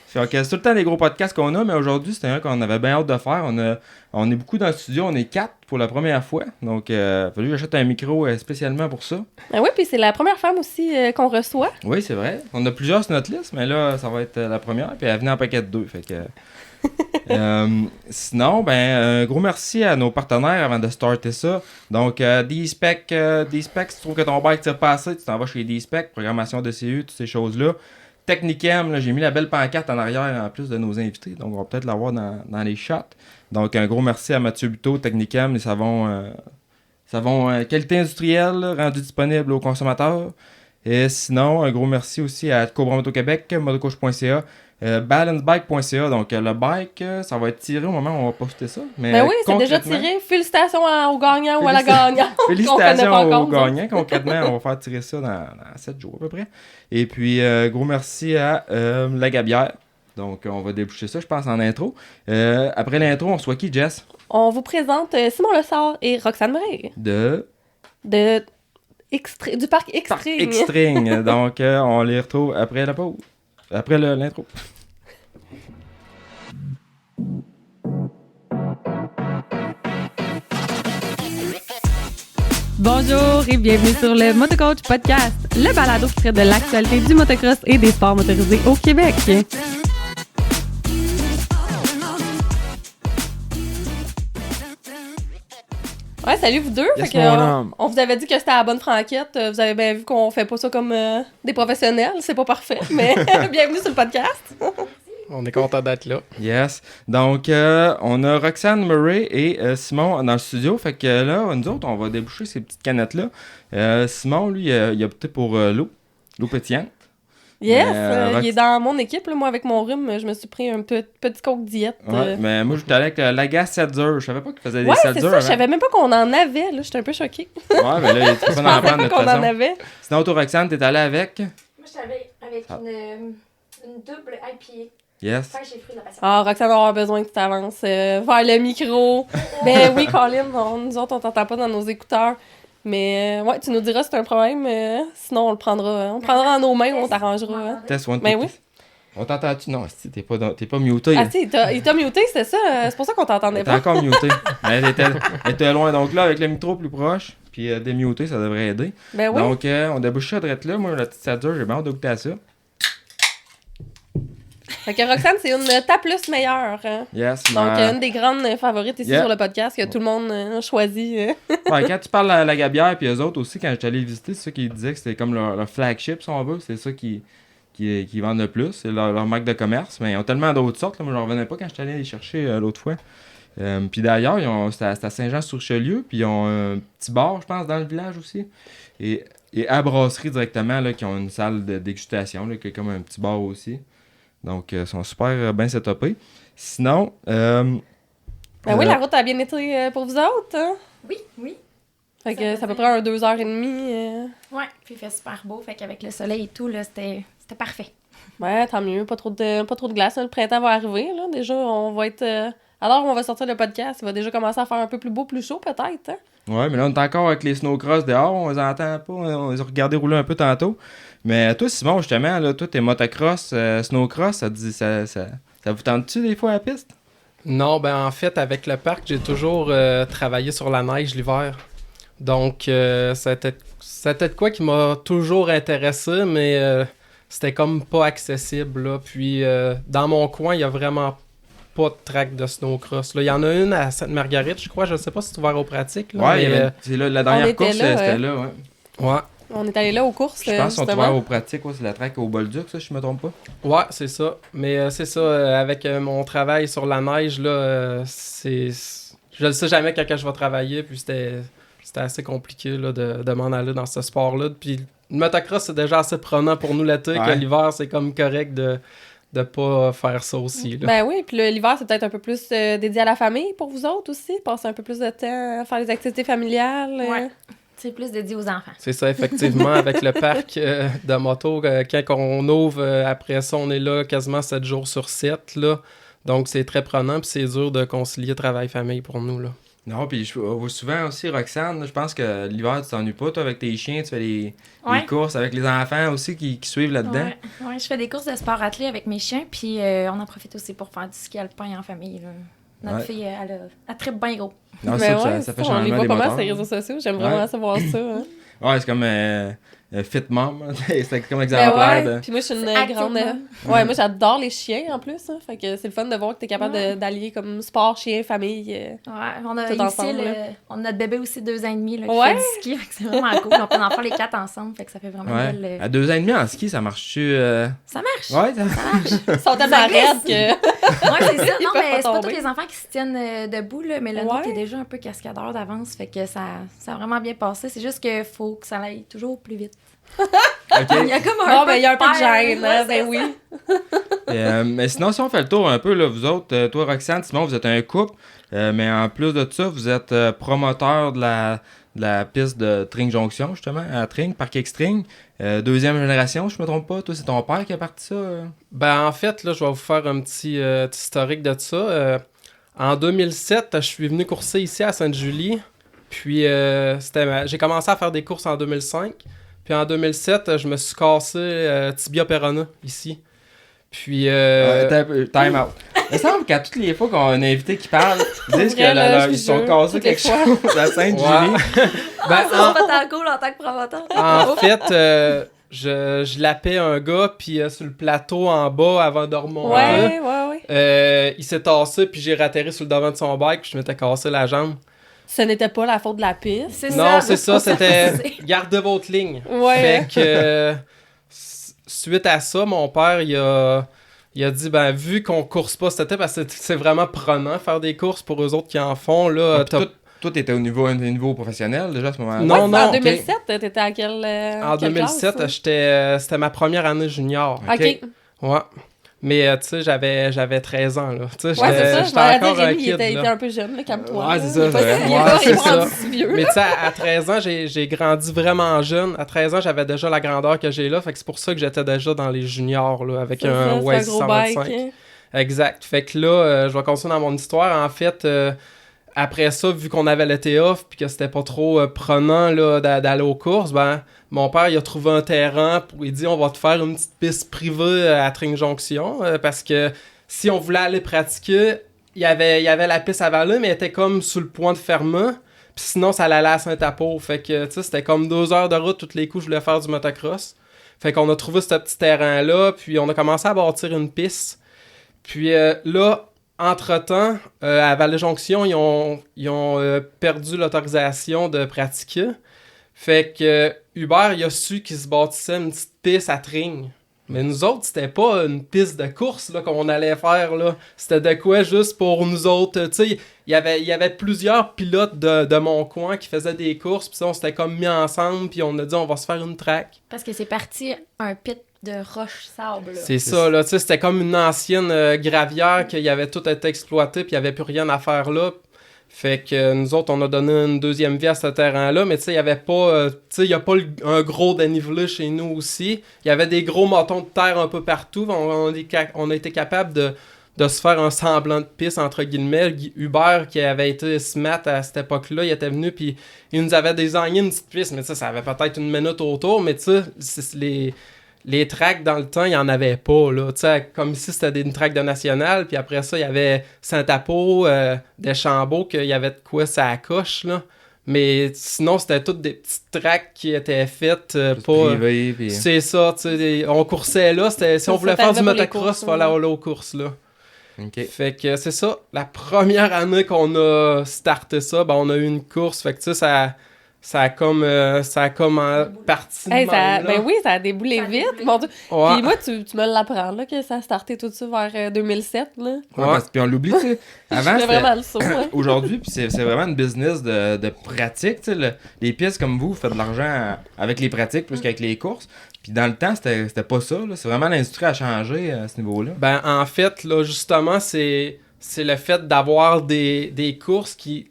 Fait que c'est tout le temps des gros podcasts qu'on a, mais aujourd'hui, c'était un qu'on avait bien hâte de faire. On est beaucoup dans le studio, on est 4 pour la première fois. Donc, il a fallu que j'achète un micro spécialement pour ça. Ah oui, puis c'est la première femme aussi qu'on reçoit. Oui, c'est vrai. On a plusieurs sur notre liste, mais là, ça va être la première. Puis elle venait en paquet de 2. Fait que. Sinon, un gros merci à nos partenaires avant de starter ça. Donc, D-Spec, si tu trouves que ton bike tire pas assez, tu t'en vas chez D-Spec, programmation de CU, toutes ces choses-là. Technicam, là, j'ai mis la belle pancarte en arrière en plus de nos invités, donc on va peut-être l'avoir dans les shots. Donc, un gros merci à Mathieu Buteau, Technicam, les savons qualité industrielle là, rendus disponibles aux consommateurs. Et sinon, un gros merci aussi à Cobra Moto Québec, motocoach.ca, balancebike.ca. Donc, le bike, ça va être tiré au moment où on va poster ça. Mais Ben oui, c'est déjà tiré. Félicitations au gagnant ou à la gagnante. Félicitations aux gagnants. Concrètement, on va faire tirer ça dans 7 jours à peu près. Et puis, gros merci à La Gabière. Donc, on va déboucher ça, je pense, en intro. Après l'intro, on reçoit qui, Jess? On vous présente Simon Lessard et Roxane Murray. Du parc Extring. Extring. Donc, on les retrouve après la pause. Après l'intro. Bonjour et bienvenue sur le Motocoach Podcast, le balado qui traite de l'actualité du motocross et des sports motorisés au Québec. Ouais, salut vous deux. Yes, fait que, on vous avait dit que c'était à la bonne franquette. Vous avez bien vu qu'on fait pas ça comme des professionnels. C'est pas parfait, mais bienvenue sur le podcast. On est content d'être là. Yes. Donc, on a Roxane Murray et Simon dans le studio. Fait que là, nous autres, on va déboucher ces petites canettes-là. Simon, lui, il a opté pour l'eau pétillante. Yes, il est dans mon équipe. Là, moi, avec mon rhume, je me suis pris un petit coke diète. Ouais, mais moi, j'étais allé avec l'Agas Seltzer. Je savais pas qu'il faisait des Seltzer. Seltzer. Ouais, c'est ça. Je savais même pas qu'on en avait. Là, j'étais un peu choquée. Ouais, mais là, il est pas d'en prendre de toute qu'on façon. en avait. Sinon, toi, Roxane, t'es allé avec? Moi, j'étais avec une double IPA. Yes. Enfin, j'ai pris la passion. Ah, Roxane va avoir besoin que tu t'avances vers le micro. Ben oui, Colin, nous autres, on t'entend pas dans nos écouteurs. Mais ouais, tu nous diras si c'est un problème. Sinon, on le prendra. On prendra dans nos mains, on t'arrangera. Test one, Ben oui. On t'entend-tu? Non, t'es pas muté. Ah, si, il t'a muté, c'était ça. C'est pour ça qu'on t'entendait T'es pas. encore muté. Elle était loin. Donc là, avec le micro plus proche, puis démuté, ça devrait aider. Ben oui. Donc, on débouche ça direct là. Moi, la petite Sadger, j'ai bien hâte de goûter à ça. Fait que Roxane, c'est une ta plus meilleure. Hein? Yes. Donc, une des grandes favorites ici sur le podcast que tout le monde a choisi. Ouais, quand tu parles à la Gabière, puis eux autres aussi, quand j'étais allé visiter, c'est ça qu'ils disaient que c'était comme leur flagship, si on veut. C'est ça qui vendent le plus. C'est leur marque de commerce. Mais ils ont tellement d'autres sortes. Là, moi, j'en revenais pas quand j'étais allé les chercher l'autre fois. Puis d'ailleurs, c'était à Saint-Jean-sur-Richelieu. Puis ils ont un petit bar, je pense, dans le village aussi. Et à Brasserie directement, là, qui ont une salle de dégustation, là, qui est comme un petit bar aussi. Donc, ils sont super bien setupés. Sinon... Ben oui, la route a bien été pour vous autres. Hein? Oui. Fait que c'est à peu près 2h30. Ouais, puis il fait super beau. Fait qu'avec le soleil et tout, là, c'était parfait. Ouais, tant mieux. Pas trop de glace. Hein. Le printemps va arriver. Là. Déjà, on va être... Alors, on va sortir le podcast. Il va déjà commencer à faire un peu plus beau, plus chaud, peut-être. Hein? Ouais, mais là, on est encore avec les snowcross dehors. On les entend pas. On les a regardés rouler un peu tantôt. Mais toi, Simon, justement, là, toi, t'es motocross, snowcross, ça vous tente-tu des fois à la piste? Non, en fait, avec le parc, j'ai toujours travaillé sur la neige l'hiver. Donc, c'était de quoi qui m'a toujours intéressé, mais c'était comme pas accessible, là. Puis, dans mon coin, il y a vraiment pas de track de snowcross. Il y en a une à Sainte-Marguerite, je crois. Je sais pas si c'est ouvert aux pratiques. Là, ouais, mais, c'est là, la dernière course, c'était là, ouais. Ouais. On est allé là aux courses. Je pense qu'on est ouvert aux pratiques, ouais, c'est la track au Bolduc, ça, si je me trompe pas. Ouais, c'est ça. Mais c'est ça, avec mon travail sur la neige, là, je ne sais jamais quand je vais travailler, puis c'était assez compliqué là, de m'en aller dans ce sport-là. Puis le motocross, c'est déjà assez prenant pour nous l'été, que l'hiver, c'est comme correct de pas faire ça aussi. Là. Ben oui, puis l'hiver, c'est peut-être un peu plus dédié à la famille pour vous autres aussi. Passer un peu plus de temps à faire les activités familiales. Ouais. C'est plus dédié aux enfants. C'est ça, effectivement, avec le parc de moto, quand on ouvre, après ça, on est là quasiment 7 jours sur 7, là. Donc, c'est très prenant, puis c'est dur de concilier travail-famille pour nous, là. Non, puis je vois souvent aussi, Roxane, là, je pense que l'hiver, tu t'ennuies pas, toi, avec tes chiens, tu fais les Ouais. courses avec les enfants aussi qui suivent là-dedans. Ouais, je fais des courses de sport athlé avec mes chiens, puis on en profite aussi pour faire du ski alpin en famille. Là. Notre fille, elle tripe bien gros. Non, Mais ça, ouais, ça fait on changement les voit des pas mal moteurs. sur les réseaux sociaux. J'aime vraiment savoir ça. Hein. Ouais, c'est comme Fit Mom, c'est comme Ben exemplaire ouais. de... Puis moi, je suis une C'est grande. activement. Ouais, moi, j'adore les chiens en plus. Hein. Fait que c'est le fun de voir que t'es capable d'allier comme sport, chien, famille. Ouais, on a Tout aussi ensemble, là. on a notre bébé aussi 2 ans et demi là, qui Ouais. fait du ski, fait que c'est vraiment cool. On peut en faire les 4 ensemble, fait que ça fait vraiment Ouais. une belle... À 2 ans et demi en ski, ça marche-tu? Ça marche! Ouais, ça... Ils sont tellement glisse. raides que. Ouais, c'est ça. Ils Non, peuvent mais pas c'est pas tous tomber. les enfants qui se tiennent debout, là, mais le nôtre est déjà un peu cascadeur d'avance, fait que ça a vraiment bien passé. C'est juste qu'il faut que ça aille toujours plus vite. Il y a comme Bon, ben, il y a un peu de père, gêne, ouais, hein, c'est ben oui. mais sinon, si on fait le tour un peu, là, vous autres, toi, Roxane, Simon, vous êtes un couple, mais en plus de ça, vous êtes promoteur de la piste de Tring Jonction, justement, à Tring, Parc Extring. Deuxième génération, je me trompe pas. Toi, c'est ton père qui a parti ça? Ben, en fait, là, je vais vous faire un petit historique de ça. En 2007, je suis venu courser ici à Sainte-Julie. Puis, j'ai commencé à faire des courses en 2005. Puis, en 2007, je me suis cassé tibia peroné ici. Puis, Time out. Il me semble qu'à toutes les fois qu'on a un invité qui parle, ils disent Vrai, là, je qu'ils vous se sont jure, cassés toutes les quelque fois. chose à Sainte-Julie. ben, On va t'en cool en tant que promoteur. en fait, je lapais un gars, puis sur le plateau en bas, avant de remonter, Ouais. il s'est tassé, puis j'ai ratterri sur le devant de son bike, puis je m'étais cassé la jambe. Ce n'était pas la faute de la piste. C'est Non, c'est ça, c'est c'était gardez votre ligne. Ouais. Fait que suite à ça, mon père, il a dit, ben, vu qu'on course pas cet été, parce que c'est vraiment prenant faire des courses pour eux autres qui en font, là. Toi, t'étais au niveau professionnel déjà à ce moment-là? Non, non. En 2007, t'étais à quelle En quelle 2007, classe, c'était ma première année junior. OK. Ouais. Mais, tu sais, j'avais 13 ans, là. Tu sais, Ouais, c'est ça. Je j'étais m'en encore dit, un Rémi, il kid, était là. un peu jeune, là, comme toi. Ouais, là. c'est ça, Il est pas- c'est il est vrai. pas- Ouais, il est c'est pas rendu ça. si vieux. Mais tu sais, à 13 ans, j'ai grandi vraiment jeune. À 13 ans, j'avais déjà la grandeur que j'ai là. Fait que c'est pour ça que j'étais déjà dans les juniors, là, avec C'est ça, un c'est Waze gros 125. bike. Exact. Fait que là, je vais continuer dans mon histoire. En fait, après ça, vu qu'on avait l'été off puis que c'était pas trop prenant là, d'aller aux courses, ben, mon père, il a trouvé un terrain pour il dit on va te faire une petite piste privée à Tring Jonction parce que si on voulait aller pratiquer, il y avait la piste à Vallée, mais elle était comme sur le point de fermer. Puis sinon, ça allait à Saint-Apour. Fait que, tu sais, c'était comme 2 heures de route toutes les coups, je voulais faire du motocross. Fait qu'on a trouvé ce petit terrain-là, puis on a commencé à bâtir une piste. Puis là, entre-temps, à Vallée-Jonction, ils ont perdu l'autorisation de pratiquer. Fait que Hubert, il a su qu'il se bâtissait une petite piste à Tring. Mais nous autres, c'était pas une piste de course là, qu'on allait faire. Là. C'était de quoi juste pour nous autres. Tu sais, il y avait plusieurs pilotes de mon coin qui faisaient des courses. Puis on s'était comme mis ensemble. Puis on a dit, on va se faire une track. Parce que c'est parti un pit de roche-sable. C'est ça, là. Tu sais, c'était comme une ancienne gravière qui avait tout été exploité. Puis il n'y avait plus rien à faire là. Fait que nous autres, on a donné une deuxième vie à ce terrain-là, mais tu sais, il n'y avait pas, tu sais, il n'y a pas un gros dénivelé chez nous aussi. Il y avait des gros motons de terre un peu partout. On a été capable de se faire un semblant de piste, entre guillemets. Hubert, qui avait été SMAT à cette époque-là, il était venu, puis il nous avait désigné une petite piste, mais ça avait peut-être une minute autour, mais tu sais, les tracks, dans le temps, il n'y en avait pas, là. Tu sais, comme ici, c'était une track de national, puis après ça, il y avait Saint-Apo, Deschambault, qu'il y avait de quoi ça coche, là. Mais sinon, c'était toutes des petites tracks qui étaient faites pas... Privé, puis... C'est ça, tu sais, on coursait là, si on voulait faire du motocross, il fallait aller aux courses, là. OK. Fait que c'est ça, la première année qu'on a starté ça, ben on a eu une course, fait que tu sais, ça a comme parti de Hey, même, là. ben oui, ça a déboulé Ça a vite. déboulé. Mon Dieu. Ouais. Puis moi, tu me l'apprends, là, que ça a starté tout de suite vers 2007, là. Ouais, parce- puis on l'oublie, tu sais. Avant, C'était vraiment le saut, hein. aujourd'hui, puis c'est vraiment une business de pratique, tu sais. Les pièces comme vous faites de l'argent avec les pratiques plus qu'avec les courses. Puis dans le temps, c'était pas ça, là. C'est vraiment l'industrie a changé à ce niveau-là. Ben, en fait, là, justement, c'est le fait d'avoir des courses qui...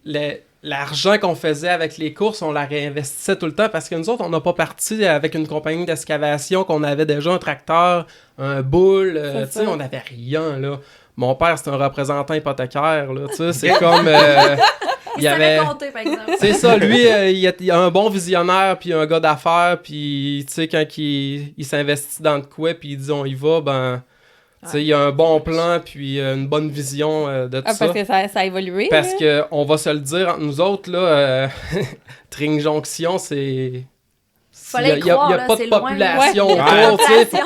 L'argent qu'on faisait avec les courses, on la réinvestissait tout le temps parce que nous autres, on n'a pas parti avec une compagnie d'excavation qu'on avait déjà un tracteur, un boule, tu sais, on n'avait rien, là. Mon père, c'est un représentant hypothécaire, là, tu sais, c'est comme... Il savait compter, par exemple. C'est ça, lui, il a un bon visionnaire, puis un gars d'affaires, puis tu sais, quand il s'investit dans de quoi, puis il dit on y va, ben, tu sais, il a un bon plan, puis une bonne vision de tout ça. Parce que ça a évolué. Parce que, on va se le dire entre nous autres, là, Tring Jonction, c'est... Il n'y a pas de population autour, tu sais.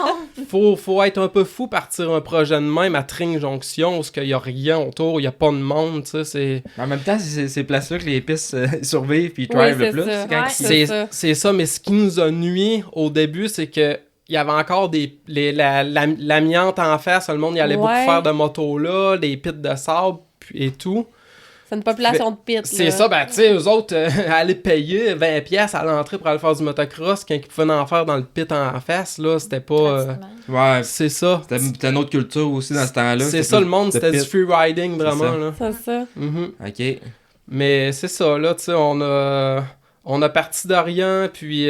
Faut être un peu fou partir un projet de même à Tring Jonction, parce qu'il n'y a rien autour, il n'y a pas de monde, tu sais, c'est... En même temps, c'est ces places-là que les pistes survivent puis thrive le plus. C'est ça, mais ce qui nous a nuit au début, c'est que il y avait encore l'amiante en face, le monde y allait beaucoup faire de motos là, des pits de sable et tout. C'est une population de pits. C'est ça, ben tu sais, eux autres allaient payer 20$ à l'entrée pour aller faire du motocross quand ils pouvaient en faire dans le pit en face, là, c'était pas... Ouais, c'est ça. C'était une autre culture aussi dans ce temps-là. C'est ça, le monde, c'était du freeriding, vraiment, là. C'est ça. OK. Mais c'est ça, là, tu sais, on a parti de rien, puis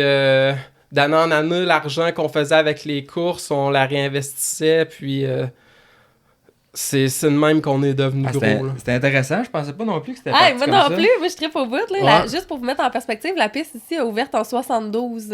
d'année en année, l'argent qu'on faisait avec les courses, on la réinvestissait, puis... C'est de même qu'on est devenu gros. C'était intéressant, je pensais pas non plus que c'était moi non plus, moi je trippe au bout. Là, juste pour vous mettre en perspective, la piste ici a ouvert en 72.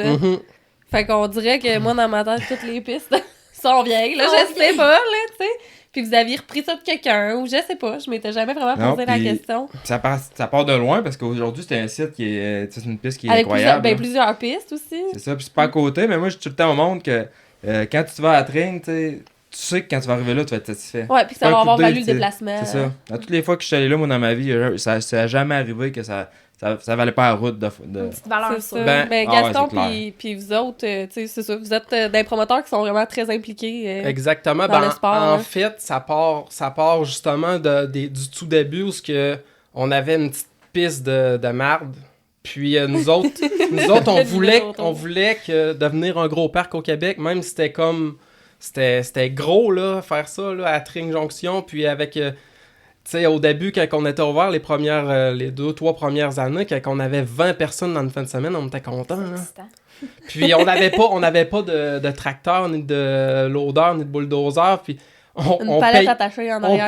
Fait qu'on dirait que moi, dans ma tête, toutes les pistes sont vieilles. Là, je sais pas, là, tu sais. Puis vous aviez repris ça de quelqu'un, ou je sais pas, je m'étais jamais vraiment posé la question. Ça part de loin, parce qu'aujourd'hui, c'est un site qui est... C'est une piste qui est avec incroyable. Plusieurs pistes aussi. C'est ça, puis c'est pas à côté, mais moi, je dis tout le temps au monde que quand tu vas à Tring, tu sais que quand tu vas arriver là, tu vas être satisfait. Ouais, puis ça va avoir valu le déplacement. C'est ça. À toutes les fois que je suis allé là, moi, dans ma vie, ça n'a jamais arrivé que ça valait pas la route de... Une petite valeur, c'est ça. Gaston, puis vous autres, tu sais, c'est ça. Vous êtes des promoteurs qui sont vraiment très impliqués exactement. Dans le sport. En fait, ça part justement du tout début où on avait une petite piste de marde. Puis nous autres on voulait devenir un gros parc au Québec, même si c'était comme... C'était gros, là, faire ça, là, à Tring Jonction, puis avec... tu sais, au début, quand on était ouvert les 2-3 premières années, quand on avait 20 personnes dans une fin de semaine, on était contents, là. Puis on n'avait pas de tracteur, ni de loader, ni de bulldozer, puis... Une palette attachée en arrière.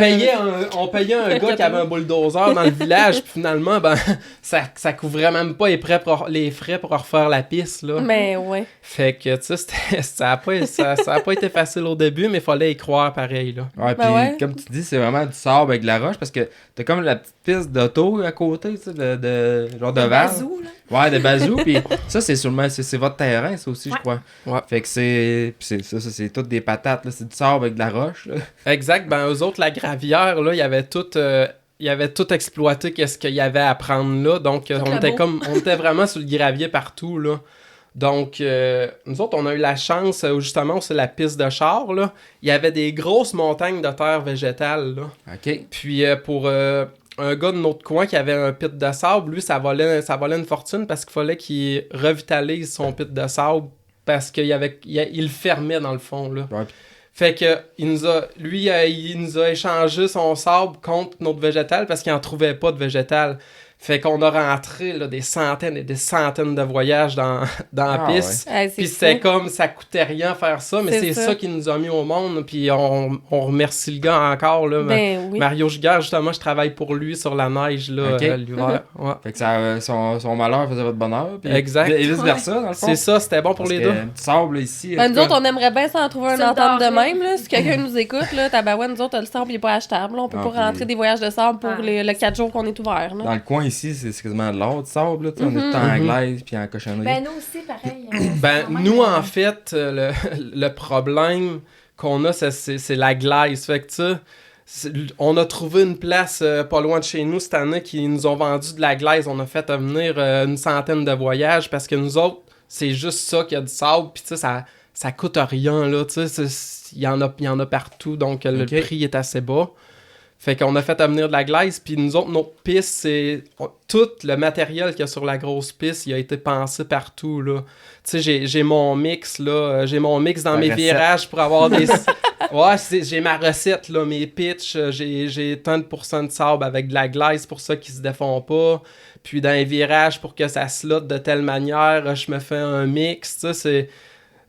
On payait un gars qui avait un bulldozer dans le village, puis finalement, ben, ça couvrait même pas les frais pour refaire la piste, là. Mais ouais. Fait que, tu sais, ça a pas été facile au début, mais il fallait y croire pareil, là. Ouais, puis comme tu dis, c'est vraiment du sable avec de la roche, parce que t'as comme la petite piste d'auto à côté, tu sais, genre de vase. Bazou, là. Ouais, de bazou, puis ça, c'est sûrement, c'est votre terrain, ça aussi, je crois. Ouais. Fait que c'est toutes des patates, là, c'est du sable avec de la roche, là. Exact, ben eux autres, la gravière, là, il y avait tout exploité qu'est-ce qu'il y avait à prendre là, donc on était vraiment sur le gravier partout, là. Donc, nous autres, on a eu la chance, justement, c'est la piste de char, là, il y avait des grosses montagnes de terre végétale, là. OK. Puis, pour un gars de notre coin qui avait un pit de sable, lui, ça valait une fortune parce qu'il fallait qu'il revitalise son pit de sable parce qu'il le fermait, dans le fond, là. Ouais. Fait que il nous a échangé son sable contre notre végétal parce qu'il n'en trouvait pas de végétal. Fait qu'on a rentré là, des centaines et des centaines de voyages dans la piste. Ouais. Puis c'était comme, ça coûtait rien faire ça, mais c'est ça qui nous a mis au monde. Puis on remercie le gars encore. Là, oui. Mario Giguère, justement, je travaille pour lui sur la neige là, l'hiver. Ouais. Fait que son malheur faisait votre bonheur. Puis exact. Et vice-versa, dans le fond. C'est ça, c'était bon pour les deux. Du sable ici. Nous autres, on aimerait bien s'en trouver un entente de même. Là. Si quelqu'un nous écoute, là, nous autres, le sable n'est pas achetable. Là. On peut pas rentrer des voyages de sable pour le 4 jours qu'on est ouvert. Là. Dans le coin ici, c'est quasiment de l'or, du sable. Là, on est tout en glaise puis en cochonnerie. Ben, nous aussi, pareil. Nous, en fait, le problème qu'on a, c'est la glaise. Fait que, tu sais, on a trouvé une place pas loin de chez nous cette année qui nous ont vendu de la glaise. On a fait venir une centaine de voyages parce que nous autres, c'est juste ça qu'il y a du sable. Puis, tu sais, ça coûte rien, là. Tu sais, il y en a partout, donc le prix est assez bas. Fait qu'on a fait venir de la glaise, puis nous autres, notre piste, c'est... Tout le matériel qu'il y a sur la grosse piste, il a été pensé partout, là. Tu sais, j'ai mon mix, là. J'ai mon mix dans mes virages pour avoir des... Ouais, j'ai ma recette, là. Mes pitchs, j'ai tant de % de sable avec de la glaise pour ça qu'ils se défont pas. Puis dans les virages, pour que ça slotte de telle manière, je me fais un mix, tu sais, c'est...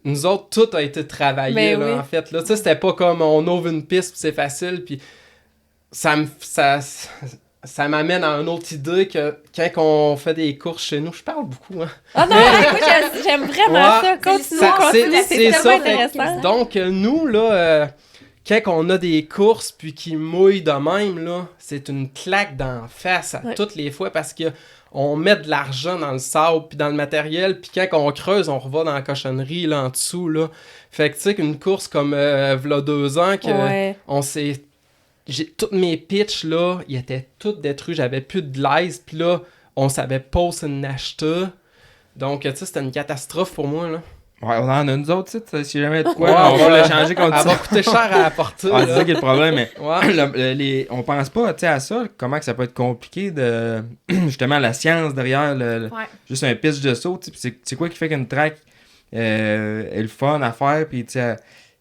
Nous autres, tout a été travaillé, là, en fait, là. Tu sais, c'était pas comme on ouvre une piste, puis c'est facile, puis... ça m'amène à une autre idée que quand on fait des courses chez nous, je parle beaucoup, hein. Ah non, écoute, j'aime vraiment ça. Continue, c'est tellement ça, intéressant. Donc, nous, là, quand on a des courses puis qu'ils mouillent de même, là, c'est une claque d'en face à toutes les fois parce que on met de l'argent dans le sable puis dans le matériel, puis quand on creuse, on revoit dans la cochonnerie là en dessous, là. Fait que tu sais qu'une course comme v'là 2 ans que on s'est... Toutes mes pitchs, là, ils étaient tous détruits, j'avais plus de glaise, puis là, on savait pas où c'est une acheter. Donc, tu sais, c'était une catastrophe pour moi, là. Ouais, on en a nous autres, tu sais, si jamais de quoi, on va le changer contre ça. Elle va coûter cher à apporter. C'est ça qui est le problème, mais on pense pas à ça, comment que ça peut être compliqué de justement la science derrière juste un pitch de saut, c'est quoi qui fait qu'une track est le fun à faire, puis tu sais,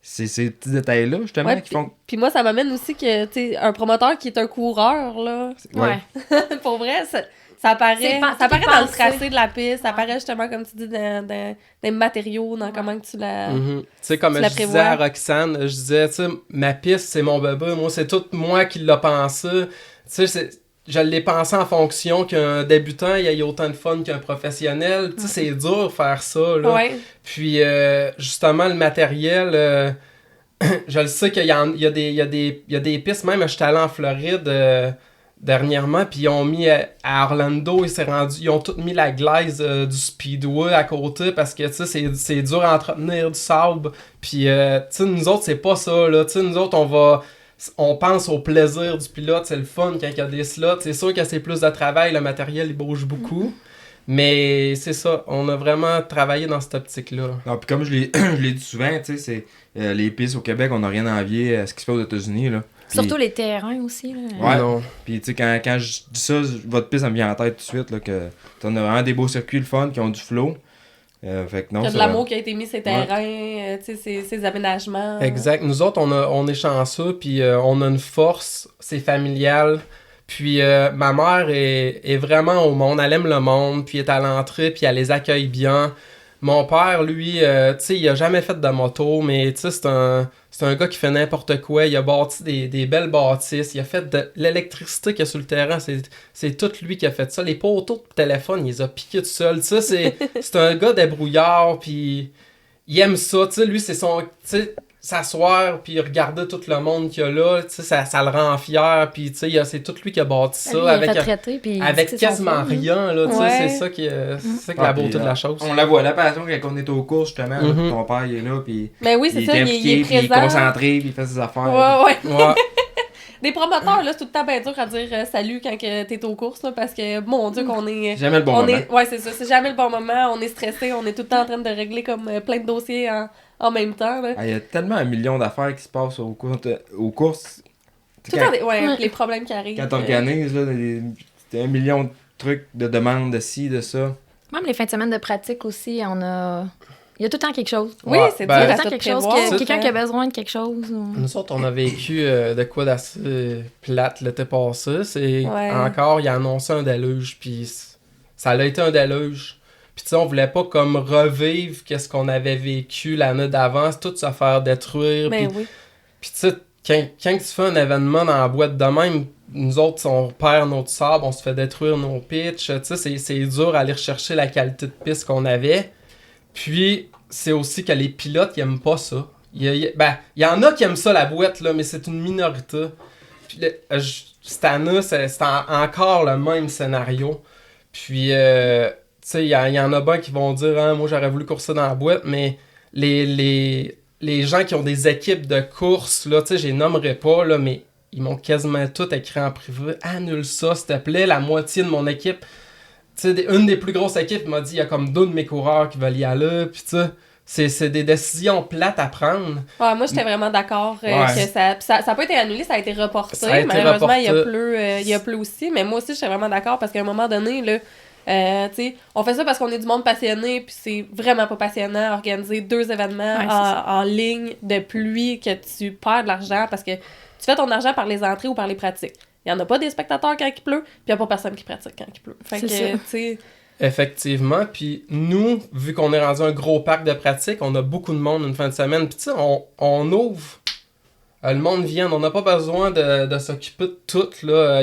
c'est ces petits détails-là, justement, qui font... Puis moi, ça m'amène aussi que, tu sais, un promoteur qui est un coureur, là... Pour vrai, ça apparaît dans le tracé de la piste, ça apparaît justement, comme tu dis, dans les matériaux, dans comment que tu la Tu sais, comme je disais à Roxane, je disais, tu sais, ma piste, c'est mon bébé, moi, c'est tout moi qui l'ai pensé. Tu sais, je l'ai pensé en fonction qu'un débutant, il y ait autant de fun qu'un professionnel. Tu sais, c'est dur de faire ça, là. Ouais. Puis, justement, le matériel, je le sais qu'il y a des pistes, même, j'étais allé en Floride... dernièrement, puis ils ont mis à Orlando, ils ont tous mis la glaise du speedway à côté parce que, tu sais, c'est dur à entretenir du sable. Puis, tu sais, nous autres, c'est pas ça, là. Tu sais, nous autres, on pense au plaisir du pilote, c'est le fun quand il y a des slots. C'est sûr que c'est plus de travail, le matériel, il bouge beaucoup. Mais c'est ça, on a vraiment travaillé dans cette optique-là. Non, puis comme je l'ai dit souvent, tu sais, c'est les pistes au Québec, on n'a rien à envier à ce qui se fait aux États-Unis, là. Puis, surtout les terrains aussi, là. Ouais, non. Puis tu sais, quand je dis ça, votre piste, ça me vient en tête tout de suite, là, que t'en as vraiment des beaux circuits, le fun, qui ont du flow. Fait que non, il y a de l'amour qui a été mis ces terrains, tu sais, ces aménagements. Exact. Nous autres, on est chanceux, puis on a une force, c'est familial. Puis ma mère est vraiment au monde, elle aime le monde, puis elle est à l'entrée, puis elle les accueille bien. Mon père, lui, tu sais, il a jamais fait de moto, mais tu sais, c'est un gars qui fait n'importe quoi. Il a bâti des belles bâtisses. Il a fait de l'électricité qu'il y a sur le terrain. C'est tout lui qui a fait ça. Les poteaux de téléphone, il les a piqués tout seul. Tu sais, c'est un gars débrouillard, puis il aime ça. Tu sais, lui, c'est son... Tu sais, s'asseoir puis regarder tout le monde qu'il y a là, tu sais, ça le rend fier, puis tu sais, c'est tout lui qui a bâti ça, lui, avec quasiment rien, là, tu sais, c'est ça qui est la beauté de la chose. On la voit, la passion quand on est au cours, justement, ton père il est là, puis mais oui, c'est ça, il est présent, il est concentré, puis il fait ses affaires. Ouais. Des promoteurs, là, c'est tout le temps bien dur à dire salut quand t'es aux courses, là, parce que, mon Dieu, qu'on est... Jamais le bon moment. Ouais, c'est ça, c'est jamais le bon moment, on est stressé, on est tout le temps en train de régler comme plein de dossiers en même temps. Il y a tellement un million d'affaires qui se passent aux courses. Les problèmes qui arrivent. Quand t'organises, c'est 1 million de trucs, de demandes, de ci, de ça. Même les fins de semaine de pratique aussi, il y a tout le temps quelque chose. Oui, c'est dur à tout prévoir. Quelqu'un qui a besoin de quelque chose. Nous autres, on a vécu de quoi d'assez plate l'été passé. Encore, il a annoncé un déluge, puis ça a été un déluge. Puis tu sais, on voulait pas comme revivre qu'est-ce qu'on avait vécu l'année d'avant, tout se faire détruire. Puis tu sais, quand tu fais un événement dans la boîte de même, nous autres, on perd notre sable, on se fait détruire nos pitchs. Tu sais, c'est dur d'aller rechercher la qualité de piste qu'on avait. Puis, c'est aussi que les pilotes, ils aiment pas ça. Il y en a qui aiment ça, la boîte, là, mais c'est une minorité. Puis, cette année, c'est encore le même scénario. Puis, tu sais, il y en a bien qui vont dire « moi, j'aurais voulu courser dans la boîte », mais les gens qui ont des équipes de course, là, tu sais, je les nommerai pas, là, mais ils m'ont quasiment tout écrit en privé. « Annule ça, s'il te plaît, la moitié de mon équipe. » Tu sais, une des plus grosses équipes m'a dit « il y a comme 2 de mes coureurs qui veulent y aller. » Puis tu sais, c'est des décisions plates à prendre. Ouais, moi, j'étais vraiment d'accord que ça n'a pas été annulé, ça a été reporté. Malheureusement, il y a plus aussi. Mais moi aussi, j'étais vraiment d'accord parce qu'à un moment donné, là, tu sais, on fait ça parce qu'on est du monde passionné, puis c'est vraiment pas passionnant organiser 2 événements en ligne de pluie que tu perds de l'argent parce que tu fais ton argent par les entrées ou par les pratiques. Il n'y en a pas des spectateurs quand il pleut, puis il n'y a pas personne qui pratique quand il pleut. Fait que, tu sais... Effectivement, puis nous, vu qu'on est rendu un gros parc de pratique, on a beaucoup de monde une fin de semaine, puis tu sais, on ouvre le monde vient. On n'a pas besoin de s'occuper de tout. Là.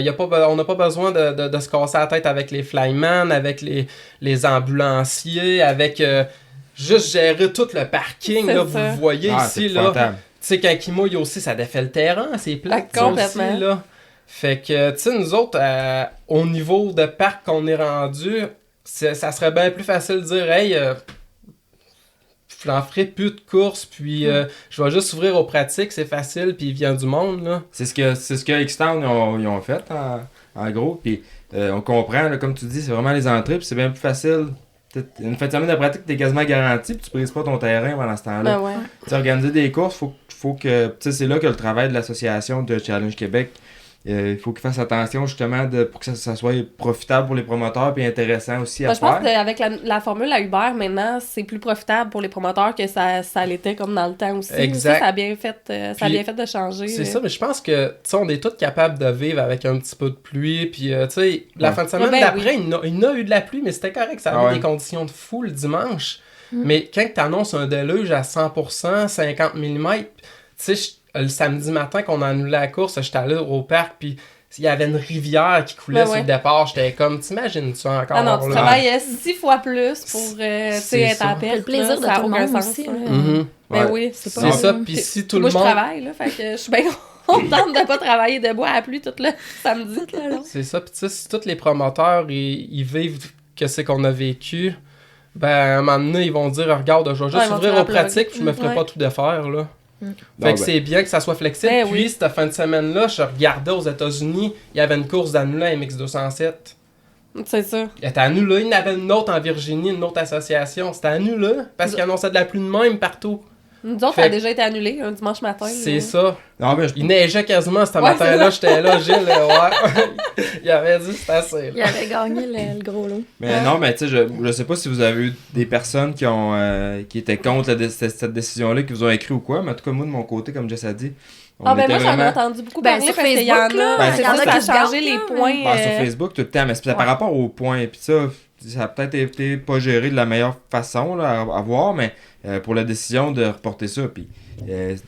On n'a pas besoin de se casser la tête avec les flymen, avec les ambulanciers, avec juste gérer tout le parking. Là, vous le voyez ici. Là. Tu sais, quand il mouille aussi, ça défait le terrain. C'est plat complètement. aussi. Là. Fait que, tu sais, nous autres, au niveau de parc qu'on est rendu, ça serait bien plus facile de dire, hey, je n'en ferai plus de courses, puis je vais juste ouvrir aux pratiques, c'est facile, puis il vient du monde, là. C'est ce que X-Town ils ont fait, en gros, puis on comprend, là, comme tu dis, c'est vraiment les entrées, puis c'est bien plus facile. Une fin de semaine de pratique, t'es quasiment garanti, puis tu brises pas ton terrain pendant ce temps-là. Ben ouais. Tu sais, organiser des courses, faut que... Tu sais, c'est là que le travail de l'association de Challenge Québec, il faut qu'ils fassent attention justement pour que ça soit profitable pour les promoteurs et intéressant aussi à je faire. pense qu'avec la formule à Uber, maintenant, c'est plus profitable pour les promoteurs que ça l'était comme dans le temps aussi. Exact. Ça a bien fait, de changer. C'est ça, mais je pense que, tu sais, on est tous capables de vivre avec un petit peu de pluie, puis, tu sais, la fin de semaine d'après, il y a eu de la pluie, mais c'était correct, ça avait des conditions de fou le dimanche. Mais quand tu annonces un déluge à 100%, 50 mm, tu sais, le samedi matin qu'on a annulé la course, j'étais allé au parc, puis il y avait une rivière qui coulait sur le départ. J'étais comme, t'imagines-tu encore? Ah non, tu travaillais 6 fois plus pour être à peine. Le plaisir de tout le monde aussi. Ben oui, c'est pas ça. Puis si tout le monde... Moi, je travaille, là, fait que je suis bien contente de pas travailler debout à la pluie tout le samedi. C'est ça. Puis tu sais, si tous les promoteurs, ils vivent que c'est qu'on a vécu, ben, à un moment donné, ils vont dire, regarde, je vais juste ouvrir aux pratiques, puis je me ferai pas tout défaire, là. Fait que c'est bien que ça soit flexible. Puis, cette fin de semaine-là, je regardais aux États-Unis, il y avait une course d'annulée à MX207. C'est ça. Elle était annulée. Il y en avait une autre en Virginie, une autre association. C'était annulé parce qu'ils annonçaient de la pluie de même partout. Nous autres, ça a déjà été annulé un dimanche matin. C'est ça. Non, mais il neigeait quasiment ce matin-là. J'étais là, Gilles. Il avait dit c'était assez. Il avait gagné le gros lot. Mais non, mais tu sais, je sais pas si vous avez eu des personnes qui étaient contre cette décision-là, qui vous ont écrit ou quoi, mais en tout cas, moi, de mon côté, comme Jess a dit, moi, j'en ai entendu beaucoup parler sur parce qu'il y en a qui ont changé les points. Sur Facebook tout le temps, mais c'est par rapport aux points. Puis ça a peut-être été pas géré de la meilleure façon là, à voir, mais pour la décision de reporter ça. Puis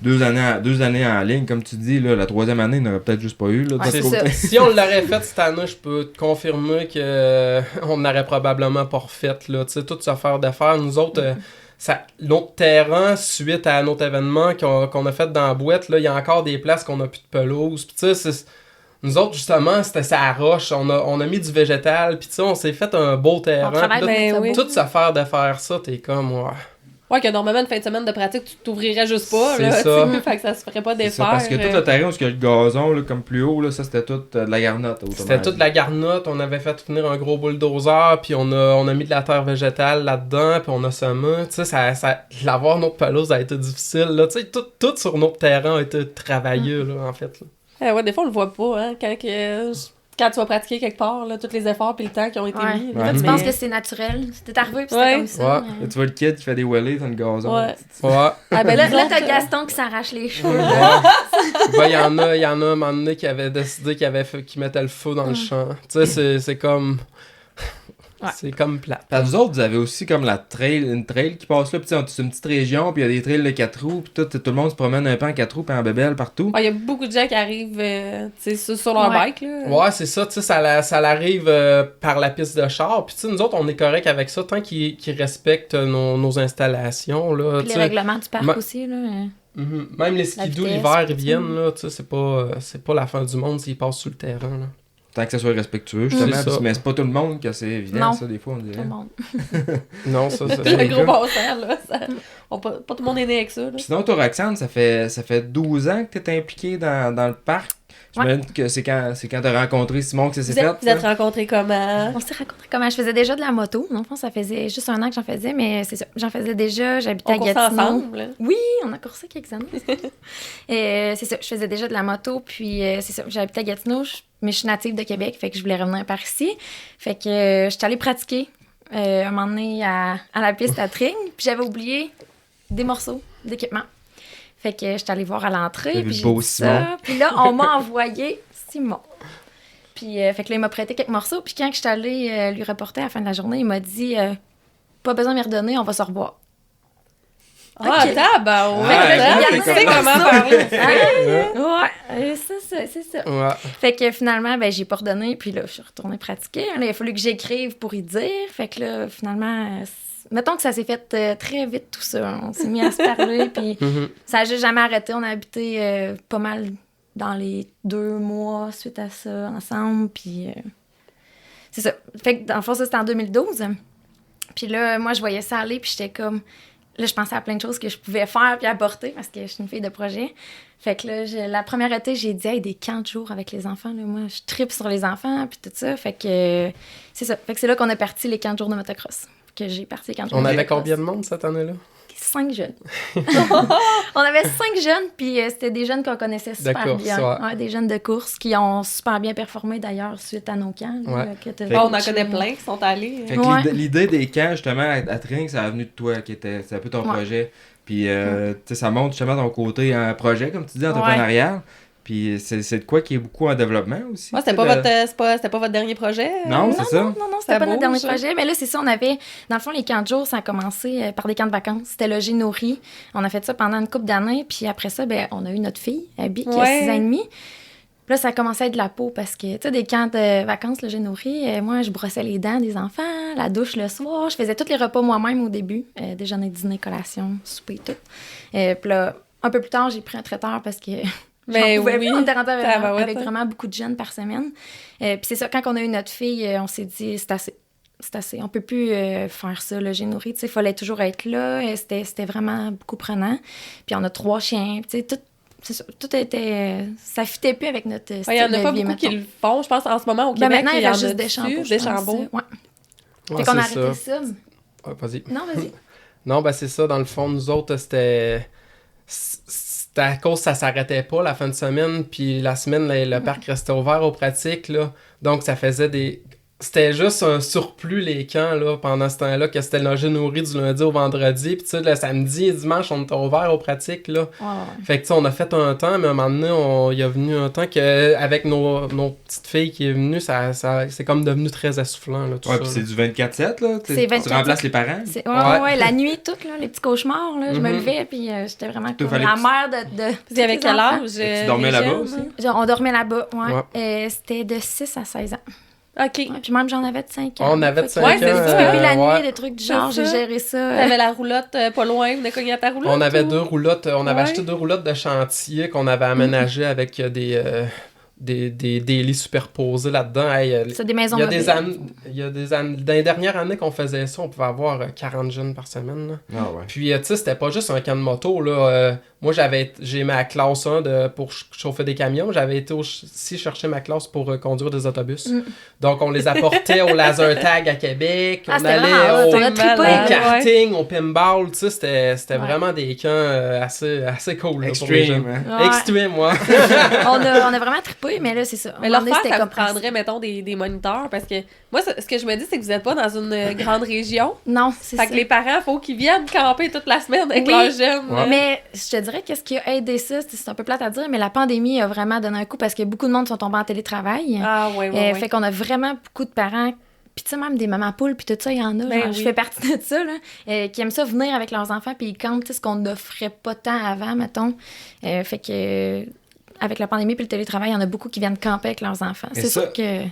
2 années en ligne, comme tu dis, là, la 3e année, il n'aurait peut-être juste pas eu. Là, c'est ça. Si on l'aurait fait cette année, je peux te confirmer qu'on n'aurait probablement pas refait. Là. Tu sais, toute cette affaire d'affaires. Nous autres, notre terrain, suite à notre événement qu'on a fait dans la boîte, il y a encore des places qu'on n'a plus de pelouse. Puis tu sais, nous autres, justement, c'était ça roche. On a mis du végétal. Puis tu sais, on s'est fait un beau terrain. Toute cette affaire de faire ça, t'es comme... Ouais, que normalement, une fin de semaine de pratique, tu t'ouvrirais juste pas. C'est là, ça. Fait que ça se ferait pas défaire. Parce que tout le terrain où il y a le gazon, là, comme plus haut, là, ça c'était tout de la garnotte. C'était toute de la garnotte. On avait fait venir un gros bulldozer, puis on a mis de la terre végétale là-dedans, puis on a semé. Tu sais, l'avoir notre pelouse a été difficile. Là. Tu sais, tout sur notre terrain a été travaillé, là, en fait. Là. Ouais, des fois, on le voit pas, hein, quand tu vas pratiquer quelque part, là, tous les efforts et le temps qui ont été mis. Là, tu penses que c'est naturel. C'était arrivé, puis c'était comme ça. Là, tu vois le kid qui fait des wheelies dans le gazon. Ouais. Ah, ben là, t'as Gaston qui s'arrache les cheveux. Il y en a un moment donné qui avait décidé qu'il mettait le feu dans le champ. Tu sais, c'est comme... C'est comme plat. Vous autres, vous avez aussi comme une trail qui passe là, puis c'est une petite région, puis il y a des trails de 4 roues, puis tout le monde se promène un peu en 4 roues, puis en bébelle partout. Il y a beaucoup de gens qui arrivent sur leur bike. Là. Ouais, c'est ça, tu sais, ça arrive par la piste de char, puis tu sais, nous autres, on est correct avec ça, tant qu'ils respectent nos installations. Là, puis les règlements du parc aussi. Là. Même les skidoo l'hiver, ils viennent, là, tu sais, c'est pas la fin du monde s'ils passent sur le terrain. Là. Tant que ça soit respectueux, justement. Mais c'est pas tout le monde que c'est évident, ça, des fois, on dirait. Tout le monde. Non, ça. Le gros passeur, là. Pas tout le monde est né avec ça. Là. Sinon, toi, Roxane, ça fait 12 ans que tu es impliquée dans le parc. J'imagine que c'est quand tu as rencontré Simon que ça s'est fait. Vous êtes rencontrés comment? On s'est rencontrés comment? Je faisais déjà de la moto. Non, ça faisait juste 1 an que j'en faisais, mais c'est ça. J'en faisais déjà. J'habitais à Gatineau. Ensemble? Oui, on a coursé quelques années. C'est ça. Je faisais déjà de la moto, puis c'est ça. J'habitais à Gatineau, mais je suis native de Québec, fait que je voulais revenir par ici. Fait que je suis allée pratiquer un moment donné à la piste à Tring, puis j'avais oublié des morceaux d'équipement. Fait que je suis allée voir à l'entrée, puis j'ai dit ça. Puis là, on m'a envoyé Simon. Puis fait que là, il m'a prêté quelques morceaux. Puis quand je suis allée lui reporter à la fin de la journée, il m'a dit « Pas besoin de m'y redonner, on va se revoir. » Ah, Ok. tabarouette! Ouais, Tu sais comment parler. Ouais, c'est ça. Ouais. Fait que finalement, ben, j'ai pas redonné, puis là, je suis retournée pratiquer. Là, il a fallu que j'écrive pour y dire. Fait que là, finalement, mettons que ça s'est fait très vite, tout ça. On s'est mis à se parler, puis ça a juste jamais arrêté. On a habité pas mal dans les 2 mois suite à ça, ensemble, puis c'est ça. Fait que dans le fond, ça, c'était en 2012. Puis là, moi, je voyais ça aller, puis j'étais comme... Là, je pensais à plein de choses que je pouvais faire puis apporter parce que je suis une fille de projet. Fait que là, la première été, j'ai dit, hey, des camps de jour avec les enfants. Là. Moi, je tripe sur les enfants puis tout ça. Fait que c'est ça. Fait que c'est là qu'on a parti les camps de jour de motocross. Que j'ai parti les camps de jour On de avait motocross. combien de monde cette année-là? 5 jeunes. On avait 5 jeunes, puis c'était des jeunes qu'on connaissait super course, bien. ouais. Ouais, des jeunes de course qui ont super bien performé d'ailleurs suite à nos camps. Là, Ouais. que t'as- Bon, on en connaît plein qui sont allés. Fait que Ouais. l'idée des camps, justement, à Tring, ça a venu de toi, c'est un peu ton Ouais. projet. Puis, tu sais, ça montre justement ton côté projet, comme tu dis, entrepreneurial. Puis, c'est de quoi qui est beaucoup en développement aussi. Ouais, c'était tu pas, sais, c'était pas votre dernier projet? Non, c'est ça. Non, c'était Ça pas notre dernier bouge. projet. Mais là, c'est ça, on avait... Dans le fond, les camps de jour, ça a commencé par des camps de vacances. C'était logé nourri. On a fait ça pendant une couple d'années. Puis après ça, ben, on a eu notre fille, Abby, qui a Ouais. 6 ans et demi. Puis là, ça a commencé à être de la peau parce que, tu sais, des camps de vacances logé nourri, moi, je brossais les dents des enfants, la douche le soir. Je faisais tous les repas moi-même au début. Déjeuner, dîner, collation, souper, tout. Puis là, un peu plus tard, j'ai pris un traiteur parce que... Mais J'en pouvais oui, plus. On était rendu avec, tabarouette, avec hein. vraiment beaucoup de jeunes par semaine. Puis c'est ça, quand on a eu notre fille, on s'est dit, c'est assez. C'est assez. On peut plus faire ça, le j'ai nourri. Il fallait toujours être là. C'était vraiment beaucoup prenant. Puis on a 3 chiens. Tu sais, tout était... ça fitait plus avec notre style Il y en a de pas vie, beaucoup qui mettons. le font, je pense, en ce moment au Ben Québec. maintenant, il y en reste a juste des dessus, chambeaux. des chambeaux. Ouais. Ouais, Fait qu'on a c'est arrêté ça. Ouais, vas-y. Non, vas-y. Non, ben c'est ça. Dans le fond, nous autres, c'était à cause que ça s'arrêtait pas la fin de semaine, puis la semaine, le parc restait ouvert aux pratiques, là. Donc, ça faisait des... C'était juste un surplus, les camps, là, pendant ce temps-là, que c'était le logis nourri du lundi au vendredi. Puis, tu sais, le samedi et dimanche, on était ouvert aux pratiques, là. Ouais. Fait que, tu sais, on a fait un temps, mais à un moment donné, il y a venu un temps qu'avec nos petites filles qui est venue, c'est comme devenu très essoufflant, là, tout Ouais, ça. puis là. c'est du 24/7, là. C'est 24/7. Tu remplaces les parents. Ouais, la nuit, toute, là, les petits cauchemars, là, je me Mhm. levais, puis j'étais vraiment Toi, comme fallait la que tu- mère de Puis avec tous les quel enfants. âge? Et tu dormais les là-bas jeunes, aussi? hein? Genre, on dormait là-bas, ouais. Ouais. C'était de 6 à 16 ans. OK. Ouais, puis même, j'en avais de 5 ans. On avait de Fait 5 que- Ouais, ans. c'est ça. Puis la nuit, ouais. des trucs du C'est genre, j'ai ça. géré ça. T'avais la roulotte pas loin, vous venez cogner à ta roulotte? On avait ou? 2 roulottes. On avait Ouais. acheté 2 roulottes de chantier qu'on avait aménagées avec des lits superposés là-dedans. Hey, C'est des maisons il y a des mobiles. années, dans les dernières années qu'on faisait ça, on pouvait avoir 40 jeunes par semaine. Là. Ah ouais. Puis, tu sais, c'était pas juste un camp de moto. Là. Moi, j'ai ma classe 1 pour chauffer des camions. J'avais été aussi chercher ma classe pour conduire des autobus. Mm. Donc, on les apportait au laser tag à Québec. Ah, On c'était vraiment allait hot. au, On a trippé. au malade. karting, au pinball. Tu sais, c'était Ouais. vraiment des camps assez cool. Là, pour les Extreme, jeunes. hein. Ouais. Extreme, moi. on a vraiment trippé, mais là, c'est ça. Mais À un leur moment donné, faire, ça c'était me prendrait, mettons, des moniteurs, parce que moi, ce que je me dis, c'est que vous n'êtes pas dans une grande région. Non, c'est Fait ça. que les parents, faut qu'ils viennent camper toute la semaine avec Oui. leurs jeunes. Ouais. Mais je te dirais qu'est-ce qui a aidé ça, c'est un peu plate à dire, mais la pandémie a vraiment donné un coup parce que beaucoup de monde sont tombés en télétravail. Ah, ouais, ouais. Fait qu'on a vraiment beaucoup de parents, puis tu sais, même des mamans poules, puis tout ça, il y en a. Ben genre, oui. Je fais partie de ça, là, qui aiment ça venir avec leurs enfants, puis ils campent, tu sais, ce qu'on n'offrait pas tant avant, mettons. Fait que, avec la pandémie puis le télétravail, il y en a beaucoup qui viennent camper avec leurs enfants. Mais C'est ça- sûr que...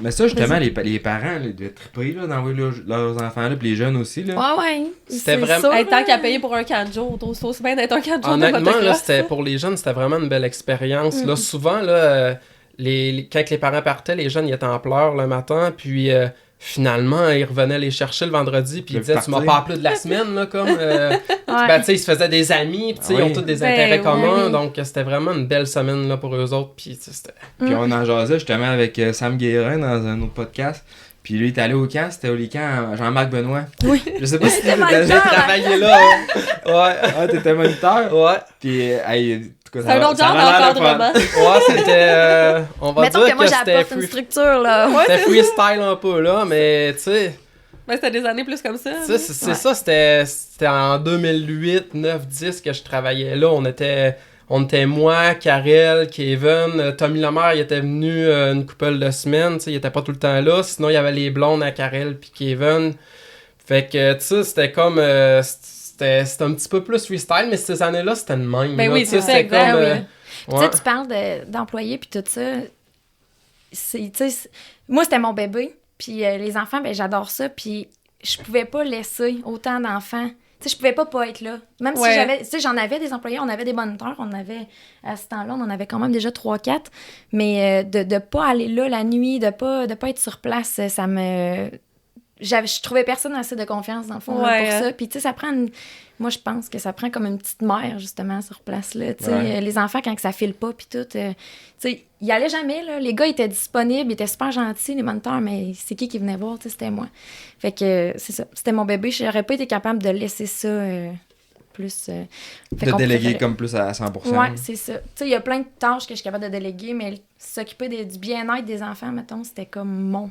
Mais ça, justement, les parents, là, ils devaient triper, là, d'envoyer leurs enfants, là, puis les jeunes aussi, là. Ouais. C'était c'est vraiment- sûr, Hey, tant là. qu'à payer pour un camp de jour, c'est aussi bien d'être un camp de jour de Honnêtement, là, motocross. c'était pour les jeunes, c'était vraiment une belle expérience. Là, souvent, là, quand les parents partaient, les jeunes ils étaient en pleurs le matin, puis finalement, ils revenaient les chercher le vendredi, puis ils Le disaient « Tu m'as partir. pas appelé de la semaine, là, comme... Ouais. Ben, tu sais, ils se faisaient des amis, puis tu sais, ils ont Oui. tous des Ben, intérêts oui. communs, donc c'était vraiment une belle semaine, là, pour eux autres, puis tu sais, c'était... Puis on en jasait justement avec Sam Guérin dans un autre podcast. Puis lui, il est allé au camp, c'était au camp Jean-Marc Benoît. Oui. Je sais pas si C'était t'as déjà moniteur, travaillé là. Ouais, Ah, t'étais moniteur. ouais, Puis, hey, en tout cas, C'est un autre genre d'encadrement. ouais, c'était... on va Mettons dire que moi, c'était j'apporte une structure, là. c'était freestyle un peu, là, mais tu sais... Ben, c'était des années plus comme ça. Tu sais, c'est ça, c'était en 2008, 9, 10 que je travaillais là. On était moi, Karel, Kevin, Tommy Lemaire, il était venu une couple de semaines, tu sais, il était pas tout le temps là. Sinon, il y avait les blondes à Karel puis Kevin. Fait que, tu sais, c'était comme... c'était un petit peu plus freestyle, mais ces années-là, c'était le même. Ben là, oui, tu sais, c'est ça, c'était exact, comme, oui. Tu sais, tu parles d'employés puis tout ça. Moi, c'était mon bébé. Puis les enfants, ben j'adore ça. Puis je pouvais pas laisser autant d'enfants. Tu sais, je pouvais pas être là. Même si j'avais... Tu sais, j'en avais des employés, on avait des moniteurs, on avait... À ce temps-là, on en avait quand même déjà 3-4. Mais de pas aller là la nuit, de pas être sur place, ça me... Je trouvais personne assez de confiance, dans le fond, là, pour ça. Puis, tu sais, ça prend moi, je pense que ça prend comme une petite mère, justement, sur place, là. Tu sais, les enfants, quand ça file pas, puis tout, tu sais, ils allaient jamais, là. Les gars étaient disponibles, ils étaient super gentils, les moniteurs, mais c'est qui venait voir, tu sais, c'était moi. Fait que, c'est ça. C'était mon bébé. J'aurais pas été capable de laisser ça plus... de déléguer comme plus à 100%. Ouais, c'est ça. Tu sais, il y a plein de tâches que je suis capable de déléguer, mais s'occuper du bien-être des enfants, mettons, c'était comme mon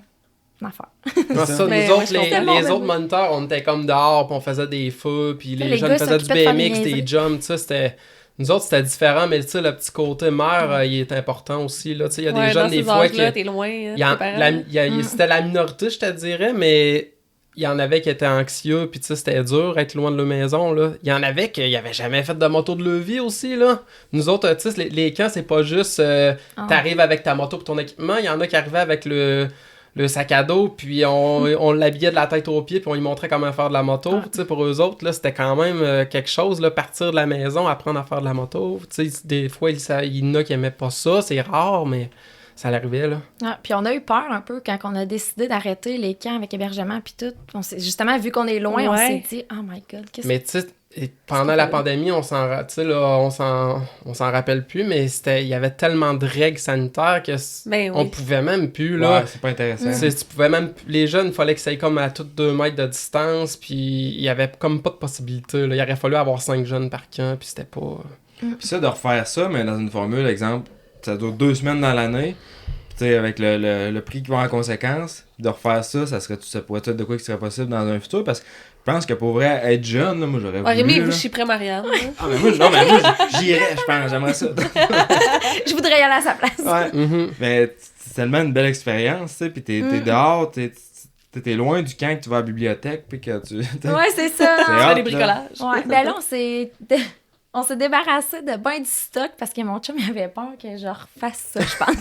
affaire. Ouais, ça, Mais nous autres, ouais, les autres moniteurs, on était comme dehors, puis on faisait des feux, puis les jeunes gars faisaient du s'occupaient de BMX, faire des des jumps, tu sais, c'était... Nous autres, c'était différent, mais tu sais, le petit côté mère, il est important aussi, là, tu sais, il y a des jeunes, des fois, qui... t'es loin, C'était la minorité, je te dirais, mais il y en avait qui étaient anxieux, puis tu sais, c'était dur, être loin de leur maison, là. Il y en avait qui n'avaient jamais fait de moto de leur vie aussi, là. Nous autres, tu sais, les camps, c'est pas juste t'arrives avec ta moto pour ton équipement, il y en a qui arrivaient avec le sac à dos, puis on l'habillait de la tête aux pieds, puis on lui montrait comment faire de la moto. Tu sais, pour eux autres, là, c'était quand même quelque chose, là, partir de la maison, apprendre à faire de la moto. Tu sais, des fois, il y en a qui aimaient pas ça, c'est rare, mais ça l'arrivait, là. Ah, puis on a eu peur un peu quand on a décidé d'arrêter les camps avec hébergement, puis tout. Justement, vu qu'on est loin, on s'est dit, oh my God, qu'est-ce que... Mais tu sais, pendant la pandémie, on s'en rappelle plus, mais il y avait tellement de règles sanitaires que on pouvait même plus, là. Ouais, c'est pas intéressant. Tu pouvais même... Les jeunes, il fallait que ça aille comme à toutes 2 mètres de distance, puis il y avait comme pas de possibilité, là. Il aurait fallu avoir 5 jeunes par camp, puis c'était pas... Puis ça, de refaire ça, mais dans une formule, exemple, ça dure 2 semaines dans l'année, tu sais, avec le prix qui va en conséquence, de refaire ça, ça pourrait être de quoi qui serait possible dans un futur, parce que je pense que pour vrai, être jeune, là, moi j'aurais voulu. Rémi, là. vous chipperez Marianne. Ah, mais moi, j'irais, je pense, j'aimerais ça. Je voudrais y aller à sa place. Ouais. Mais c'est tellement une belle expérience, tu sais, pis t'es dehors, t'es loin du camp que tu vas à la bibliothèque, pis que tu... Ouais, c'est ça. C'est On fait hot, des bricolages. Ouais, ben là, on s'est débarrassé de ben du stock parce que mon chum il avait peur que je refasse ça, je pense.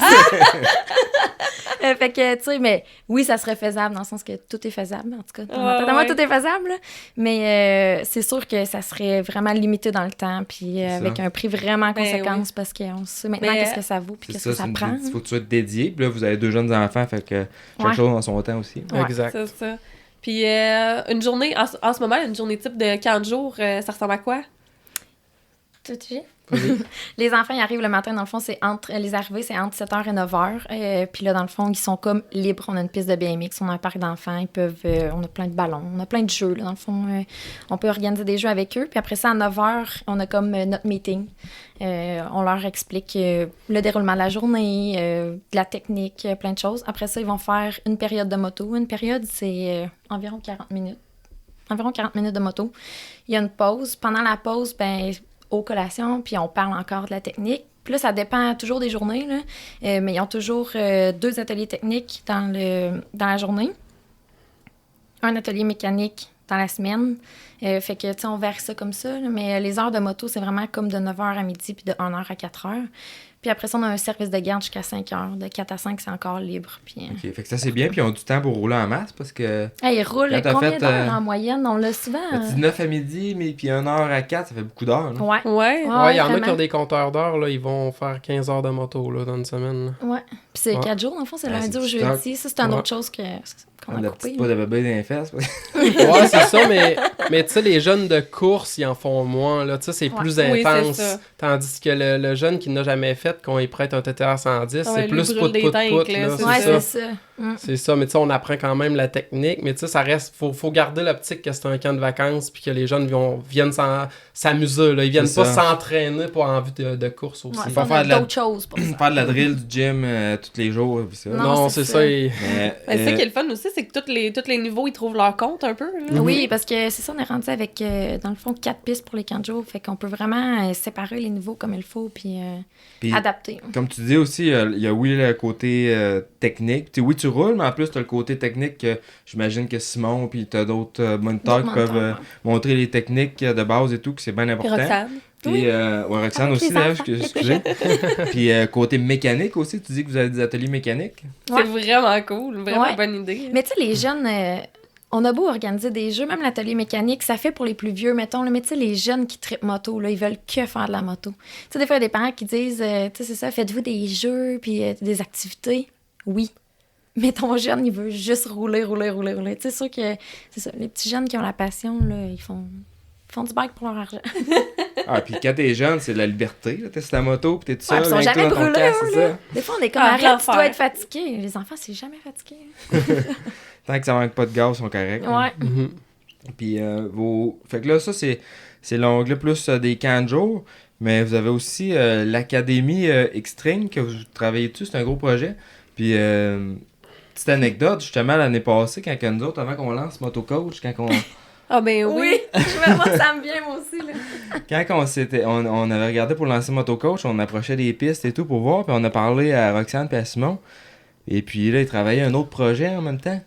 Fait que, tu sais, mais oui, ça serait faisable dans le sens que tout est faisable, en tout cas. Dans moi, tout est faisable, là. Mais c'est sûr que ça serait vraiment limité dans le temps, puis avec un prix vraiment conséquent parce qu'on sait maintenant qu'est-ce que ça vaut, puis qu'est-ce que ça prend. Il faut que tu sois dédié, puis là, vous avez 2 jeunes enfants, fait que chaque chose dans son temps aussi. Ouais. Exact. C'est ça. Puis une journée, en ce moment, une journée type de 40 jours, ça ressemble à quoi? Tout de suite. Les enfants, ils arrivent le matin, dans le fond, les arrivées, c'est entre 7h et 9h. Puis là, dans le fond, ils sont comme libres. On a une piste de BMX, on a un parc d'enfants, on a plein de ballons, on a plein de jeux, là, dans le fond. On peut organiser des jeux avec eux. Puis après ça, à 9h, on a comme notre meeting. On leur explique le déroulement de la journée, de la technique, plein de choses. Après ça, ils vont faire une période de moto. Une période, c'est environ 40 minutes. Environ 40 minutes de moto. Il y a une pause. Pendant la pause, aux collations, puis on parle encore de la technique. Puis là, ça dépend toujours des journées, là. Mais ils ont toujours 2 ateliers techniques dans la journée. Un atelier mécanique dans la semaine. Fait que, tu sais, on varie ça comme ça. Là. Mais les heures de moto, c'est vraiment comme de 9h à midi, puis de 1h à 4h. Puis après ça, on a un service de garde jusqu'à 5h. De 4 à 5, c'est encore libre. Puis, OK, fait que ça, c'est bien, puis ils ont du temps pour rouler en masse, parce que... Ils roulent combien d'heures en moyenne? On l'a souvent... 19 à midi, mais puis 1h à 4, ça fait beaucoup d'heures. Là. Ouais. Ouais. Ouais, il y en a qui ont des compteurs d'heures, là, ils vont faire 15 heures de moto, là, dans une semaine. Là. Ouais. Puis c'est 4 jours, dans le fond, c'est lundi au jeudi. Ça, c'est une autre chose qu'on a la coupé. petite peau de bébé dans les fesses. Ouais, c'est ça, mais tu sais, les jeunes de course, ils en font moins, là, tu sais, c'est plus intense. Oui, c'est ça. Tandis que le jeune qui n'a jamais fait, qu'on y prête un TTR 110, c'est lui plus brûle des pout, tanks, là, là, C'est ça. C'est ça, mais tu sais, on apprend quand même la technique, mais tu sais, ça reste, faut garder l'optique que c'est un camp de vacances, puis que les jeunes viennent s'amuser, là, ils viennent pas s'entraîner pour envie de course aussi. Ouais, Pas on faire a de la- d'autres choses pour ça. Faire de la drill, du gym tous les jours, puis ça. Non, c'est c'est ça. ça. Mais, C'est ça qui est le fun aussi, c'est que tous les niveaux, ils trouvent leur compte un peu. Là. Oui, parce que c'est ça, on est rendu avec, dans le fond, 4 pistes pour les camps de jour. Fait qu'on peut vraiment séparer les niveaux comme il faut, puis adapter. Comme tu dis aussi, il y a oui le côté technique. Oui, tu roules, mais en plus, tu as le côté technique que j'imagine que Simon, puis tu as d'autres moniteurs qui peuvent montrer les techniques de base et tout, que c'est bien Puis important. Roxane. Puis, Roxane Avec aussi, les d'ailleurs, enfants. excusez. Puis, côté mécanique aussi, tu dis que vous avez des ateliers mécaniques. C'est vraiment cool, vraiment Ouais. bonne idée. Mais tu sais, les jeunes, on a beau organiser des jeux, même l'atelier mécanique, ça fait pour les plus vieux, mettons. Là, mais tu sais, les jeunes qui trippent moto, là, ils veulent que faire de la moto. Tu sais, des fois, il y a des parents qui disent, tu sais, c'est ça, faites-vous des jeux, puis des activités. Oui. Mais ton jeune, il veut juste rouler. Tu sais, c'est sûr que, c'est ça, les petits jeunes qui ont la passion, là, ils font du bike pour leur argent. Ah, puis quand t'es jeune, c'est la liberté. Là. T'es sur ta moto, puis t'es tout Ouais, seul. puis ils sont rien que jamais toi dans ton brûlés, casque, eux, c'est là. ça. Des fois, on est comme, Ah, arrête, tu l'enfer. dois être fatigué. Les enfants, c'est jamais fatigué. Tant que ça manque pas de gaz, ils sont corrects. Ouais. Mhm. Puis, Fait que là, ça, c'est l'onglet plus des camps de jour. Mais vous avez aussi l'Académie Extreme que vous travaillez dessus. C'est un gros projet. Puis, petite anecdote, justement, l'année passée, quand nous autres, avant qu'on lance Motocoach, quand on... Ah ben oui. Moi, ça me vient, moi aussi, là. Quand on avait regardé pour lancer Motocoach, on approchait des pistes et tout pour voir, puis on a parlé à Roxane et à Simon. Et puis là, ils travaillaient un autre projet en même temps.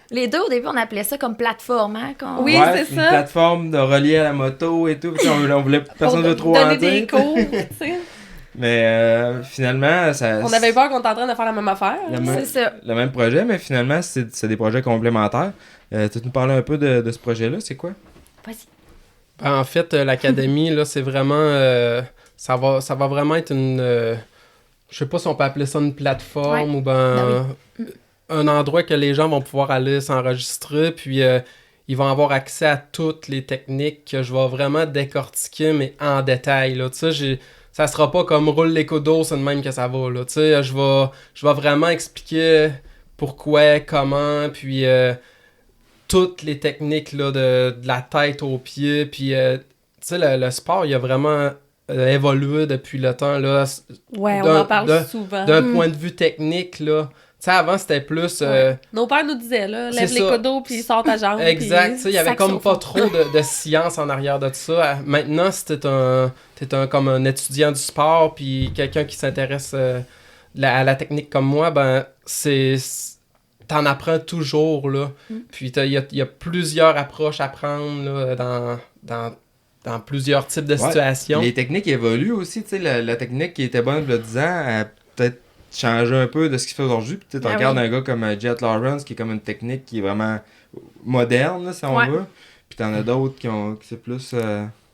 Les deux, au début, on appelait ça comme plateforme, hein? Oui, Ouais, c'est une ça. plateforme de relier à la moto et tout. Puis on voulait personne Pour de trop en donner dire. des cours, tu sais. Mais finalement, ça. On avait peur qu'on était en train de faire la même affaire. C'est ça. Le même projet, mais finalement, c'est des projets complémentaires. Tu veux nous parler un peu de ce projet-là, c'est quoi? Vas-y. Ben, en fait, l'académie, là, c'est vraiment... ça va vraiment être une... je sais pas si on peut appeler ça une plateforme ou un endroit que les gens vont pouvoir aller s'enregistrer, puis ils vont avoir accès à toutes les techniques que je vais vraiment décortiquer, mais en détail, là. Tu sais, ça sera pas comme roule les codos, c'est de même que ça va, là. Tu sais, je vais vraiment expliquer pourquoi, comment, puis... toutes les techniques là, de la tête aux pieds. Puis, tu sais, le sport, il a vraiment évolué depuis le temps. Là, Ouais, on d'un- en parle d'un- souvent. d'un point de vue technique, là. Tu sais, avant, c'était plus... Nos pères nous disaient, là, lève c'est les ça. codos puis sors ta jambe. Exact, tu sais, il y avait sac comme sur pas fond. trop de science en arrière de ça. Maintenant, si t'es comme un étudiant du sport, puis quelqu'un qui s'intéresse à la technique comme moi, ben, t'en apprends toujours, là. Puis il y a plusieurs approches à prendre, là, dans plusieurs types de Ouais. situations. Les techniques évoluent aussi, tu sais, la technique qui était bonne il y a 10 ans a peut-être changé un peu de ce qu'il fait aujourd'hui. Puis tu sais, Ah regardes oui. un gars comme Jet Lawrence qui est comme une technique qui est vraiment moderne, là, si on Ouais. veut. Puis t'en as d'autres qui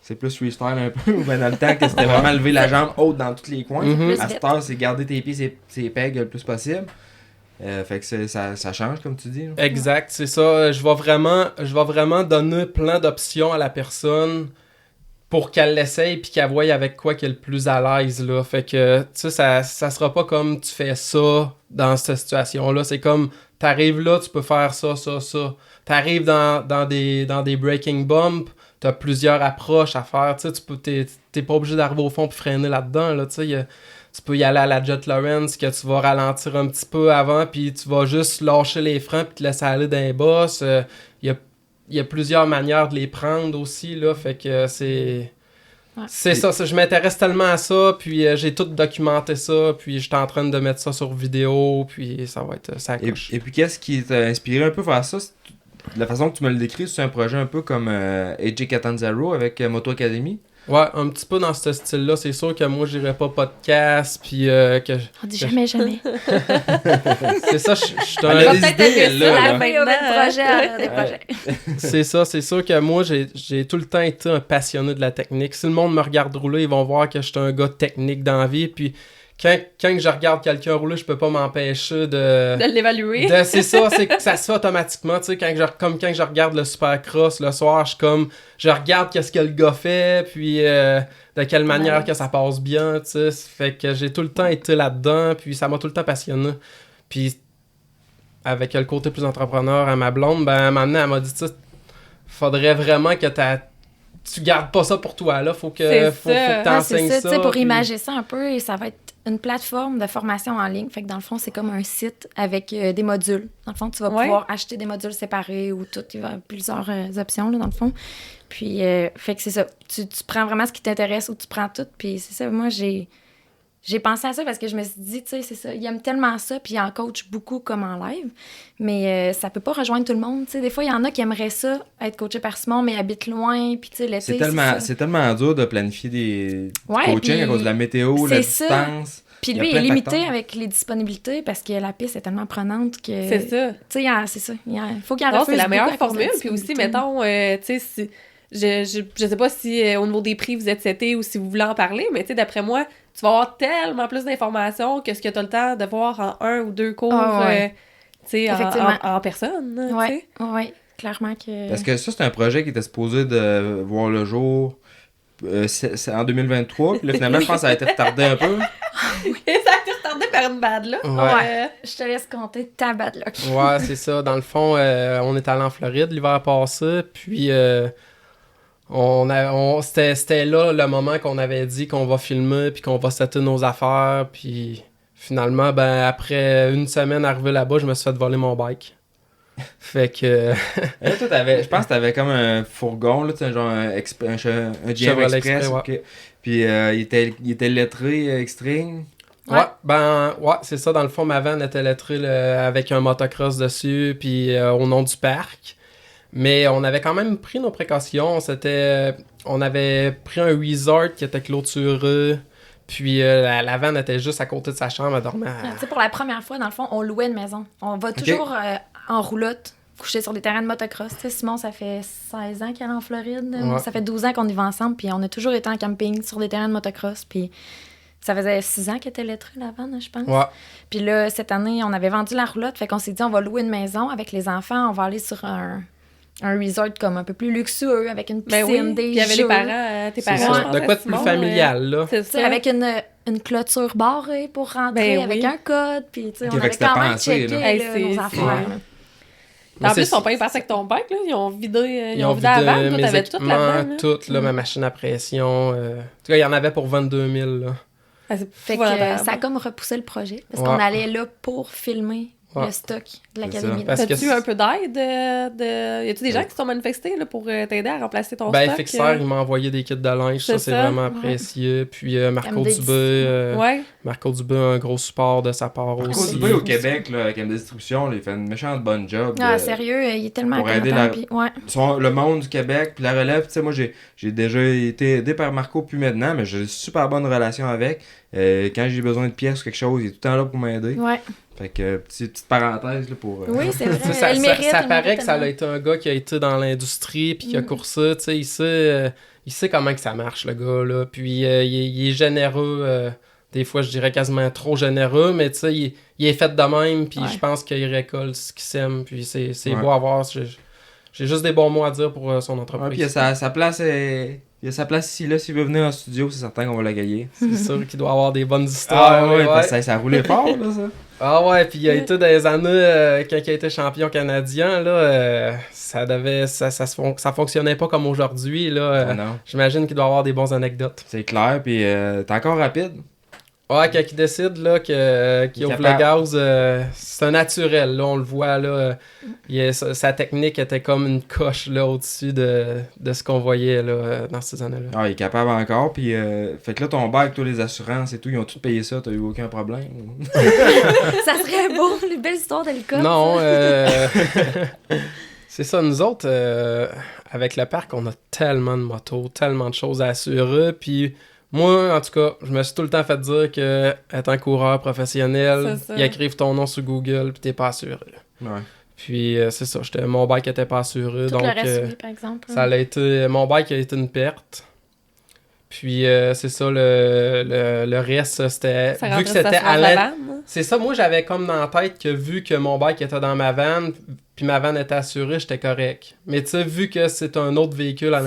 c'est plus freestyle un peu, ou ben dans le temps que c'était vraiment lever la jambe haute dans tous les coins. Mhm. Plus À vite. cette heure, c'est garder tes pieds, ses pegs le plus possible. Fait que ça change, comme tu dis. là. Exact, c'est ça. Je vais vraiment donner plein d'options à la personne pour qu'elle l'essaye puis qu'elle voie avec quoi qu'elle est le plus à l'aise, là. Fait que, tu sais, ça sera pas comme tu fais ça dans cette situation-là. C'est comme, t'arrives là, tu peux faire ça. T'arrives dans des breaking bumps, t'as plusieurs approches à faire, tu sais, t'es pas obligé d'arriver au fond puis freiner là-dedans, là, tu sais. Tu peux y aller à la Jet Lawrence, que tu vas ralentir un petit peu avant, puis tu vas juste lâcher les freins, puis te laisser aller dans les bosses. Il y a plusieurs manières de les prendre aussi, là, fait que c'est... Ouais. C'est ça, je m'intéresse tellement à ça, puis j'ai tout documenté ça, puis je suis en train de mettre ça sur vidéo, puis ça va être ça Et puis, qu'est-ce qui t'a inspiré un peu à faire ça? La façon que tu me le décris, c'est un projet un peu comme AJ Catanzaro avec Moto Academy. Ouais, un petit peu dans ce style-là. C'est sûr que moi, j'irais pas podcast, puis que... On dit jamais. C'est ça, je suis Elle un... a des peut-être idées, aimer elle, ça, là. la là. fin. Il y a des projets, des projets. C'est ça, c'est sûr que moi, j'ai tout le temps été un passionné de la technique. Si le monde me regarde rouler, ils vont voir que je suis un gars technique dans la vie, puis quand je regarde quelqu'un rouler, je peux pas m'empêcher De l'évaluer. c'est ça, c'est que ça se fait automatiquement, tu sais, quand je regarde le Supercross le soir, je regarde qu'est-ce que le gars fait, puis de quelle manière que ça passe bien, tu sais, fait que j'ai tout le temps été là-dedans, puis ça m'a tout le temps passionné, puis avec le côté plus entrepreneur à ma blonde, ben, elle m'a dit, tu sais, faudrait vraiment que tu gardes pas ça pour toi, là, faut que C'est faut que ça. t'enseignes c'est ça, ça, tu sais, pour puis- imager ça un peu, et ça va être une plateforme de formation en ligne. Fait que dans le fond, c'est comme un site avec des modules. Dans le fond, tu vas pouvoir acheter des modules séparés ou tout. Il y a plusieurs options, là, dans le fond. Puis, fait que c'est ça. Tu prends vraiment ce qui t'intéresse ou tu prends tout. Puis c'est ça, moi, j'ai pensé à ça parce que je me suis dit, tu sais, c'est ça, il aime tellement ça, puis il en coach beaucoup comme en live, mais ça peut pas rejoindre tout le monde, tu sais. Des fois, il y en a qui aimeraient ça, être coaché par Simon, mais habitent loin, puis tu sais, l'été, c'est tellement dur de planifier des ouais, coachings à cause de la météo, la ça. distance. Puis lui, il est limité avec les disponibilités parce que la piste est tellement prenante que... C'est ça. Tu sais, c'est ça. Il faut qu'il en Non, refuse c'est la meilleure beaucoup à cause de formule, la puis aussi, disponibilité. mettons, tu sais, si... Je sais pas si au niveau des prix vous êtes seté ou si vous voulez en parler, mais tu sais, d'après moi, tu vas avoir tellement plus d'informations que ce que tu as le temps de voir en 1 ou 2 cours, tu sais, en personne. Oui, clairement que... Parce que ça, c'est un projet qui était supposé de voir le jour c'est en 2023, puis là, finalement, je pense que ça a été retardé un peu. Oui, ça a été retardé par une bad luck. Ouais. Je te laisse compter ta bad luck. Ouais, c'est ça. Dans le fond, on est allé en Floride l'hiver passé, puis... c'était là le moment qu'on avait dit qu'on va filmer puis qu'on va setter nos affaires, puis finalement, ben après une semaine arrivé là-bas, je me suis fait voler mon bike. Fait que... Là, toi, je pense que t'avais comme un fourgon, là, genre un GM Express. Ouais. Puis il était lettré Extreme. Ouais, c'est ça. Dans le fond, ma van était lettrée avec un motocross dessus, puis au nom du parc. Mais on avait quand même pris nos précautions. On avait pris un resort qui était clôturé. Puis la vanne était juste à côté de sa chambre, elle dormait. Tu sais, pour la première fois, dans le fond, on louait une maison. On va toujours en roulotte, coucher sur des terrains de motocross. Tu sais, Simon, ça fait 16 ans qu'il est en Floride. Ouais. Ça fait 12 ans qu'on y va ensemble. Puis on a toujours été en camping sur des terrains de motocross. Puis ça faisait 6 ans qu'elle était lettrée, la vanne, je pense. Ouais. Puis là, cette année, on avait vendu la roulotte. Fait qu'on s'est dit, on va louer une maison avec les enfants. On va aller sur un resort comme un peu plus luxueux, avec une piscine, des jeux. Il y avait les parents, tes parents. Ça. De quoi de plus familial, là. C'est ça. Avec une clôture barrée pour rentrer, avec un code, puis on avait quand même checké nos affaires. En plus, ils sont pas passés avec ton bike, là. Ils ont vidé la vanne. Toi, t'avais toute la vanne. Toute, là, ma machine à pression. En tout cas, il y en avait pour 22 000, là. Fait que ça a comme repoussé le projet, parce qu'on allait là pour filmer le stock de l'académie. T'as-tu un peu d'aide? Y a-tu des gens qui se sont manifestés là, pour t'aider à remplacer ton stock? Fixer, il m'a envoyé des kits de linge, ça c'est vraiment apprécié. Puis Marco Dubé, un gros support de sa part aussi. Marco Dubé au Québec, là, avec MD Distribution, il fait une méchante bonne job. Sérieux, il est tellement pour aider le monde du Québec, puis la relève. Tu sais, moi, j'ai déjà été aidé par Marco puis maintenant, mais j'ai une super bonne relation avec. Quand j'ai besoin de pièces ou quelque chose, il est tout le temps là pour m'aider. Ouais. Fait que, petite parenthèse là, pour... Oui, c'est vrai. Ça paraît que ça a été un gars qui a été dans l'industrie puis qui a coursé, tu sais, il sait comment que ça marche, le gars, là. Puis il est généreux, des fois, je dirais quasiment trop généreux, mais tu sais, il est fait de même, puis je pense qu'il récolte ce qu'il sème, puis c'est beau à voir. J'ai juste des bons mots à dire pour son entreprise. Puis il y a sa place... Il y a sa place ici, là, s'il veut venir en studio, c'est certain qu'on va la gagner. C'est sûr qu'il doit avoir des bonnes histoires. Parce que ça roulait fort, là, ça. Ah ouais, puis il a été dans les années, quand il a été champion canadien, là, ça fonctionnait pas comme aujourd'hui, là. Non. J'imagine qu'il doit avoir des bonnes anecdotes. C'est clair, puis t'es encore rapide. Ouais, quand il décide là, qu'il ouvre le gaz, c'est un naturel, là, on le voit, là. Sa technique était comme une coche là, au-dessus de ce qu'on voyait là, dans ces années-là. Ah, il est capable encore, puis fait que là, ton bac, tous les assurances et tout, ils ont tout payé ça, t'as eu aucun problème? Ça serait beau, les belles histoires d'hélicoptère. Non, c'est ça, nous autres, avec le parc, on a tellement de motos, tellement de choses à assurer, puis... Moi, en tout cas, je me suis tout le temps fait dire que être un coureur professionnel, ils écrivent ton nom sur Google puis t'es pas assuré. Ouais. Puis c'est ça, mon bike était pas assuré. Tout donc le reste, oui, par exemple. Ça a été, mon bike a été une perte. Puis c'est ça, le reste, c'était... Ça vu que c'était à la c'est ça, moi j'avais comme dans la tête que vu que mon bike était dans ma van, puis ma van était assurée, j'étais correct. Mais tu sais, vu que c'est un autre véhicule,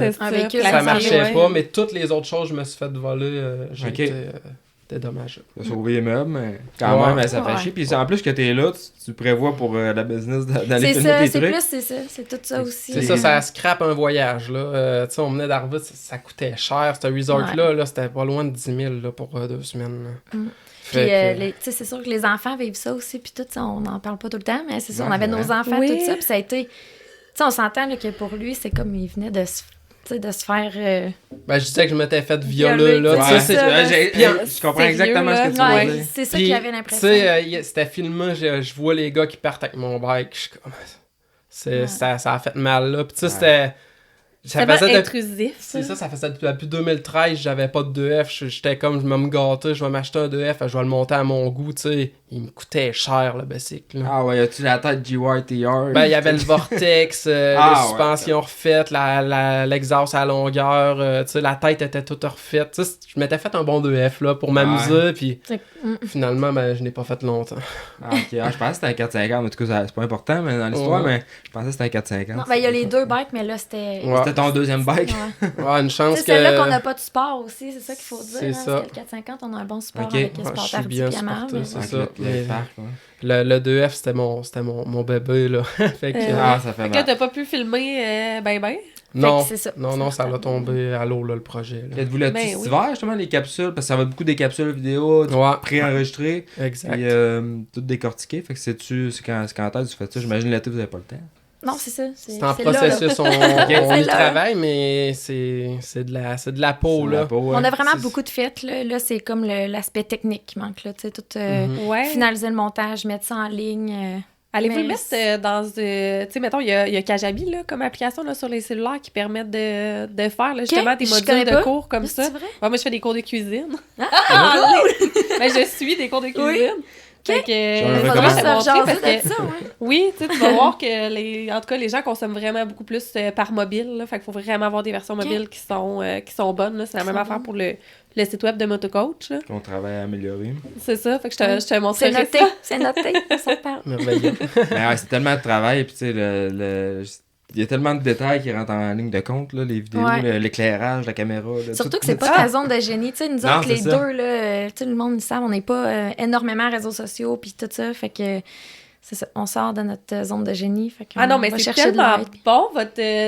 ça marchait pas, mais toutes les autres choses, je me suis fait voler, j'ai été dédommagé. T'as sauvé les meubles, mais quand même, ça fait chier. Puis en plus que t'es là, tu prévois pour la business d'aller filmer tes trucs. C'est tout ça aussi. C'est ça, ça scrape un voyage, là. Tu sais, on venait d'arriver, ça coûtait cher, ce resort-là, là, c'était pas loin de 10 000 là, pour 2 semaines. Puis, tu sais, c'est sûr que les enfants vivent ça aussi, puis tout, on n'en parle pas tout le temps, mais c'est ça, on avait nos enfants, Oui. tout ça, puis ça a été... Tu sais, on s'entend là, que pour lui, c'est comme il venait de se faire... Ben, je disais que je m'étais fait violer, là. Ouais, tu sais, c'est... je comprends sérieux, exactement ce que tu veux Ouais, dire. c'est ça Puis, qu'il avait tu l'impression. sais, c'était filmé, je vois les gars qui partent avec mon bike, je suis comme... Ça a fait mal, là. Puis tu sais, c'était... C'est tellement intrusif. C'est ça faisait depuis 2013, j'avais pas de 2F, j'étais comme, je vais me gâter, je vais m'acheter un 2F, je vais le monter à mon goût, tu sais. Il me coûtait cher, le bicycle. Là. Ah ouais, as-tu la tête GYTR? Ben, il y avait le vortex, les ouais, suspensions refaites, l'exhaust à longueur, tu sais, la tête était toute refaite. Tu sais, je m'étais fait un bon 2F, là, pour m'amuser, puis finalement, ben, je n'ai pas fait longtemps. Ah, ok. Ah, je pensais que c'était un 450, en tout cas, c'est pas important mais dans l'histoire, mais je pensais que c'était un 450. Non, ben, il y a les deux bikes, mais là, c'était... Ouais. C'était ton deuxième bike? Ouais. Ouais, une chance C'est que... celle-là qu'on n'a pas de support aussi, c'est ça qu'il faut dire. C'est hein, ça. Parce que le 450, on a un bon support Ok. avec le Ouais, sport je suis tardi bien puis Yamaha, supporté, mais- c'est Avec ça. le parc, ouais. Le 2F, c'était mon bébé, là. Fait que... Ah, ça fait Fait que là, mal. t'as pas pu filmer ben. Non, Fait que c'est ça. non, ça l'a tombé à l'eau, là, le projet. Là. Êtes-vous là-dessus Ben cet oui. hiver, justement, les capsules? Parce que ça va être beaucoup des capsules vidéo, Ouais, pré-enregistrées, exact. puis toutes décortiquées. Fait que c'est quand est-ce que tu fais ça? J'imagine l'été, vous avez pas le temps. Non, c'est ça. C'est en là, là. processus, on C'est y là. travaille, mais c'est de la peau, C'est là. la peau, ouais. On a vraiment C'est- beaucoup de fêtes. Là, c'est comme l'aspect technique qui manque. Là, tu sais, tout Ouais. finaliser le montage, mettre ça en ligne. Allez-vous Mais le mettre dans... tu sais, mettons, il y a Kajabi, là, comme application là, sur les cellulaires qui permettent de faire, là, justement, des je modules connais de pas. cours comme C'est ça. vrai? Ouais, moi, je fais des cours de cuisine. Ah, Ben, je suis des cours de cuisine. Fait que, J'en Il recommande. faudrait faudrait se te montrer rejaser parce que... de ça, ouais. Oui, tu sais, tu vas voir que en tout cas, les gens consomment vraiment beaucoup plus par mobile. Là, fait qu'il faut vraiment avoir des versions mobiles qui sont bonnes. Là. C'est la même affaire pour le site web de Motocoach. Là. Qu'on travaille à améliorer. C'est ça, fait que je te montrerai C'est noté, ça. c'est noté, on s'en parle. Merveilleux. Mais ouais, c'est tellement de travail, puis tu sais, il y a tellement de détails qui rentrent en ligne de compte, là, les vidéos, Ouais. l'éclairage, la caméra. Là, Surtout tout- que c'est pas ta zone de génie. Tu sais, nous Non, autres, les c'est ça. deux, là, tu sais, le monde, ils savent, on n'est pas énormément réseaux sociaux puis tout ça. Fait que c'est ça, on sort de notre zone de génie. Fait que Ah non, mais on va c'est chercher de tellement l'aide. bon.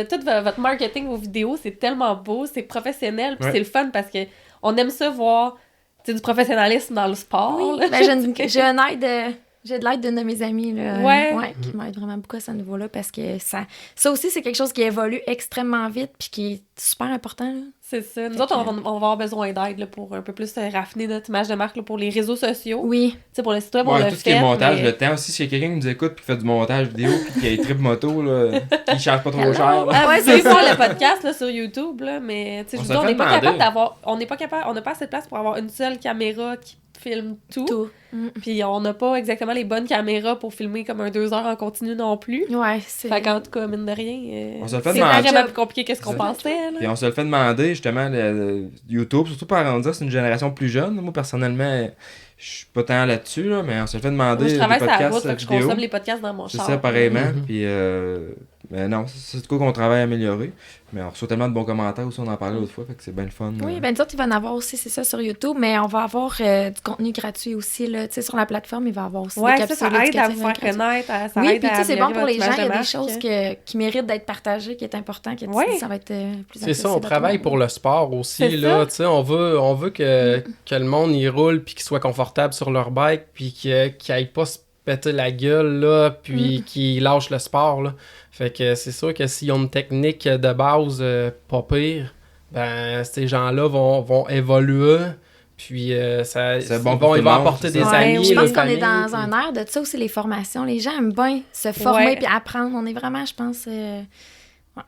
Tout votre marketing, vos vidéos, c'est tellement beau, c'est professionnel, puis Ouais. c'est le fun parce que on aime ça voir tu sais, du professionnalisme dans le sport. Oui, là. ben, j'ai de l'aide d'une de mes amies là, Ouais. qui m'aide vraiment beaucoup à ce niveau-là parce que ça aussi, c'est quelque chose qui évolue extrêmement vite puis qui est super important. Là. C'est ça. Nous autres, on va avoir besoin d'aide là, pour un peu plus raffiner notre image de marque là, pour les réseaux sociaux. Oui. Tu sais, pour le site web, on Ouais, l'a tout ce qui est fait, montage, mais- le temps aussi, s'il y a quelqu'un qui nous écoute et qui fait du montage vidéo puis qui a une trip moto, là, qui charge pas trop cher. là. Ah, Ouais, vous pouvez c'est voir ça. le podcast là, sur YouTube, là, mais tu sais, je On veux se dire, on fait n'est pas demander. capable d'avoir. On n'est pas capable, on n'a pas assez de place pour avoir une seule caméra qui filme tout. Tout. Puis on n'a pas exactement les bonnes caméras pour filmer comme un 2 heures en continu non plus. Ouais, c'est. Fait qu'en tout cas, mine de rien, On se le fait c'est demander. vraiment plus compliqué que ce qu'on C'est- pensait. Là. Puis on se le fait demander, justement, YouTube, surtout par on dire c'est une génération plus jeune. Moi, personnellement, je suis pas tant là-dessus, là, mais on se le fait demander Moi, je des travaille sur la route, podcasts fait que je vidéo. consomme les podcasts dans mon C'est char. ça, pareillement. Mhm. Puis, mais non, c'est de quoi qu'on travaille à améliorer. Mais on reçoit tellement de bons commentaires aussi, on en parlait l'autre fois, fait que c'est bien le fun. Oui, ben nous autres, il va en avoir aussi, c'est ça, sur YouTube, mais on va avoir du contenu gratuit aussi, là, tu sais, sur la plateforme, il va y avoir aussi Ouais, des ça capsules aide à vous éducatives faire gratuites. connaître, ça Oui, aide puis à tu sais, c'est bon améliorer pour les votre gens, il y a des image de choses marque. qui méritent d'être partagées, qui est important, que tu Ouais. dis, ça va être plus C'est ça, on accessible à tout travaille le monde. pour le sport aussi, C'est là, ça. tu sais, on veut que le monde y roule, puis qu'il soit confortable sur leur bike, puis qu'il aille pas se péter la gueule, là, puis qu'ils lâchent le sport, là. Fait que c'est sûr que s'ils ont une technique de base pas pire, ben, ces gens-là vont évoluer, puis C'est ils bon pour vont tout le monde, apporter c'est des ça. amis, Je pense des qu'on est familles, dans puis- un air de ça aussi, les formations. Les gens aiment bien se former Ouais. puis apprendre. On est vraiment, je pense... ouais,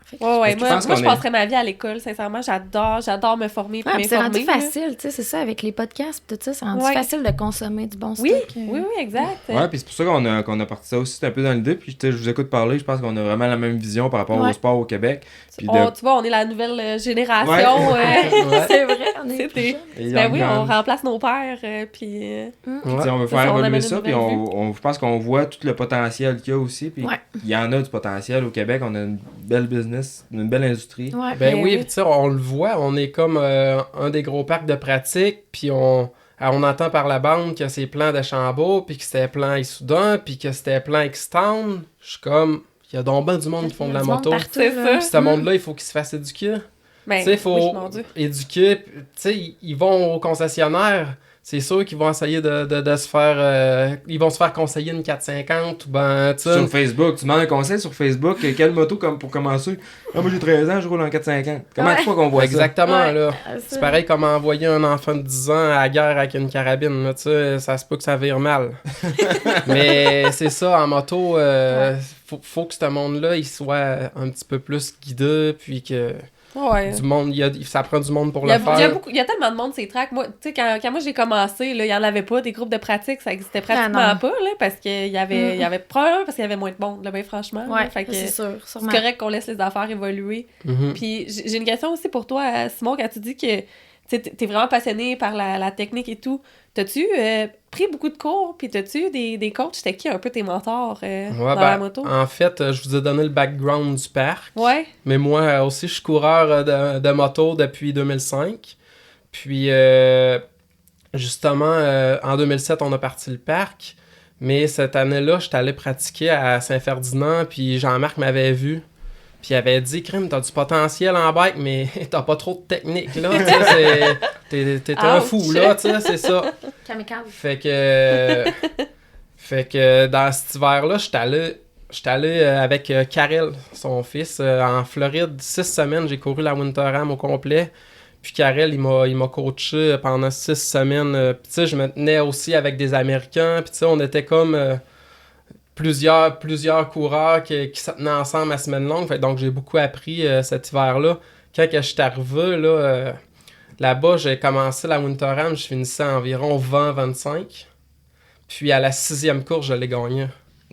fait que- Ouais, Parce que je moi pense je qu'on est- passerais ma vie à l'école, sincèrement. J'adore me former puis Ouais, puis c'est rendu m'informer. là. facile, tu sais, c'est ça, avec les podcasts pis tout ça, c'est rendu Ouais. facile de consommer du bon Oui, stock. oui, exact. Ouais, puis c'est pour ça qu'on a parti ça aussi, c'est un peu dans l'idée. Puis tu sais, je vous écoute parler, je pense qu'on a vraiment la même vision par rapport Ouais. au sport au Québec. Puis Tu vois, on est la nouvelle génération. Ouais. Ouais. C'est vrai, on est C'était- plus jeunes. Et Ben oui, on gagne. remplace nos pères, puis... Ouais. Tu sais, on veut Ça, faire on évoluer amène ça, une puis nouvelle je pense qu'on voit tout le potentiel qu'il y a aussi. Puis Ouais. il y en a du potentiel au Québec. On a une belle business, une belle industrie. Ouais. Ben Ben oui, oui. puis tu sais, on le voit, on est comme un des gros parcs de pratique, puis on entend par la bande que c'est plan de Chambault, puis que c'était plan Issoudun, puis que c'était plan X-Town. Je suis comme, il y a donc ben du monde qui font de la Il y a du monde moto. partout, C'est là. ça. Puis ce monde-là, il faut qu'il se fasse éduquer. Ben, Tu sais, il faut oui, mon Dieu. éduquer. Tu sais, ils vont au concessionnaire. Tu c'est sûr qu'ils vont essayer de se faire... ils vont se faire conseiller une 450 ou ben, tu sais... Sur Facebook, tu demandes un conseil sur Facebook, quelle moto comme pour commencer? Ah, moi j'ai 13 ans, je roule en 450. Comment tu fois qu'on voit Exactement, Ouais. là. C'est pareil comme envoyer un enfant de 10 ans à la guerre avec une carabine, là, tu sais, ça se peut que ça vire mal. Mais c'est ça, en moto, faut que ce monde-là, il soit un petit peu plus guidé, puis que... Ouais. Du monde, ça prend du monde pour Il y, a, le faire. il y a tellement de monde ces tracks. Moi, tu sais, quand moi j'ai commencé, là, il n'y en avait pas, des groupes de pratique, ça existait pratiquement pas, là, parce qu'il y avait probablement parce qu'il y avait moins de monde, là, ben franchement. Ouais, là, fait que c'est sûr, c'est sûrement. correct qu'on laisse les affaires évoluer. Mhm. Puis j'ai une question aussi pour toi, Simon, quand tu dis que t'es vraiment passionné par la technique et tout. T'as-tu pris beaucoup de cours, puis t'as-tu des coachs? C'était qui un peu tes mentors dans la moto? En fait, je vous ai donné le background du parc. Ouais. Mais moi aussi, je suis coureur de moto depuis 2005. Puis, justement, en 2007, on a parti le parc. Mais cette année-là, j'étais allé pratiquer à Saint-Ferdinand, puis Jean-Marc m'avait vu. Puis il avait dit, Crime, t'as du potentiel en bike, mais t'as pas trop de technique, là. T'es un fou, là, tu sais, c'est ça. Kamikaze. Fait que dans cet hiver-là, j'étais allé avec Karel, son fils, en Floride. 6 semaines, j'ai couru la Winterham au complet. Puis Karel, il m'a coaché pendant 6 semaines. Puis tu sais, je me tenais aussi avec des Américains. Puis tu sais, on était comme... plusieurs coureurs qui se tenaient ensemble à semaine longue. Fait, donc, j'ai beaucoup appris cet hiver-là. Quand que je suis arrivé, là-bas, j'ai commencé la Winterham, je finissais à environ 20-25. Puis à la 6e course, je l'ai gagné.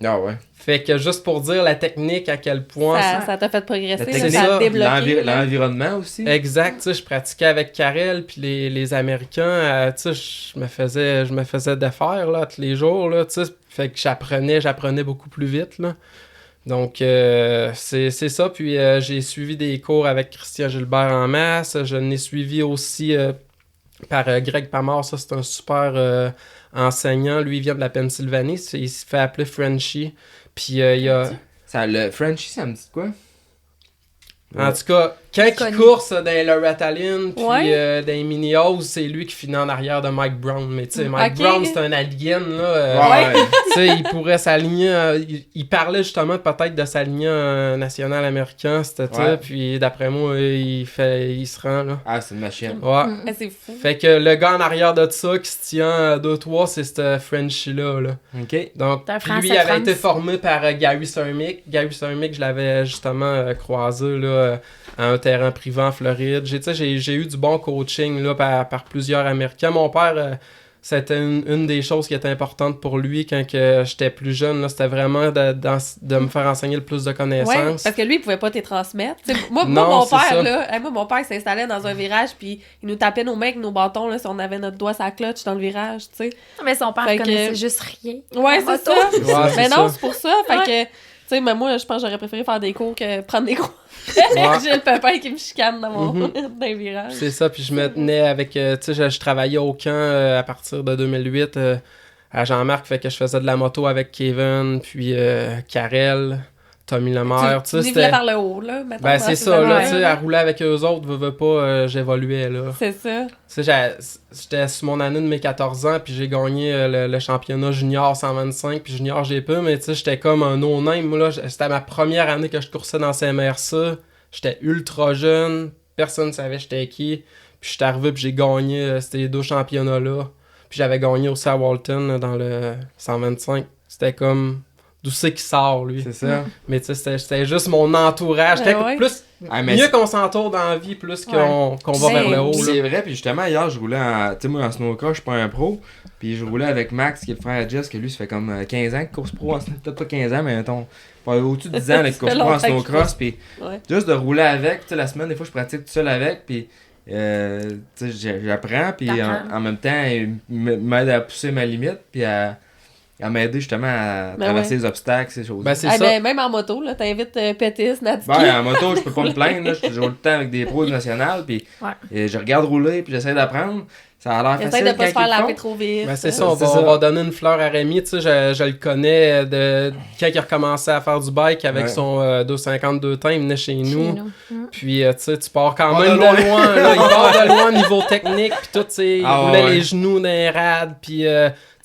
Ah ouais. Fait que juste pour dire la technique, à quel point... Ça t'a fait progresser, La ça technique, t'a débloqué. l'environnement aussi. Exact, tu sais, je pratiquais avec Karel puis les Américains, tu sais, je me faisais défaire, là, tous les jours, là, tu sais, fait que j'apprenais beaucoup plus vite, là. Donc, c'est ça, puis j'ai suivi des cours avec Christian Gilbert en masse, je l'ai suivi aussi par Greg Pamard, ça, c'est un super enseignant, lui, il vient de la Pennsylvanie, il se fait appeler Frenchie, puis il y a... Le Frenchie, ça me dit quoi? En tout cas, quand il course dans les Loretta Lynn puis dans les Mini-Hose, c'est lui qui finit en arrière de Mike Brown. Mais tu sais, Mike Brown, c'est un alien, là. Tu sais, il pourrait s'aligner... il parlait justement peut-être de s'aligner en national américain, c'était ça. Puis d'après moi, il se rend, là. Ah, c'est une machine. Ouais. C'est fou. Fait que le gars en arrière de ça qui se tient 2-3, c'est ce Frenchie-là, là. OK. Donc, lui, il avait été formé par Gary Sermick. Gary Sermick, je l'avais justement croisé, là, à un terrain privé en Floride. J'ai eu du bon coaching là, par plusieurs Américains. Mon père, c'était une des choses qui était importante pour lui quand j'étais plus jeune. Là, c'était vraiment de me faire enseigner le plus de connaissances. Ouais, parce que lui, il pouvait pas te transmettre. Moi, mon père s'installait dans un virage, puis il nous tapait nos mains avec nos bâtons là, si on avait notre doigt sur la clutch dans le virage, tu sais. Mais son père connaissait juste rien. Ouais, c'est ça. Ouais, mais non, c'est pour ça. Fait que, tu sais, mais moi, je pense que j'aurais préféré faire des cours que prendre des cours. J'ai le papa qui me chicane dans dans le virage. C'est ça, puis je me tenais avec... tu sais, je travaillais au camp à partir de 2008 à Jean-Marc, fait que je faisais de la moto avec Kevin, puis Karel, Tommy Lemaire. Tu vivais par le haut, là. Ben, c'est ça, là, tu sais, à rouler avec eux autres, veux pas, j'évoluais, là. C'est ça. Tu sais, j'étais sur mon année de mes 14 ans, puis j'ai gagné le championnat junior 125, puis junior GP, mais tu sais, j'étais comme un no-name, moi, là. C'était ma première année que je coursais dans CMRC. J'étais ultra jeune, personne ne savait j'étais qui. Puis j'étais arrivé, puis j'ai gagné ces 2 championnats-là. Puis j'avais gagné aussi à Walton, dans le 125. C'était comme... D'où c'est qu'il sort, lui. C'est ça. Mais tu sais, c'était juste mon entourage. C'était plus... mieux qu'on s'entoure dans la vie, plus qu'on va vers le haut. C'est vrai, puis justement, hier, je roulais tu sais, moi, en snowcross, je suis pas un pro. Puis je roulais avec Max, qui est le frère de Jess, que lui, ça fait comme 15 ans qu'il course pro. Peut-être pas 15 ans, mais mettons, au-dessus de 10 ans qu'il course pro en snowcross. Puis juste de rouler avec, tu sais, la semaine, des fois, je pratique tout seul avec. Puis tu sais, j'apprends. Puis en même temps, il m'aide à pousser ma limite. Puis à m'aider justement à traverser les obstacles, ces choses-là. Ben, c'est ça. Ben, même en moto, là, t'invites Pétis, Natsuki. Ben, en moto, je peux pas me plaindre. Là. Je joue le temps avec des pros nationales, puis je regarde rouler, puis j'essaie d'apprendre. Ça a l'air Essaye facile de pas se quand faire ils le laver font. trop vite. Ben, c'est ça, C'est on va donner une fleur à Rémi. Tu sais, je le connais de quand il a recommencé à faire du bike avec son 252 temps, il venait chez nous. Puis, tu sais, tu pars quand même de loin. Là, il part de loin au niveau technique. Puis tout, tu sais, il roulait les genoux dans les rades. Puis,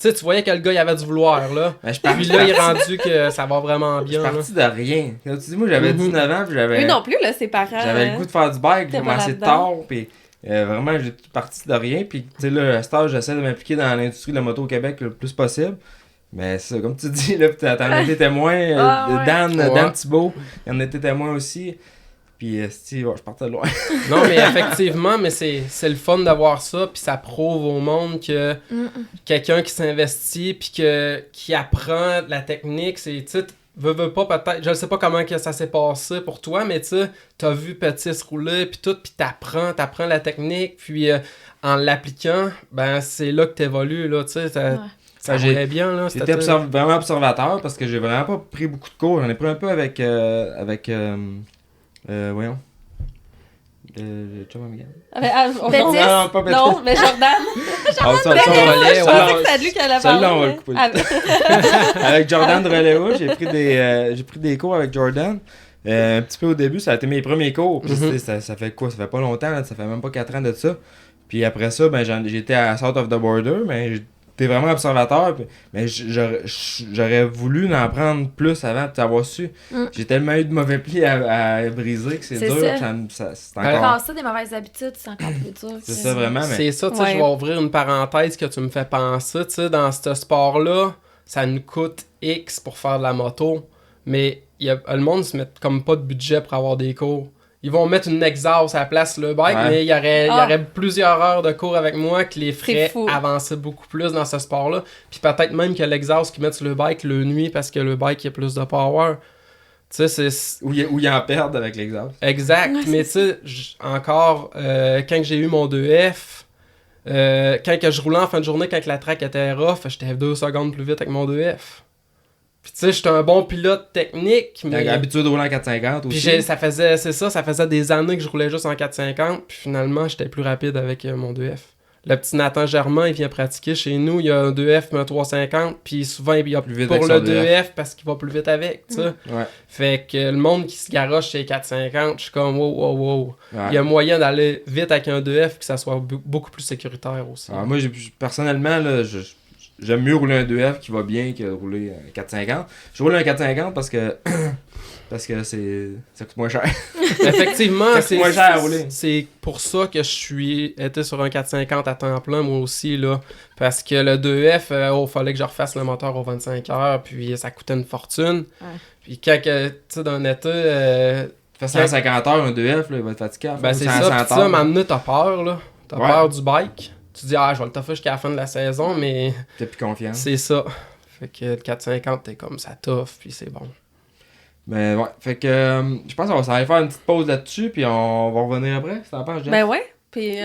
tu voyais que le gars, il avait du vouloir, là. Ben, Puis là, il est rendu que ça va vraiment bien. Je suis parti de rien. Comme tu dis, moi, j'avais 19 ans, puis Eux non plus, là, ses parents. j'avais le goût de faire du bike, j'ai t'es pas commencé là-dedans. tard, puis vraiment, j'ai parti de rien, puis tu sais, là, à cet âge, j'essaie de m'impliquer dans l'industrie de la moto au Québec le plus possible. Mais c'est ça, comme tu dis, là, t'en as été témoin, Ouais. Dan Thibault, il en était témoin aussi. Puis, je partais de loin. Non, mais effectivement, mais c'est le fun d'avoir ça, puis ça prouve au monde que quelqu'un qui s'investit, puis qui apprend la technique, c'est, tu sais, veux pas peut-être, je ne sais pas comment que ça s'est passé pour toi, mais tu sais, t'as vu Petit se rouler, puis tout, puis t'apprends la technique, puis en l'appliquant, ben c'est là que t'évolues, là, tu sais, ça roulait bien, là. J'étais vraiment observateur, parce que j'ai vraiment pas pris beaucoup de cours. J'en ai pris un peu avec voyons. Chum Amigal. Pétis. Non, pas Pétis. Non, mais Jordan. Ah, ça, Je relais, pensais que c'était lui qui allait parler. Celle-là, on va le couper. Avec Jordan de Relais, j'ai pris des cours avec Jordan. Un petit peu au début, ça a été mes premiers cours. Puis ça fait quoi? Ça fait pas longtemps, là, ça fait même pas 4 ans de ça. Puis après ça, ben, j'étais à South of the Border, mais j'étais vraiment observateur. Mais j'aurais voulu en prendre plus avant de t'avoir su. J'ai tellement eu de mauvais plis à briser que c'est dur. C'est encore... Quand ça, des mauvaises habitudes, c'est encore plus dur. C'est ça vraiment. Mais... C'est ça, tu sais, je vais ouvrir une parenthèse que tu me fais penser. Tu sais, dans ce sport-là, ça nous coûte X pour faire de la moto. Mais le monde se met comme pas de budget pour avoir des cours. Ils vont mettre une exhaust à la place le bike, mais il y aurait plusieurs heures de cours avec moi qui les ferait avancer beaucoup plus dans ce sport-là. Puis peut-être même que l'exhaust qu'ils mettent sur le bike le nuit parce que le bike a plus de power. Tu sais, c'est... Où ils en perdent avec l'exhaust. Exact. Ouais, mais tu sais, encore, quand j'ai eu mon 2F, quand que je roulais en fin de journée, quand la track était rough, j'étais 2 secondes plus vite avec mon 2F. Puis tu sais, j'étais un bon pilote technique, mais... T'as l'habitude de rouler en 450 aussi. Puis ça faisait des années que je roulais juste en 450, puis finalement, j'étais plus rapide avec mon 2F. Le petit Nathan Germain, il vient pratiquer chez nous, il a un 2F, mais un 350, puis souvent, il a plus vite pour le 2F parce qu'il va plus vite avec, tu sais. Ouais. Fait que le monde qui se garoche chez 450, je suis comme wow. Ouais. Il y a moyen d'aller vite avec un 2F, que ça soit beaucoup plus sécuritaire aussi. Alors moi, personnellement, là, j'aime mieux rouler un 2F qui va bien que rouler un 450. Je roule un 450 parce que ça coûte moins cher. Effectivement, c'est moins cher à rouler. C'est pour ça que été sur un 450 à temps plein, moi aussi, là. Parce que le 2F, fallait que je refasse le moteur aux 25 heures, puis ça coûtait une fortune. Ouais. Puis quand, tu sais, d'un été... tu fais 150 heures, un 2F, là, il va être fatigué. Ben c'est ça, pis ça, maintenant, t'as peur, là. T'as peur du bike. Tu dis, je vais le toffer jusqu'à la fin de la saison, mais... T'as plus confiance. C'est ça. Fait que le 450, t'es comme ça toffe, puis c'est bon. Mais ouais, fait que je pense qu'on va aller faire une petite pause là-dessus, puis on va revenir après. Ça penses, Jeff? Ben ouais. Puis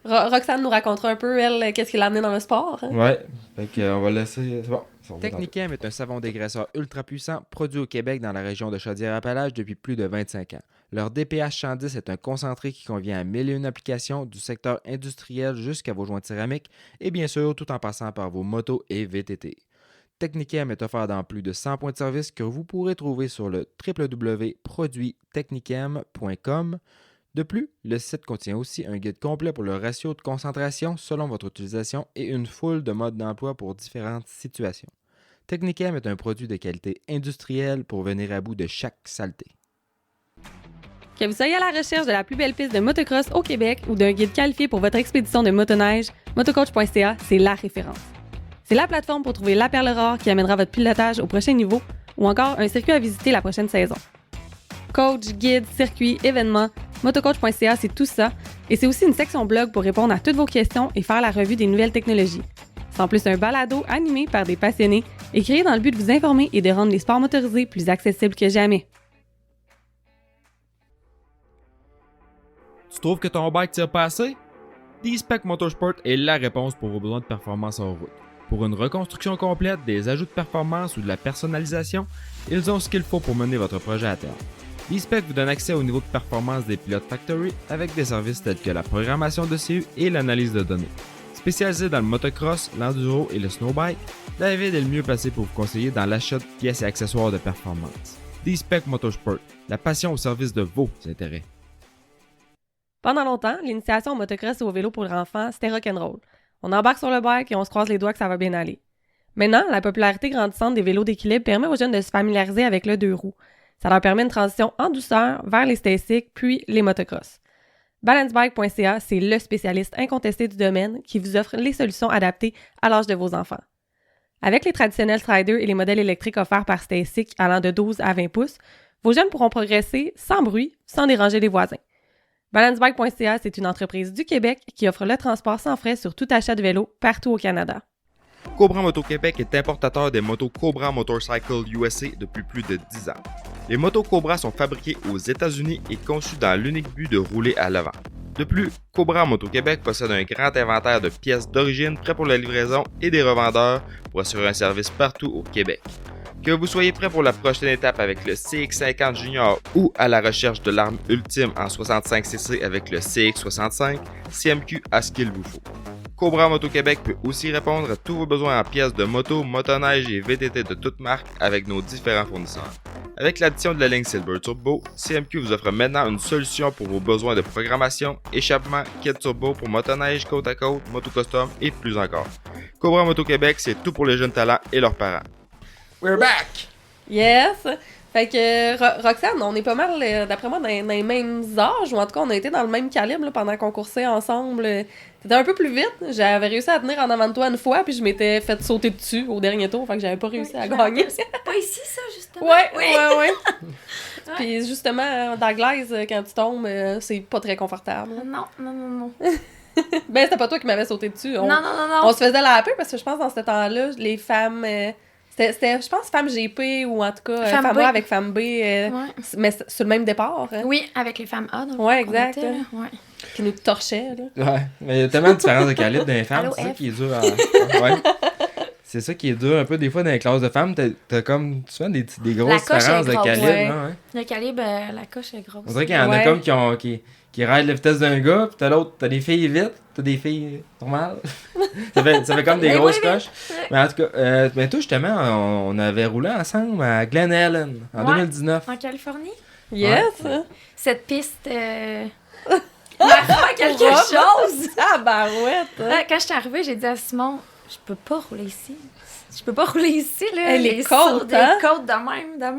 Roxane nous racontera un peu, elle, qu'est-ce qui l'a amené dans le sport. Hein? Ouais. Fait que on va laisser... C'est bon. Technicam est un savon dégraisseur ultra puissant produit au Québec dans la région de Chaudière-Appalaches depuis plus de 25 ans. Leur DPH 110 est un concentré qui convient à 1001 applications du secteur industriel jusqu'à vos joints céramiques et bien sûr tout en passant par vos motos et VTT. Technicam est offert dans plus de 100 points de service que vous pourrez trouver sur le www.produittechnicam.com. De plus, le site contient aussi un guide complet pour le ratio de concentration selon votre utilisation et une foule de modes d'emploi pour différentes situations. Technicam est un produit de qualité industrielle pour venir à bout de chaque saleté. Que vous soyez à la recherche de la plus belle piste de motocross au Québec ou d'un guide qualifié pour votre expédition de motoneige, motocoach.ca, c'est la référence. C'est la plateforme pour trouver la perle rare qui amènera votre pilotage au prochain niveau ou encore un circuit à visiter la prochaine saison. Coach, guide, circuit, événements, motocoach.ca, c'est tout ça. Et c'est aussi une section blog pour répondre à toutes vos questions et faire la revue des nouvelles technologies. C'est en plus un balado animé par des passionnés et créé dans le but de vous informer et de rendre les sports motorisés plus accessibles que jamais. Tu trouves que ton bike tire pas assez? D-Spec Motorsport est la réponse pour vos besoins de performance en route. Pour une reconstruction complète, des ajouts de performance ou de la personnalisation, ils ont ce qu'il faut pour mener votre projet à terme. D-Spec vous donne accès au niveau de performance des pilotes Factory avec des services tels que la programmation de CU et l'analyse de données. Spécialisé dans le motocross, l'enduro et le snowbike, David est le mieux placé pour vous conseiller dans l'achat de pièces et accessoires de performance. D-Spec Motorsport, la passion au service de vos intérêts. Pendant longtemps, l'initiation au motocross et au vélo pour les enfants, c'était rock'n'roll. On embarque sur le bike et on se croise les doigts que ça va bien aller. Maintenant, la popularité grandissante des vélos d'équilibre permet aux jeunes de se familiariser avec le deux roues. Ça leur permet une transition en douceur vers les stasics puis les motocross. Balancebike.ca, c'est le spécialiste incontesté du domaine qui vous offre les solutions adaptées à l'âge de vos enfants. Avec les traditionnels Striders et les modèles électriques offerts par Stasic allant de 12 à 20 pouces, vos jeunes pourront progresser sans bruit, sans déranger les voisins. Balancebike.ca, c'est une entreprise du Québec qui offre le transport sans frais sur tout achat de vélo partout au Canada. Cobra Moto Québec est importateur des motos Cobra Motorcycle USA depuis plus de 10 ans. Les motos Cobra sont fabriquées aux États-Unis et conçues dans l'unique but de rouler à l'avant. De plus, Cobra Moto Québec possède un grand inventaire de pièces d'origine prêts pour la livraison et des revendeurs pour assurer un service partout au Québec. Que vous soyez prêt pour la prochaine étape avec le CX50 Junior ou à la recherche de l'arme ultime en 65cc avec le CX65, CMQ a ce qu'il vous faut. Cobra Moto Québec peut aussi répondre à tous vos besoins en pièces de moto, motoneige et VTT de toutes marques avec nos différents fournisseurs. Avec l'addition de la ligne Silver Turbo, CMQ vous offre maintenant une solution pour vos besoins de programmation, échappement, kit turbo pour motoneige, côte à côte, moto custom et plus encore. Cobra Moto Québec, c'est tout pour les jeunes talents et leurs parents. We're back! Yes! Fait que Roxane, on est pas mal, d'après moi, dans les mêmes âges, ou en tout cas, on a été dans le même calibre là, pendant qu'on coursait ensemble. T'étais un peu plus vite. J'avais réussi à tenir en avant de toi une fois, puis je m'étais fait sauter dessus au dernier tour, fait que j'avais pas réussi à gagner. C'est pas ici, ça, justement? Ouais. Puis justement, dans la glaise, quand tu tombes, c'est pas très confortable. Non. Ben, c'était pas toi qui m'avais sauté dessus. Non. On se faisait la paix parce que je pense dans ce temps-là, les femmes... C'était, je pense, Femme GP ou en tout cas Femme B. A avec Femme B, Ouais. mais sur le même départ. Hein? Oui, avec les femmes A. Donc Ouais, exact. on était, là. Ouais. Qui nous torchaient. Là. Ouais, mais il y a tellement de différences de calibre dans les femmes, Allô, c'est ça F. qui est dur à... Ouais. C'est ça qui est dur un peu des fois dans les classes de femmes, t'as comme souvent des grosses coche différences est de grosse, calibre. ouais. Hein, ouais. Le calibre, la coche est grosse. On dirait qu'il y en a Ouais. comme qui raident la vitesse d'un gars, puis t'as l'autre, t'as des filles vite, t'as des filles normales. ça fait comme des Mais grosses oui, coches. Mais en tout cas, ben toi justement, on avait roulé ensemble à Glen Helen en Ouais. 2019. En Californie? Yes! Cette piste m'a fait quelque chose! Ah, barouette! Là, quand je suis arrivée, j'ai dit à Simon, je peux pas rouler ici. Je peux pas rouler ici, là. Elle est Les côtes, sauts des hein? côtes de même.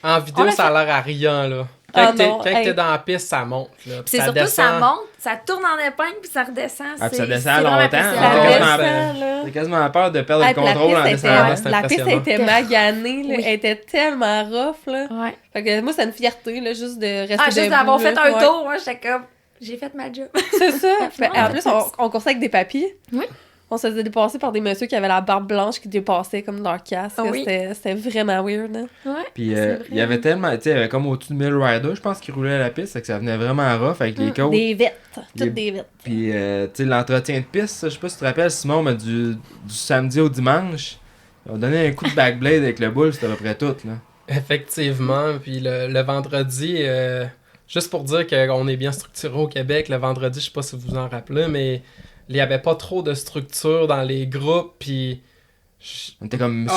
En vidéo, On l'a ça a l'air à rien, là. Ah Quand t'es non, hey. t'es dans la piste, ça monte, là. Puis Puis c'est ça surtout, descend. ça monte, ça tourne en épingle, puis ça redescend. Ah, puis ça C'est descend vraiment longtemps. impressionnant. Ça Ah, descend, quasiment- là. J'ai quasiment peur de perdre Ah, le puis contrôle en la descendant. piste, c'est la piste impressionnant. était maganée, là. Oui. Elle était tellement rough, là. Ouais. Fait que moi, c'est une fierté, là, juste de rester Ah, juste debout, d'avoir là. fait un Ouais. tour, moi, j'étais comme, j'ai fait ma job. C'est ça. Fait, Finalement, en plus, on coursait avec des papiers. Oui. On se faisait dépasser par des messieurs qui avaient la barbe blanche qui dépassait comme leur casque. Oui. C'était vraiment weird. Hein? Ouais. Puis C'est vrai. il y avait tellement, tu sais, il y avait comme au-dessus de 1000 riders, je pense, qui roulaient à la piste, fait que ça venait vraiment rough avec les côtes. Des vites. Les- Toutes des vites. Puis, tu sais, l'entretien de piste, ça, je sais pas si tu te rappelles, Simon, mais du samedi au dimanche, on donnait un coup de backblade avec le boule, c'était à peu près tout, là. Effectivement. Puis le vendredi, juste pour dire qu'on est bien structuré au Québec, le vendredi, je sais pas si vous vous en rappelez, mais il y avait pas trop de structure dans les groupes. Puis On était comme...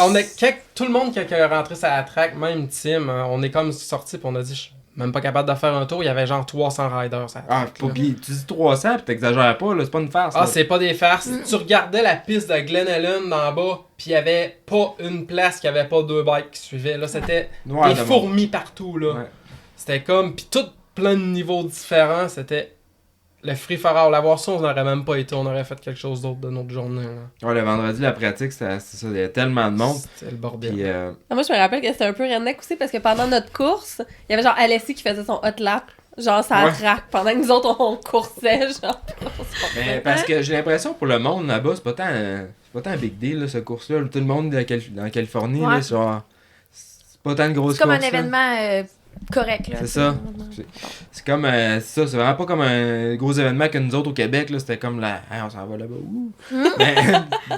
tout le monde qui est rentré sur la track, même Tim, on est comme sorti puis on a dit, je suis même pas capable de faire un tour. Il y avait genre 300 riders sur la Ah, track, là. puis tu dis 300, puis t'exagères pas, là, c'est pas une farce. Ah, là. c'est pas des farces. Tu regardais la piste de Glen Helen d'en bas, puis il y avait pas une place qui avait pas deux bikes qui suivaient. Là, c'était Noir des de monde. fourmis partout, là. Ouais. C'était comme... Puis tout plein de niveaux différents. C'était le free for all. L'avoir ça, on n'aurait même pas été. On aurait fait quelque chose d'autre de notre journée, là. Ouais, le vendredi, la pratique, c'est ça, il y a tellement de monde. C'était le bordel. Puis, Ah, moi, je me rappelle que c'était un peu redneck aussi parce que pendant notre course, il y avait genre Alessi qui faisait son hot lap. Genre, ça Ouais. traque pendant que nous autres, on coursait. Genre, mais parce que j'ai l'impression pour le monde là-bas, c'est pas tant un big deal, là, ce course-là. Tout le monde en Californie, Ouais. là, genre, c'est pas tant de grosses C'est comme un courses, là. événement correct, là. C'est ça. C'est comme ça, c'est vraiment pas comme un gros événement que nous autres au Québec, là, c'était comme la hey, on s'en va là-bas. Ouh. Mais,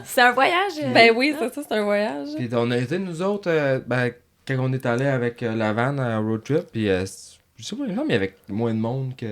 C'est un voyage. Ben oui, c'est ça, c'est un voyage. puis on a été nous autres, ben, quand on est allé avec la van à road trip, puis je sais pas, il me semble qu'il y avait moins de monde que...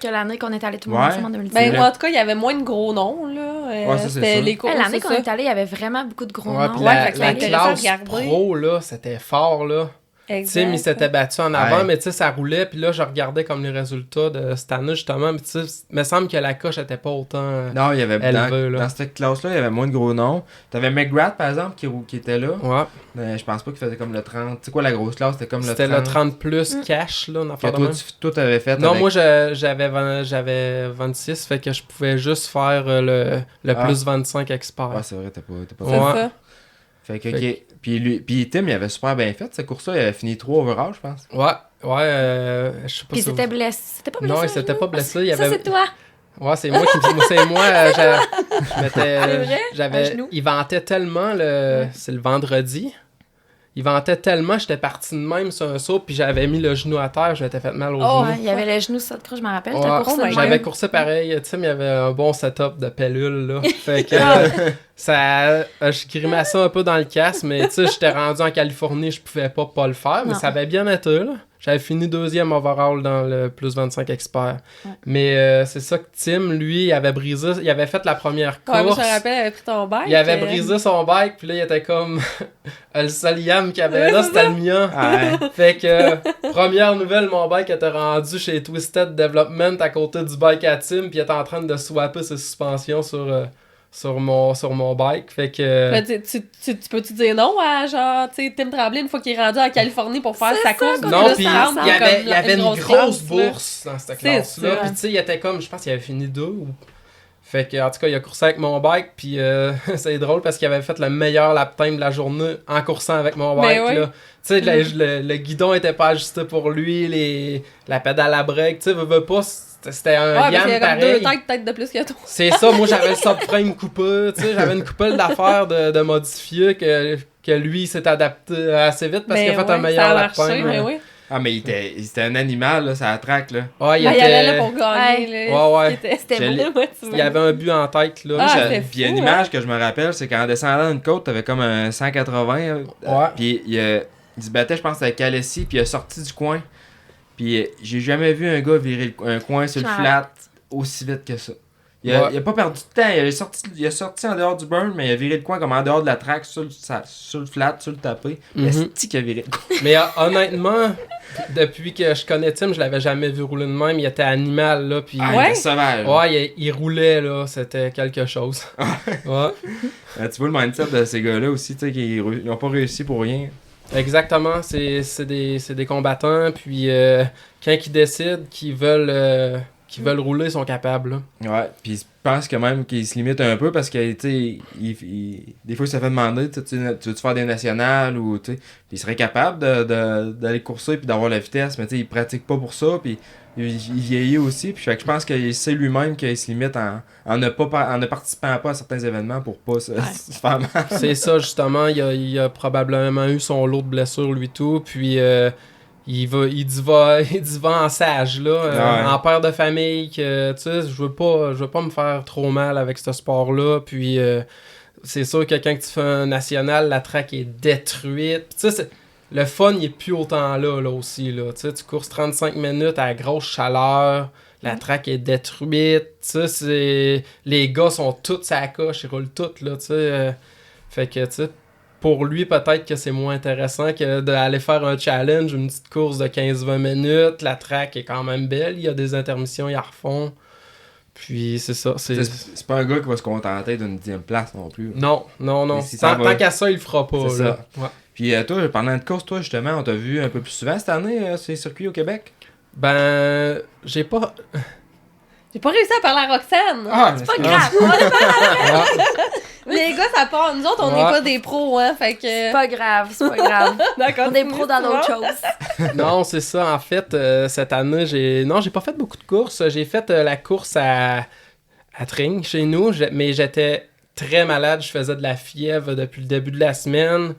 Que l'année qu'on est allé tout le monde Ouais. ensemble en 2019. Ben, moi, en tout cas, il y avait moins de gros noms, là. Ouais, ça, c'est c'était sûr. les courses, L'année c'est qu'on ça. est allé, il y avait vraiment beaucoup de gros Ouais, noms. puis Ouais, la, fait que la c'est intéressant à classe regarder. pro, là, c'était fort, là. Exact. Tim, il s'était battu en avant, Ouais. mais tu sais, ça roulait. Puis là, je regardais comme les résultats de cette année, justement. Mais tu sais, il me semble que la coche était pas autant... Non, il y avait Élevé, là. dans cette classe-là, il y avait moins de gros noms. T'avais McGrath, par exemple, qui était là. Ouais, Mais je pense pas qu'il faisait comme le 30. Tu sais quoi, la grosse classe, c'était comme le 30. c'était le 30 plus cash, là, une Que affaire de toi, même. toi, t'avais fait. Non, avec- moi, j'avais 26, fait que je pouvais juste faire le Ah. plus 25 expert. Ouais, c'est vrai, t'as pas C'est fait. Ouais. ça. Fait que, Fait ok. Puis Tim, il avait super bien fait cette course-là. Il avait fini 3 overall, je pense. Ouais, je sais pas Puis si... c'était blessé. C'était pas blessé. Non, il un s'était genou? pas blessé. Il Ça, avait... c'est toi. Ouais, c'est moi qui c'est moi, je m'étais... C'est vrai? Un J'avais... genou? Il vantait tellement, c'est le vendredi. Il vantait tellement, j'étais parti de même sur un saut, puis j'avais mis le genou à terre, je m'étais fait mal au Oh, genou. Ouais, il y avait le genou sur le croche, je me rappelle. Ouais, T'as coursé oh my de God. j'avais même. coursé pareil, tu sais, mais il y avait un bon setup de pellules, là. Fait que je grimaçais un peu dans le casque, mais tu sais, j'étais rendu en Californie, je pouvais pas le faire, mais Non. ça avait bien été, là. J'avais fini 2e overall dans le plus 25 expert. Ouais. Mais c'est ça que Tim, lui, il avait brisé, il avait fait la première Ouais, moi, course. je me rappelle, il avait pris ton bike. Il avait brisé son bike, puis là, il était comme... le seul yam qu'il avait Ouais, là, c'est c'était ça. le mien. Ouais. Fait que, première nouvelle, mon bike était rendu chez Twisted Development à côté du bike à Tim, puis il était en train de swapper ses suspensions sur mon bike. Fait que... Là, tu peux-tu dire non à genre, tu sais, Tim Tremblay une fois qu'il est rendu en Californie pour faire sa course? qu'on Non, là, puis ça il ensemble, y avait, comme il y avait une grosse classe, là. bourse dans cette C'est classe-là. ça. Puis tu sais, il était comme, je pense qu'il avait fini 2 ou... Fait que, en tout cas, il a coursé avec mon bike, puis c'est drôle parce qu'il avait fait le meilleur lap time de la journée en coursant avec mon bike, Ben oui. là. Tu sais, le guidon était pas ajusté pour lui, la pédale à break, tu sais, veux pas, c'était un Ouais, parce qu'il y yam a comme deux pareil. têtes peut-être de plus que toi. C'est ça, moi j'avais le subframe coupé, tu sais, j'avais une couple d'affaires de modifier que lui s'est adapté assez vite parce qu'il a fait un ouais, meilleur ça a lap marché, time. mais oui. Ah, mais c'était un animal, là, ça attraque, là. Ouais, Il allait là pour gagner. là. Ouais, ouais. C'était Je l'ai- vraiment motivé. Il y avait un but en tête, là. Ah, Puis c'était puis il y a fou, une image que je me rappelle, c'est qu'en descendant une côte, t'avais comme un 180. Ouais. Puis il se battait, je pense, avec Alessi, puis il a sorti du coin. Puis j'ai jamais vu un gars virer un coin sur le Ouais. flat aussi vite que ça. Il Ouais. a pas perdu de temps, il a sorti en dehors du burn, mais il a viré le coin comme en dehors de la track, sur le flat, sur le tapé. Mhm. C'est qui a viré le coin. Mais honnêtement, depuis que je connais Tim, je l'avais jamais vu rouler de même. Il était animal, là. Puis, Ah, il Ouais. était sauvage. ouais, il roulait, là. C'était quelque chose. Ouais. Tu vois le mindset de ces gars-là aussi, tu sais, qu'ils n'ont pas réussi pour rien. Exactement. C'est des combattants. Puis, quand ils décident qu'ils veulent rouler, ils sont capables, là. Ouais, puis je pense que même qu'il se limite un peu parce que, tu sais, des fois, il se fait demander, tu veux-tu faire des nationales ou, tu sais, il serait capable d'aller courser puis d'avoir la vitesse, mais tu sais, il pratique pas pour ça, puis il vieillit aussi, puis fait que je pense qu'il sait lui-même qu'il se limite en ne participant pas à certains événements pour pas se faire mal. C'est ça, justement. Il a probablement eu son lot de blessures, lui, tout. Puis, il dit va en sage, là. Ouais. En père de famille, que, tu sais, je veux pas me faire trop mal avec ce sport-là. Puis, c'est sûr que quand tu fais un national, la track est détruite. Puis, tu sais, le fun, il est plus autant là aussi, là. Tu sais, tu courses 35 minutes à grosse chaleur. La track est détruite. Tu sais, les gars sont tous à la coche, ils roulent tous, là, tu sais. Fait que, tu sais, pour lui, peut-être que c'est moins intéressant que d'aller faire un challenge, une petite course de 15-20 minutes. La track est quand même belle. Il y a des intermissions, ils la refont. Puis, c'est ça. C'est pas un gars qui va se contenter d'une 10e place non plus. Non. Mais si ça Tant va- qu'à ça, il le fera pas, C'est là. ça. Ouais. Puis toi, parlant de course, toi, justement, on t'a vu un peu plus souvent cette année, sur les circuits au Québec? Ben, j'ai pas... J'ai pas réussi à parler à Roxane. Ah, C'est pas grave. Les gars, ça part. Nous autres, on n'est Ouais. pas des pros, hein. Fait que. C'est pas grave, c'est pas grave. D'accord. On est pros dans d'autres choses. Non, c'est ça. En fait, cette année, j'ai pas fait beaucoup de courses. J'ai fait la course à Tring, chez nous, mais j'étais très malade. Je faisais de la fièvre depuis le début de la semaine.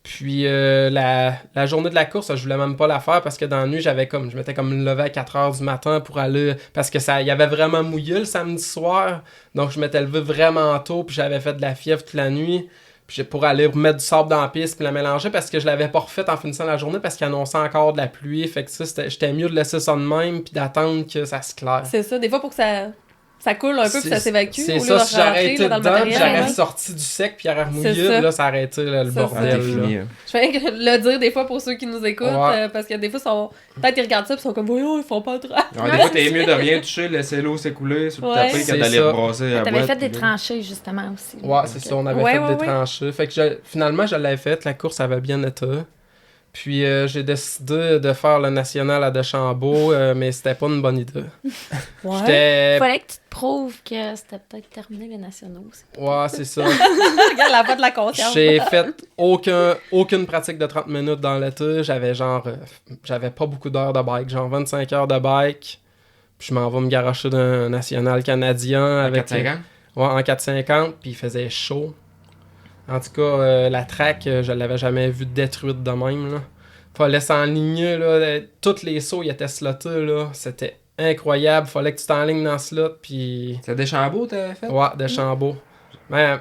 Puis la journée de la course, je voulais même pas la faire parce que dans la nuit, je m'étais comme levé à 4h du matin pour aller... Parce que il y avait vraiment mouillé le samedi soir. Donc, je m'étais levé vraiment tôt puis j'avais fait de la fièvre toute la nuit. Puis pour aller remettre du sable dans la piste puis la mélanger parce que je l'avais pas refait en finissant la journée parce qu'il annonçait encore de la pluie. Fait que ça, j'étais mieux de laisser ça de même puis d'attendre que ça se claire. C'est ça, des fois pour que ça coule un peu puis ça s'évacue. C'est au lieu ça, de si j'aurais rentrer, été là, dans le dedans puis matériel, j'aurais hein. sorti du sec puis il aurait C'est remouillé, ça. là, ça aurait été là, le Ça, bordel. Ah, t'es là. fini. Je fais que le dire des fois pour ceux qui nous écoutent, Ouais. parce que des fois, peut-être ils regardent ça pis ils sont comme, voyons, ils font pas trop. Alors, des fois, t'es mieux de rien toucher, laisser l'eau s'écouler sur le Ouais. tapis C'est quand d'aller ça. brasser la T'avais boîte. fait des puis là. tranchées, justement, aussi. Ouais, c'est ça, on avait Ouais, fait ouais, des ouais. tranchées. Fait que finalement, je l'avais faite, la course avait bien été. Puis j'ai décidé de faire le national à Deschambault, mais c'était pas une bonne idée. Ouais. J'étais... Fallait que tu te prouves que c'était peut-être terminé les nationaux aussi. Ouais, c'est ça. Regarde la voix de la conscience. J'ai fait aucune pratique de 30 minutes dans l'été. J'avais pas beaucoup d'heures de bike, genre 25 heures de bike. Puis je m'en vais me garocher d'un national canadien À avec 4-5 ans? Ouais, en 4,50, puis il faisait chaud. En tout cas, la track, je l'avais jamais vue détruite de même, là. Fallait s'enligner, là. Tous les sauts, ils étaient slotés, là. C'était incroyable. Fallait que tu t'enlignes dans le slot, puis... C'est Deschambault, t'avais fait? Ouais, Deschambault. Mais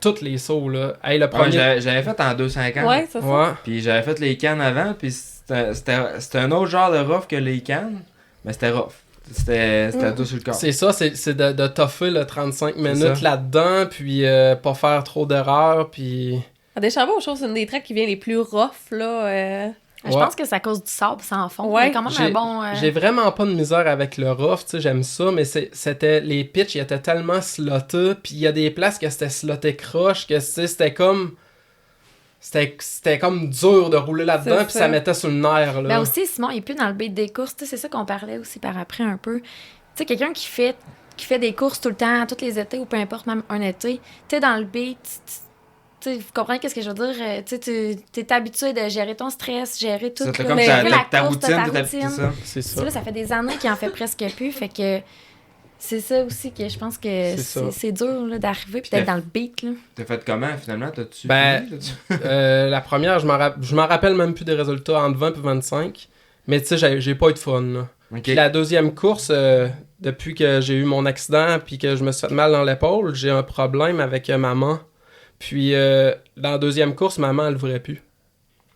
tous les sauts, là. Hey, le Ouais, premier... j'avais fait en 2,50. Ouais, c'est ça. Ouais. Puis j'avais fait les cannes avant, puis c'était un autre genre de rough que les cannes, mais c'était rough. C'était dur sur le corps. C'est ça, c'est de toffer le 35 minutes ça. là-dedans, puis pas faire trop d'erreurs, puis... À Deschambault, je trouve que c'est une des tracks qui vient les plus rough, là. Je pense que c'est à cause du sable sans fond. Ouais. Il y a quand même un bon... J'ai vraiment pas de misère avec le rough, tu sais, j'aime ça, mais c'était les pitchs, ils étaient tellement slotés, puis il y a des places que c'était sloté croche, que tu sais, c'était comme dur de rouler là-dedans, C'est puis ça. ça mettait sur le nerf, là. Ben aussi, Simon, il est plus dans le beat des courses. Tu sais, c'est ça qu'on parlait aussi par après un peu. Tu sais, quelqu'un qui fait des courses tout le temps, tous les étés, ou peu importe, même un été, tu sais, dans le beat, tu sais, vous comprenez qu'est-ce que je veux dire? Tu sais, t'es habitué de gérer ton stress, gérer tout. Ça, t'as là. comme Mais ta la course, routine, t'as ta c'est routine. ça. C'est Tu ça. sais, là, ça fait des années qu'il en fait presque plus, fait que c'est ça aussi que je pense que C'est ça. c'est dur là, d'arriver puis Puis d'être dans le beat, là. T'as fait comment finalement? T'as-tu Ben, fini, là-dessus? La première, je m'en rappelle même plus des résultats entre 20 et 25, mais tu sais, j'ai pas eu de fun, là. Ok. Puis la deuxième course, depuis que j'ai eu mon accident puis que je me suis fait mal dans l'épaule, j'ai un problème avec maman. Puis dans la deuxième course, maman, elle voudrait plus.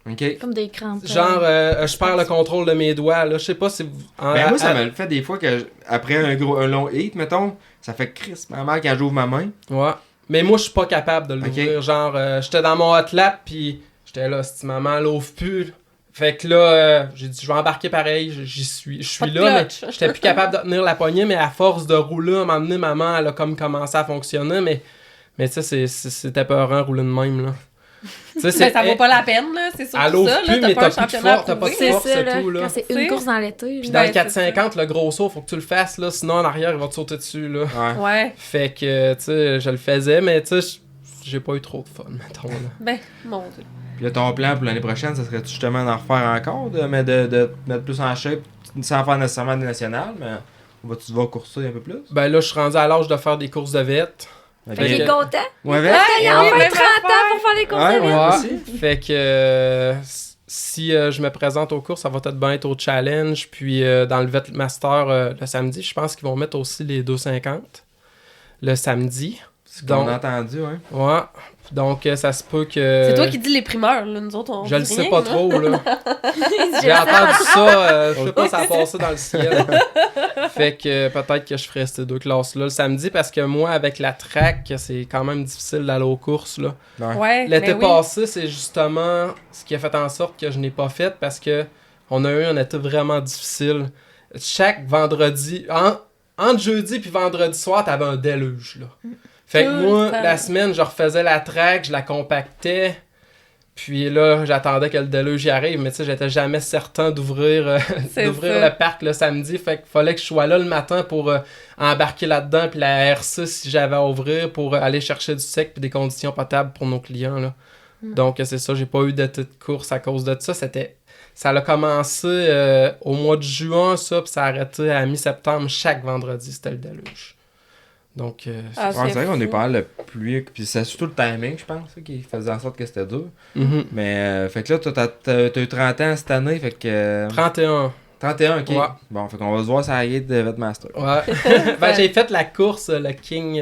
Ok. Comme des crampes. Genre, je perds le contrôle de mes doigts, là. Je sais pas si... Ben, moi, ça me le fait des fois que, après un long hit, mettons, ça fait crispement mal quand j'ouvre ma main. Ouais. Mais moi, je suis pas capable de l'ouvrir. Ok. Genre, j'étais dans mon hot lap, puis j'étais là, si maman l'ouvre plus. Fait que là, j'ai dit, je vais embarquer pareil, je suis Pas de là, mais clutch. j'étais plus capable de tenir la poignée, mais à force de rouler, à un moment donné, maman, elle a comme commencé à fonctionner, mais tu sais, c'était peurant rouler de même, là. Tu sais, Ben, ça vaut pas la peine, là. C'est Elle surtout ouvre ça, plus, là. mais T'as pas un t'as plus de championnat à force, t'as pas de prouver. force. C'est ça, c'est là, tout, là. quand c'est C'est- une course dans l'été. Puis là. dans le Ben, c'est 450, le gros saut, faut que tu le fasses, là, sinon en arrière, il va te sauter dessus, là. Ouais. Ouais. Fait que, tu sais, je le faisais, mais tu sais, j'ai pas eu trop de fun, mettons, là. Ben, mon Dieu. Puis là, ton plan pour l'année prochaine, ça serait justement d'en refaire encore, mais de te mettre plus en shape, sans faire nécessairement des nationales, mais vas-tu devoir courser un peu plus? Ben là, je suis rendu à l'âge de faire des courses de vette. Ok. Fait qu'il est content. Ouais, ouais. Il a oui, enfin même 30 ans pour faire les courses Ouais, de ouais. ville. moi aussi. Fait que si je me présente aux courses, ça va peut-être bien être au challenge. Puis dans le Vet Master le samedi, je pense qu'ils vont mettre aussi les 2,50 le samedi. C'est ce qu'on Donc, a entendu, hein. ouais. Donc ça se peut que... C'est toi qui dis les primeurs, là. Nous autres, on Je le dit sais rien, pas là. trop, là. J'ai J'ai entendu ça, je sais pas si ça a passé dans le ciel. Fait que peut-être que je ferai ces deux classes-là le samedi parce que moi, avec la track, c'est quand même difficile d'aller aux courses, là. Ouais. L'été ben oui. passé, c'est justement ce qui a fait en sorte que je n'ai pas fait parce que on a eu un été vraiment difficile. Chaque vendredi, entre jeudi puis vendredi soir, t'avais un déluge, là. Fait que Tout moi, le temps. la semaine, je refaisais la track, je la compactais. Puis là, j'attendais que le déluge y arrive, mais tu sais, j'étais jamais certain d'ouvrir C'est d'ouvrir ça. le parc le samedi. Fait qu'il fallait que je sois là le matin pour embarquer là-dedans, puis la R6 si j'avais à ouvrir pour aller chercher du sec puis des conditions potables pour nos clients, là. Donc, c'est ça, j'ai pas eu d'été de course à cause de ça. Ça a commencé au mois de juin, ça, puis ça a arrêté à mi-septembre. Chaque vendredi, c'était le déluge. Donc, Ah, Ouais, c'est vrai qu'on est fou. pas mal de pluie, puis c'est surtout le timing, je pense, ça, qui faisait en sorte que c'était dur. mhm. Mais, fait que là, toi, t'as eu 30 ans cette année, fait que... 31. 31, ok. Ouais. Bon, fait qu'on va se voir sur la guide de Vetmaster. Ouais. Ben, j'ai fait la course, le King...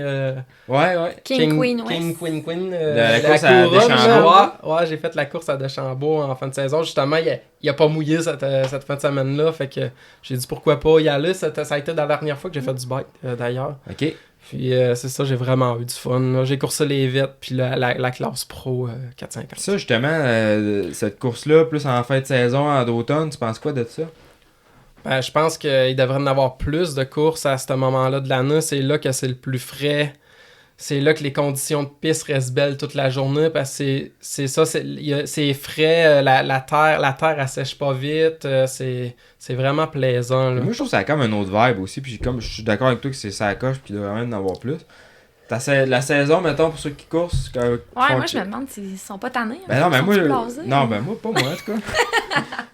Ouais. King Queen, ouais. Queen. La course à couronne, Deschambault. là. Ouais, j'ai fait la course à Deschambault en fin de saison. Justement, il a pas mouillé cette fin de semaine-là. Fait que j'ai dit pourquoi pas y aller. Ça a été la dernière fois que j'ai fait du bike, d'ailleurs. Ok. Puis c'est ça, j'ai vraiment eu du fun. Là. J'ai coursé les vêtes, puis la classe pro 4-5 ans. Ça, justement, cette course-là, plus en fin de saison, en d'automne, tu penses quoi de ça? Ben, je pense qu'il devrait y en avoir plus de courses à ce moment-là de l'année. C'est là que c'est le plus frais. C'est là que les conditions de piste restent belles toute la journée parce que c'est frais, la terre elle sèche pas vite, c'est vraiment plaisant. Là. Moi, je trouve que ça a comme un autre vibe aussi, puis comme je suis d'accord avec toi que c'est ça coche, puis il doit vraiment en avoir plus. La saison, mettons, pour ceux qui courent... Ouais, moi, je me demande s'ils sont pas tannés. Ben non, mais moi... Blasés, Non, ben moi, pas moi, en tout cas.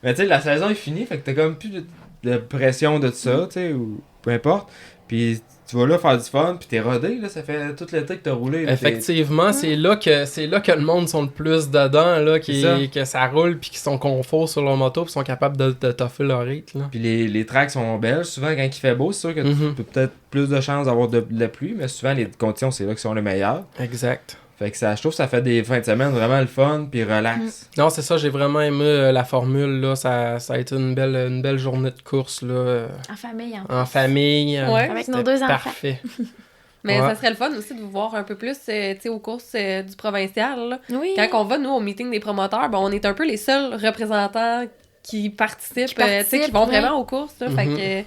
Mais tu sais, la saison est finie, fait que t'as comme plus de pression de ça, tu sais, ou peu importe. Puis tu vas là faire du fun, puis t'es rodé, là, ça fait tout l'été que t'as roulé. Là, effectivement, c'est là que le monde sont le plus dedans, là, que ça roule, puis qu'ils sont confort sur leur moto, puis sont capables de toffer leur rythme. Puis les tracks sont belles, souvent quand il fait beau, c'est sûr que tu peux peut-être plus de chances d'avoir de la pluie, mais souvent les conditions, c'est là qui sont les meilleures. Exact. Fait que je trouve que ça fait des fins de semaine vraiment le fun, puis relax. Non, c'est ça, j'ai vraiment aimé la formule, là, ça a été une belle journée de course, là. En famille, En famille. Ouais. Avec nos 2 enfants. Parfait. Mais Ouais. ça serait le fun aussi de vous voir un peu plus tu sais, aux courses du provincial. Là. Oui. Quand on va, nous, au meeting des promoteurs, ben, on est un peu les seuls représentants qui participent, tu sais, qui vont ouais. vraiment aux courses. Là, Fait que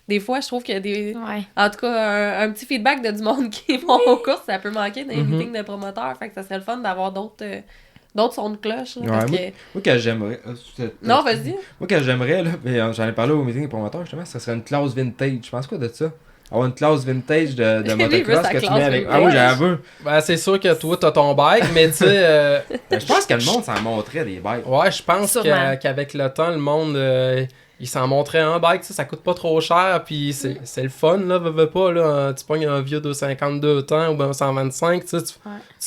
des fois, je trouve qu'il y a des... Ouais. En tout cas, un petit feedback de du monde qui vont aux courses, ça peut manquer dans les meetings de promoteurs. Fait que ça serait le fun d'avoir d'autres sons de cloche. Là, Ouais, parce que... Moi, que j'aimerais... Non, vas-y. Moi, que j'aimerais, là, mais j'en ai parlé au meeting des promoteurs, justement, ça serait une classe vintage. Je pense quoi de ça? Avoir une classe vintage de Lui, il veut motocross sa que tu classe mets avec... vintage. Ah oui, j'avoue. Ben, c'est sûr que toi, t'as ton bike, mais tu sais... Je pense que le monde s'en montrait des bikes. Ouais, je pense Sûrement. qu'avec le temps, le monde, il s'en montrait un bike, ça coûte pas trop cher, puis c'est le fun, là, veux pas, là, tu pognes un vieux de 52 temps ou ben 125, tu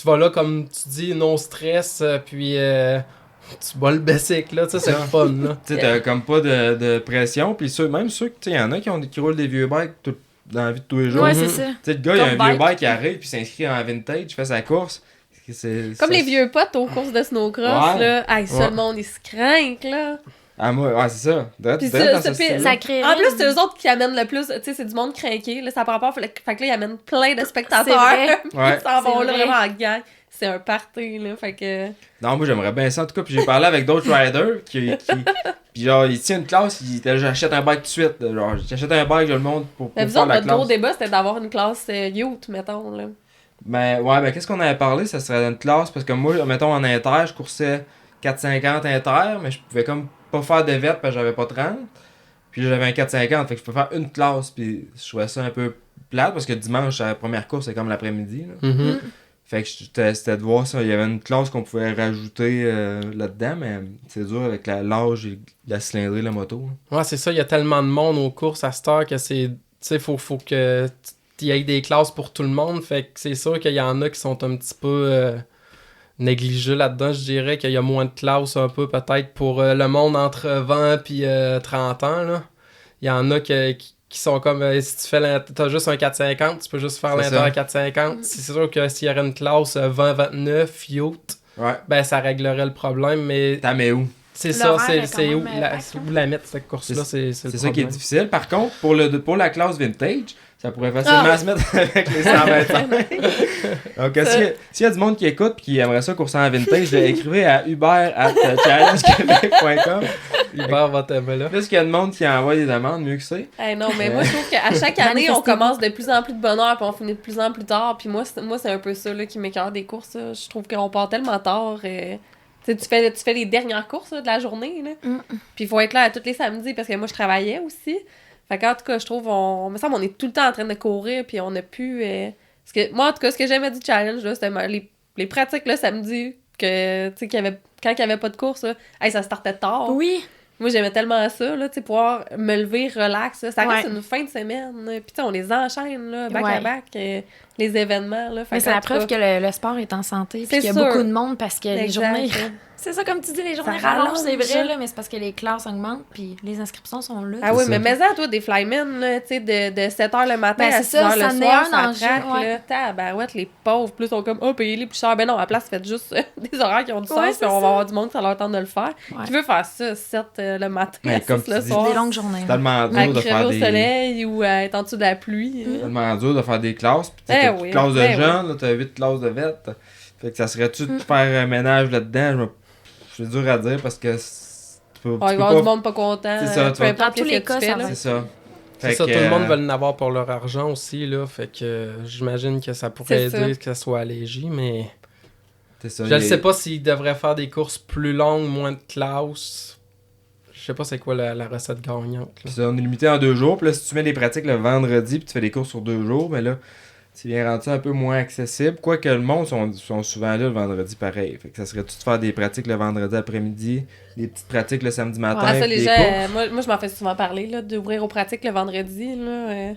vas là, comme tu dis, no stress, puis tu vas le basic, là, tu sais, c'est le fun, là. Tu sais, t'as comme pas de pression, puis même ceux que, tu sais, il y en a qui roulent des vieux bikes dans la vie de tous les jours. Ouais, Tu c'est ça. sais, le gars, il a un Comme vieux bike. bike qui arrive, puis s'inscrit en vintage, fait sa course. Comme les vieux potes aux courses de snowcross, Ouais. là. Hey, ça, Ouais. le monde, ils se craignent, là. Ah, moi, ouais, c'est ça. Puis Direct dans ça ce fait- style-là. Ça crée. En plus, c'est eux autres qui amènent le plus. Tu sais, c'est du monde craqué. Là, ça prend pas. Fait que là, ils amènent plein de spectateurs. C'est vrai. Ouais. Ils s'en vont C'est là vrai. vraiment en gang. C'est un party, là. Fait que. Non, moi, j'aimerais bien ça, en tout cas. Puis j'ai parlé avec d'autres riders qui puis genre, ils tiennent une classe, ils disaient, j'achète un bike tout de suite. Genre, j'achète un bike, je le monte pour Mais vous faire autres, la votre gros classe. débat, c'était d'avoir une classe youth, mettons, là. Ben, qu'est-ce qu'on avait parlé? Ça serait une classe, parce que moi, mettons, en inter, je coursais 4,50 inter, mais je pouvais comme pas faire de vette parce que j'avais pas 30. Puis là, j'avais un 4,50, fait que je peux faire une classe, puis je trouvais ça un peu plate, parce que dimanche, la première course, c'est comme l'après-midi, là. Mhm. Fait que c'était de voir ça. Il y avait une classe qu'on pouvait rajouter là-dedans, mais c'est dur avec l'âge et la cylindrée de la moto. Là. Ouais, c'est ça, il y a tellement de monde aux courses à cette heure que c'est... Tu sais, faut que il y ait des classes pour tout le monde, fait que c'est sûr qu'il y en a qui sont un petit peu négligés là-dedans. Je dirais qu'il y a moins de classes un peu peut-être pour le monde entre 20 puis 30 ans, là. Il y en a qui sont comme, si tu fais t'as juste un 450, tu peux juste faire C'est l'inter ça. à 450. C'est sûr que s'il y aurait une classe 20-29, yacht, Ouais. ben ça réglerait le problème, mais T'as mais où? c'est ça, L'horaire est c'est quand où, même où la mettre cette course-là, c'est le C'est ça qui est problème. difficile. Par contre, pour la classe vintage, ça pourrait facilement se mettre avec les 125. Donc, s'il y a du monde qui écoute et qui aimerait ça courser en vintage, écrivez à hubert@challengequebec.com. Hubert va t'aimer là. Plus qu'il y a de monde qui envoie des demandes, mieux que c'est. Hey, non, mais moi, je trouve qu'à chaque année, on Manifestez-vous. commence de plus en plus de bonne heure, puis on finit de plus en plus tard. Puis moi, c'est un peu ça là, qui m'écœure des courses. Là. Je trouve qu'on part tellement tard. Tu sais, tu fais les dernières courses là, de la journée. Là. Puis il faut être là tous les samedis parce que moi, je travaillais aussi. Fait qu'en tout cas, je trouve, me semble, on est tout le temps en train de courir, puis on a pu... Parce que moi, en tout cas, ce que j'aimais du challenge, là, c'était les pratiques le samedi, que, tu sais, quand il y avait pas de course, là, hey, ça startait tard. Oui. Moi, j'aimais tellement ça, là, tu sais, pouvoir me lever relax. Là. Ça reste Ouais. une fin de semaine. Puis, tu sais, on les enchaîne, là, back Ouais. à back, les événements. Là. Fait Mais que, c'est en la tout preuve cas, que le sport est en santé, puis C'est qu'il y a sûr. beaucoup de monde parce que les exact. journées... C'est ça, comme tu dis, les journées Ça rallongent, c'est rallonge. vrai, là, mais c'est parce que les classes augmentent, puis les inscriptions sont là. Ah oui, ça. mais mets-en, toi, des flymen, là, tu sais, de 7h le matin Ben, à c'est 6h ça, le ça en est soir, un ça enjeu, traque, ouais. là. Tabarouette, les pauvres, plus sont comme, payez-les plus cher. Ben non, à la place, faites juste des horaires qui ont du Ouais, sens, c'est puis on va ça. avoir du monde qui ça leur tente de le faire. Ouais. Qui veut faire ça, 7 le matin, Mais à comme 6 tu le dis, soir, Des longues journées. C'est tellement à dur de faire crever au des... soleil ou à être en dessous de la pluie. tellement dur de faire des classes. Puis Eh t'as oui, 8 classes de ben jeunes, là, t'as 8 classes de vêtes. Fait que ça serait-tu de faire un ménage là-dedans? C'est dur à dire parce que tu peux Il va y peux avoir pas- du monde pas content. C'est ça, tu peu vas- importe Dans tous qu'est-ce les que cas, tu ça fais, là. va. C'est ça. C'est Fait ça, que, tout le monde veut en avoir pour leur argent aussi, là. Fait que j'imagine que ça pourrait C'est aider ça. que ça soit allégé, mais c'est ça, je il ne y a- sais pas s'ils devraient faire des courses plus longues, moins de classes. Je sais pas c'est quoi la recette gagnante, là. Puis ça, on est limité en 2 jours. Puis là, si tu mets des pratiques le vendredi puis tu fais des courses sur 2 jours, mais là, c'est bien rendu un peu moins accessible. Quoique le monde sont souvent là le vendredi pareil. Fait que ça serait-tu de faire des pratiques le vendredi après-midi, des petites pratiques le samedi matin, Ah, ça, puis les des gens, courses. moi, je m'en fais souvent parler, là, d'ouvrir aux pratiques le vendredi, là.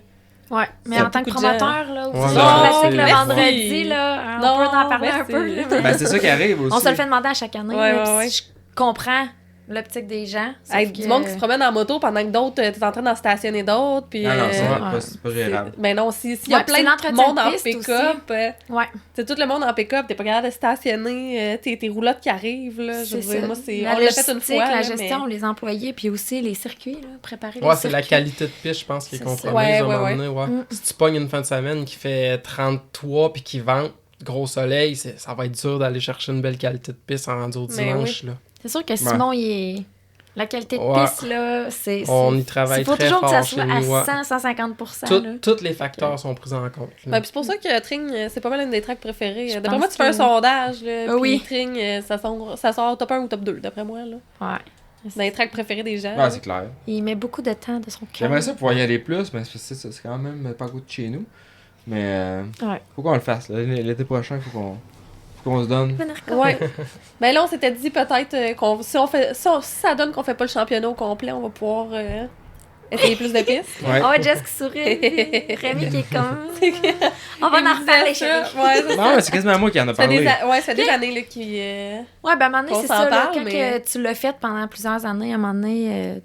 Ouais, mais Ça, en tant que beaucoup de gens. promoteur, là, aussi, Ouais, je non, pratique c'est- le merci. vendredi, là, on Non, peut en parler un merci. peu. là. Ben, c'est ça qui arrive aussi. On se le fait demander à chaque année, Ouais, là, ouais, puis je comprends l'optique des gens. sauf Hey, que- du monde qui se promène en moto pendant que d'autres, t'es en train d'en stationner d'autres. Puis, Ah non, c'est Ouais. pas gérable. Ben non, s'il y a Ouais, puis plein c'est de l'entretien monde de en piste pick-up, Ouais, c'est tout le monde en pick-up, t'es pas capable de stationner, tes roulottes qui arrivent, là. Je c'est veux dire, ça. moi, c'est. La On l'a fait une logistique, fois. la là, gestion, mais- les employés, puis aussi les circuits, là, préparer les Ouais, c'est la circuits. qualité de piste, je pense, qui est C'est compromise ça. Ouais, à un moment ouais, donné, ouais. Mm. Si tu pognes une fin de semaine qui fait 33 puis qui vente, gros soleil, ça va être dur d'aller chercher une belle qualité de piste en rendu au Mais dimanche, là. C'est sûr que Simon, il est... La qualité de Ouais. piste, là, c'est... On y travaille Il faut très toujours que ça fort soit chez à nous, ouais. 100-150%. là. Tous les facteurs sont pris en compte, là. Ouais, puis c'est pour ça que Tring, c'est pas mal une des tracks préférées. Je D'après pense moi, tu fais un que- sondage, là. Ah Puis oui. Tring, ça sort top 1 ou top 2, d'après moi, là. Ouais. Dans les tracks préférés des gens. Ah, c'est clair. Il met beaucoup de temps de son cœur. J'aimerais ça pouvoir y aller plus, mais c'est quand même pas à côté de chez nous. Mais Ouais. faut qu'on le fasse. Là. L'été prochain, faut qu'on se donne. Ouais. Ben là, on s'était dit peut-être qu'on si ça donne qu'on fait pas le championnat au complet, on va pouvoir essayer plus de pistes. Ouais. Oh, Jess qui sourit. Rémi qui est comme... On va Il en me reparler, disait ça. chérie. Ouais, c'est ça. Non, mais c'est quasiment moi qui en a Ça fait parlé. ouais, ça fait des années là, qui. Ouais, ben à un moment donné, Qu'on c'est s'en ça. Là, parle, quand mais- que tu l'as fait pendant plusieurs années, à un moment donné,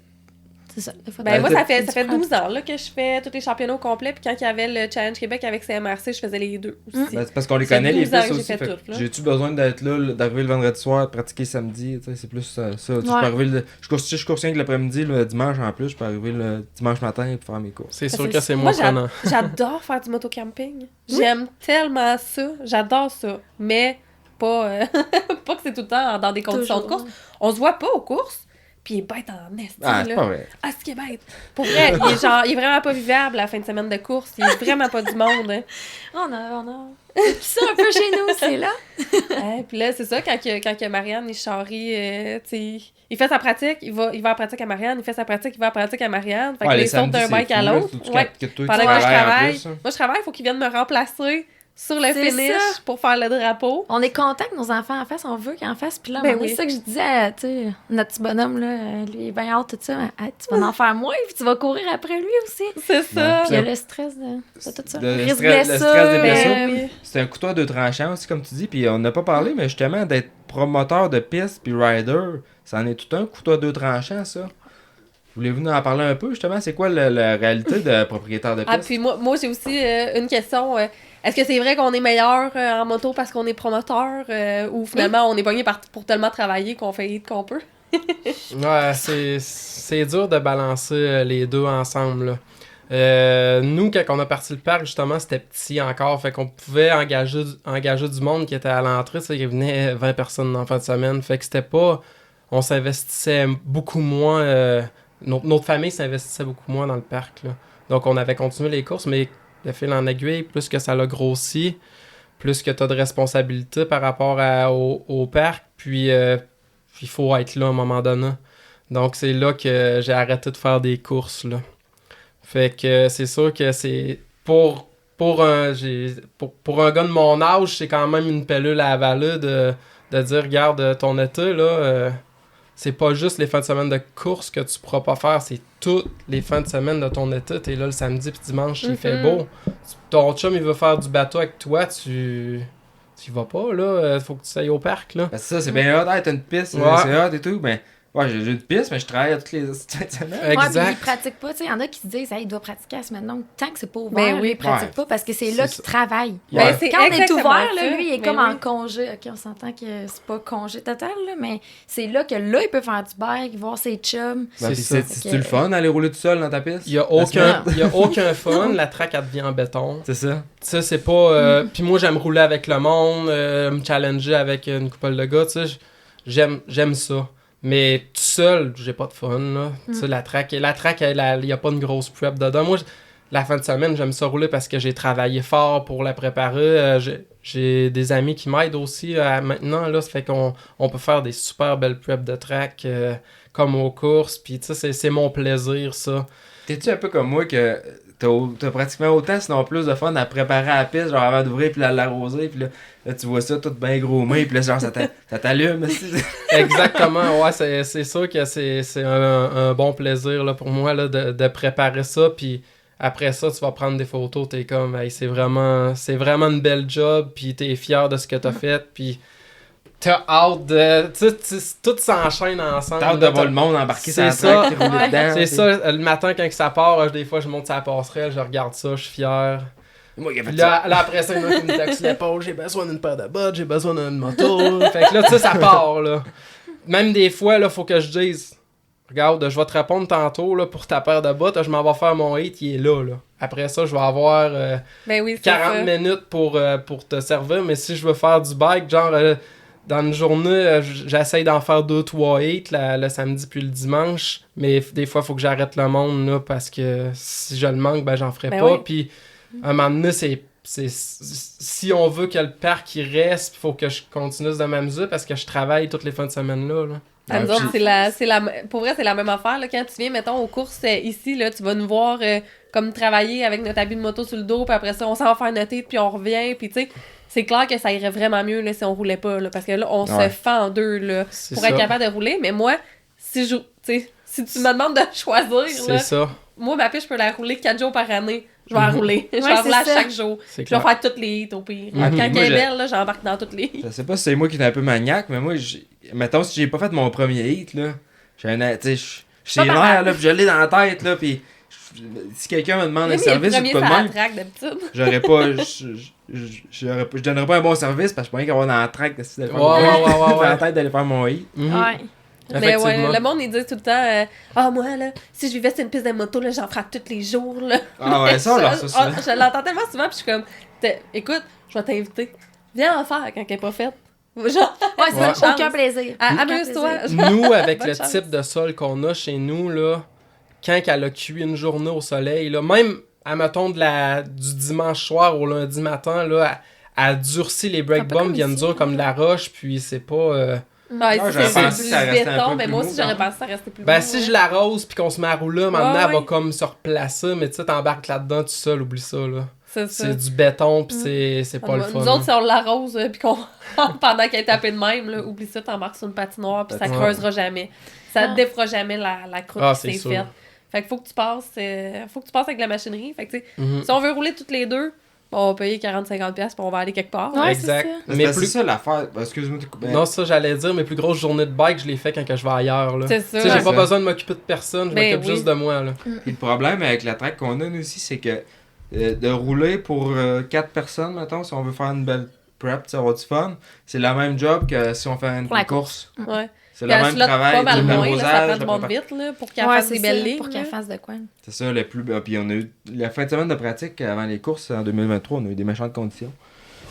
c'est ça. Des fois, Ben, Ben, moi, t'as- ça fait tu prends 12 ans là, que je fais tous les championnats au complet. Puis quand il y avait le Challenge Québec avec CMRC, je faisais les deux aussi. Ben, c'est parce qu'on les C'est connaît, les 12 ans pistes que j'ai aussi. fait fait toutes, là. J'ai-tu besoin d'être là, d'arriver le vendredi soir, de pratiquer samedi? Tu sais, c'est plus ça. Tu sais, je peux Ouais. arriver je cours rien que l'après-midi, le dimanche en plus, je peux arriver le dimanche matin et faire mes courses. C'est sûr Parce que c'est moi, moins prenant. j'adore faire du motocamping. J'aime tellement ça. J'adore ça. Mais pas, pas que c'est tout le temps dans des conditions de toujours. course. On se voit pas aux courses. Puis il est bête en esti, Ah, c'est là. pas vrai. Ah, c'est qu'il est bête. Pour vrai, il est vraiment pas vivable la fin de semaine de course. Il est vraiment pas du monde. Hein. On a... Puis ça, un peu chez nous, c'est là. Ouais, puis là, c'est ça, quand que Marianne est charrie, tu sais, il fait sa pratique, il va en pratique à Marianne, il fait sa pratique, il va en pratique à Marianne. Fait que Ouais, là, les il saute samedis, d'un c'est bike à fou, là. l'autre. Faut que tu Ouais. que toi, Pendant tu que moi, je travailles en travaille. plus, hein. Moi, je travaille, il faut qu'il vienne me remplacer sur le C'est finish ça. pour faire le drapeau. On est content que nos enfants en fassent, on veut qu'ils en fassent. Puis là, Ben c'est oui. ça que je disais, tu sais, notre petit bonhomme, là, lui, il est bien hâte, tout ça. Ah, tu vas en faire moins, puis tu vas courir après lui aussi. C'est ça. Puis il y a le stress de tout ça. Le Risque stress- le blessure, stress des Ben blessures. oui. C'est un couteau à deux tranchants aussi, comme tu dis. Puis on n'a pas parlé, mais justement, d'être promoteur de piste puis rider, ça en est tout un couteau à deux tranchants, ça. Voulez-vous nous en parler un peu, justement? C'est quoi la réalité de propriétaire de Ah, piste? puis moi j'ai aussi une question. Est-ce que c'est vrai qu'on est meilleur en moto parce qu'on est promoteur ou finalement on est pogné pour tellement travailler qu'on fait qu'on peut? Ouais, c'est dur de balancer les deux ensemble, là. Nous, quand on a parti le parc, justement, c'était petit encore. Fait qu'on pouvait engager du monde qui était à l'entrée. Tu sais, il venait 20 personnes en fin de semaine. Fait que c'était pas... On s'investissait beaucoup moins... Notre famille s'investissait beaucoup moins dans le parc, là. Donc, on avait continué les courses, mais de fil en aiguille, plus que ça l'a grossi, plus que tu as de responsabilités par rapport au parc. Puis, il faut être là à un moment donné. Donc, c'est là que j'ai arrêté de faire des courses, là. Fait que c'est sûr que c'est... Pour un gars de mon âge, c'est quand même une pellule à avaler de dire, regarde, ton été, là, c'est pas juste les fins de semaine de course que tu pourras pas faire, c'est toutes les fins de semaine de ton été. T'es là le samedi puis dimanche, il fait beau. Ton chum, il veut faire du bateau avec toi, tu y vas pas, là. Faut que tu ailles au parc, là. Parce que ça, c'est bien hot. Hey, t'as une piste, Ouais. c'est hot et tout. Ben, ouais, j'ai une piste, mais je travaille toutes les fins de semaine. Ouais, puis Exact. ils pratiquent pas. Tu sais, il y en a qui se disent, hey, il doit pratiquer à la semaine longue. Tant que c'est pas ouvert, Ben oui. lui, il pratique Ouais. pas parce que c'est là C'est qu'il ça. travaille. Ouais. Ben, c'est Quand on est exactement ouvert, ça. là, lui, il est Ben comme oui. en congé. OK, on s'entend que c'est pas congé total, là, mais c'est là que là, il peut faire du bike, voir ses chums. Ben, puis ça. c'est-tu le fun d'aller rouler tout seul dans ta piste? Il y a aucun fun, la track, elle devient en béton. C'est ça. Ça, c'est pas... Puis moi, j'aime rouler avec le monde, me challenger avec une couple de gars, tu sais. J'aime ça. Mais tout seul, j'ai pas de fun, là. Tu sais, la track, il y a pas une grosse prep dedans. Moi, la fin de semaine, j'aime ça rouler parce que j'ai travaillé fort pour la préparer. J'ai des amis qui m'aident aussi maintenant, là. Ça fait qu'on peut faire des super belles preps de track comme aux courses. Puis, tu sais, c'est mon plaisir, ça. T'es-tu un peu comme moi que t'as pratiquement autant, sinon plus de fun à préparer à la piste, genre avant d'ouvrir puis à l'arroser, puis là, tu vois ça tout bien gros main, puis là, genre, ça t'allume. Exactement, ouais, c'est sûr que c'est un bon plaisir là, pour moi là, de préparer ça, puis après ça, tu vas prendre des photos, t'es comme, hey, c'est vraiment une belle job, puis t'es fier de ce que t'as fait, puis t'as hâte de... Tu sais, tout s'enchaîne ensemble. T'as hâte de voir le monde embarquer sur la C'est ça. track, rouler dedans. C'est ça, le matin quand ça part, des fois je monte sur la passerelle, je regarde ça, je suis fier. Moi, il a fait Puis ça. là, après ça, il y en a qui me taxe l'épaule, j'ai besoin d'une paire de bottes, j'ai besoin d'une moto. Fait que là, tu sais, ça part, là. Même des fois, là, faut que je dise, regarde, je vais te répondre tantôt, là, pour ta paire de bottes, je m'en vais faire mon hit, il est là, là. Après ça, je vais avoir Ben oui, c'est 40 ça. minutes pour te servir, mais si je veux faire du bike, genre, dans une journée, j'essaye d'en faire 2-3 hits, le samedi puis le dimanche, mais des fois, il faut que j'arrête le monde, là, parce que si je le manque, ben, j'en ferai Ben pas, oui. puis à un moment donné, si on veut que le parc il reste, il faut que je continue de même mesure parce que je travaille toutes les fins de semaine là. À nous Ouais, autres, pour vrai, c'est la même affaire. Là. Quand tu viens, mettons, aux courses ici, là, tu vas nous voir comme travailler avec notre habit de moto sur le dos, puis après ça, on s'en va faire noter, puis on revient, puis tu sais, c'est clair que ça irait vraiment mieux là, si on roulait pas, là, parce que là, on Ouais. se fend en deux là, C'est pour ça. être capable de rouler. Mais moi, si tu me demandes de choisir, C'est là, ça. moi, ma piste, je peux la rouler 4 jours par année. Je vais la Mhm. rouler. Je vais Ouais, la rouler à c'est ça. chaque jour. C'est Je vais clair. faire toutes les hits au pire. Mhm. Quand Moi, elle est j'ai- belle, là, j'embarque dans toutes les hits. Je sais pas si c'est moi qui est un peu maniaque, mais moi, mettons, si j'ai pas fait mon premier hit, là, j'ai un. Tu sais, j'ai Pas l'air, mal. là, pis je l'ai dans la tête, là, pis si quelqu'un me demande un Même service le ou premier, quoi de c'est à la même, track d'habitude. j'aurais pas. Je donnerais pas un bon service parce que je suis pas avoir dans la track de Ouais, ouais. dans la tête d'aller faire mon hit. Mhm. Ouais. Mais ouais, Effectivement. le monde, ils disent tout le temps ah, moi, là, si je vivais sur une piste de moto, là, j'en ferais tous les jours, là. Ah ouais, ça, alors ça, Ah, c'est. je l'entends tellement souvent, puis je suis comme, écoute, je vais t'inviter. Viens en faire quand elle est pas faite. Genre, Ouais, c'est Ouais. ça, aucun plaisir. ah, Aucun amuse-toi. plaisir. Nous, avec Bonne le chance. type de sol qu'on a chez nous, là, quand elle a cuit une journée au soleil, là, même, admettons, du dimanche soir au lundi matin, là, elle durcit les break Un peu comme bumps, viennent ici, dur comme de là. la roche, puis c'est pas... Ouais, Ah, si j'aurais c'est pensé que ça du restait un béton, peu mais plus moi mou, aussi, j'aurais genre. pensé que ça restait plus Ben, beau, si ouais. je l'arrose puis qu'on se met à rouler, maintenant, elle va ouais. comme se replacer, mais tu sais, t'embarques là-dedans tout seul, oublie ça, là. C'est ça. C'est du béton, puis c'est pas le fun. Nous autres, si on l'arrose, puis qu'on pendant qu'elle est tapée de même, là, oublie ça, t'embarques sur une patinoire, puis ça Ouais. creusera jamais. Ça Ah. défera jamais la croûte Ah, qui c'est s'est sûr. faite. Fait qu'il faut que tu passes avec la machinerie. Fait que, tu sais, Mhm. si on veut rouler toutes les deux, on va payer 40-50$, puis on va aller quelque part. Ouais, Exact. c'est ça. Mais Mais c'est plus... ça l'affaire. Excuse-moi, t'es coupé. Non, ça, j'allais dire, mes plus grosses journées de bike, je les fais quand que je vais ailleurs, là. C'est Tu ça. sais, j'ai Ouais. pas besoin de m'occuper de personne, je Ben m'occupe oui. juste de moi, là. Puis le problème avec la track qu'on a, nous aussi, c'est que de rouler pour 4 personnes, mettons, si on veut faire une belle prep, ça avoir du fun, c'est la même job que si on fait une Pour la course. Ouais. C'est Puis le elle même slotte travail, pas mal le moins, même là, ça prend dosage. du monde vite, là, pour qu'elle Ouais, fasse c'est des belles ça, lignes. pour là. qu'elle fasse de quoi. C'est ça, le plus. Puis on a eu la fin de semaine de pratique avant les courses en 2023, on a eu des méchantes conditions.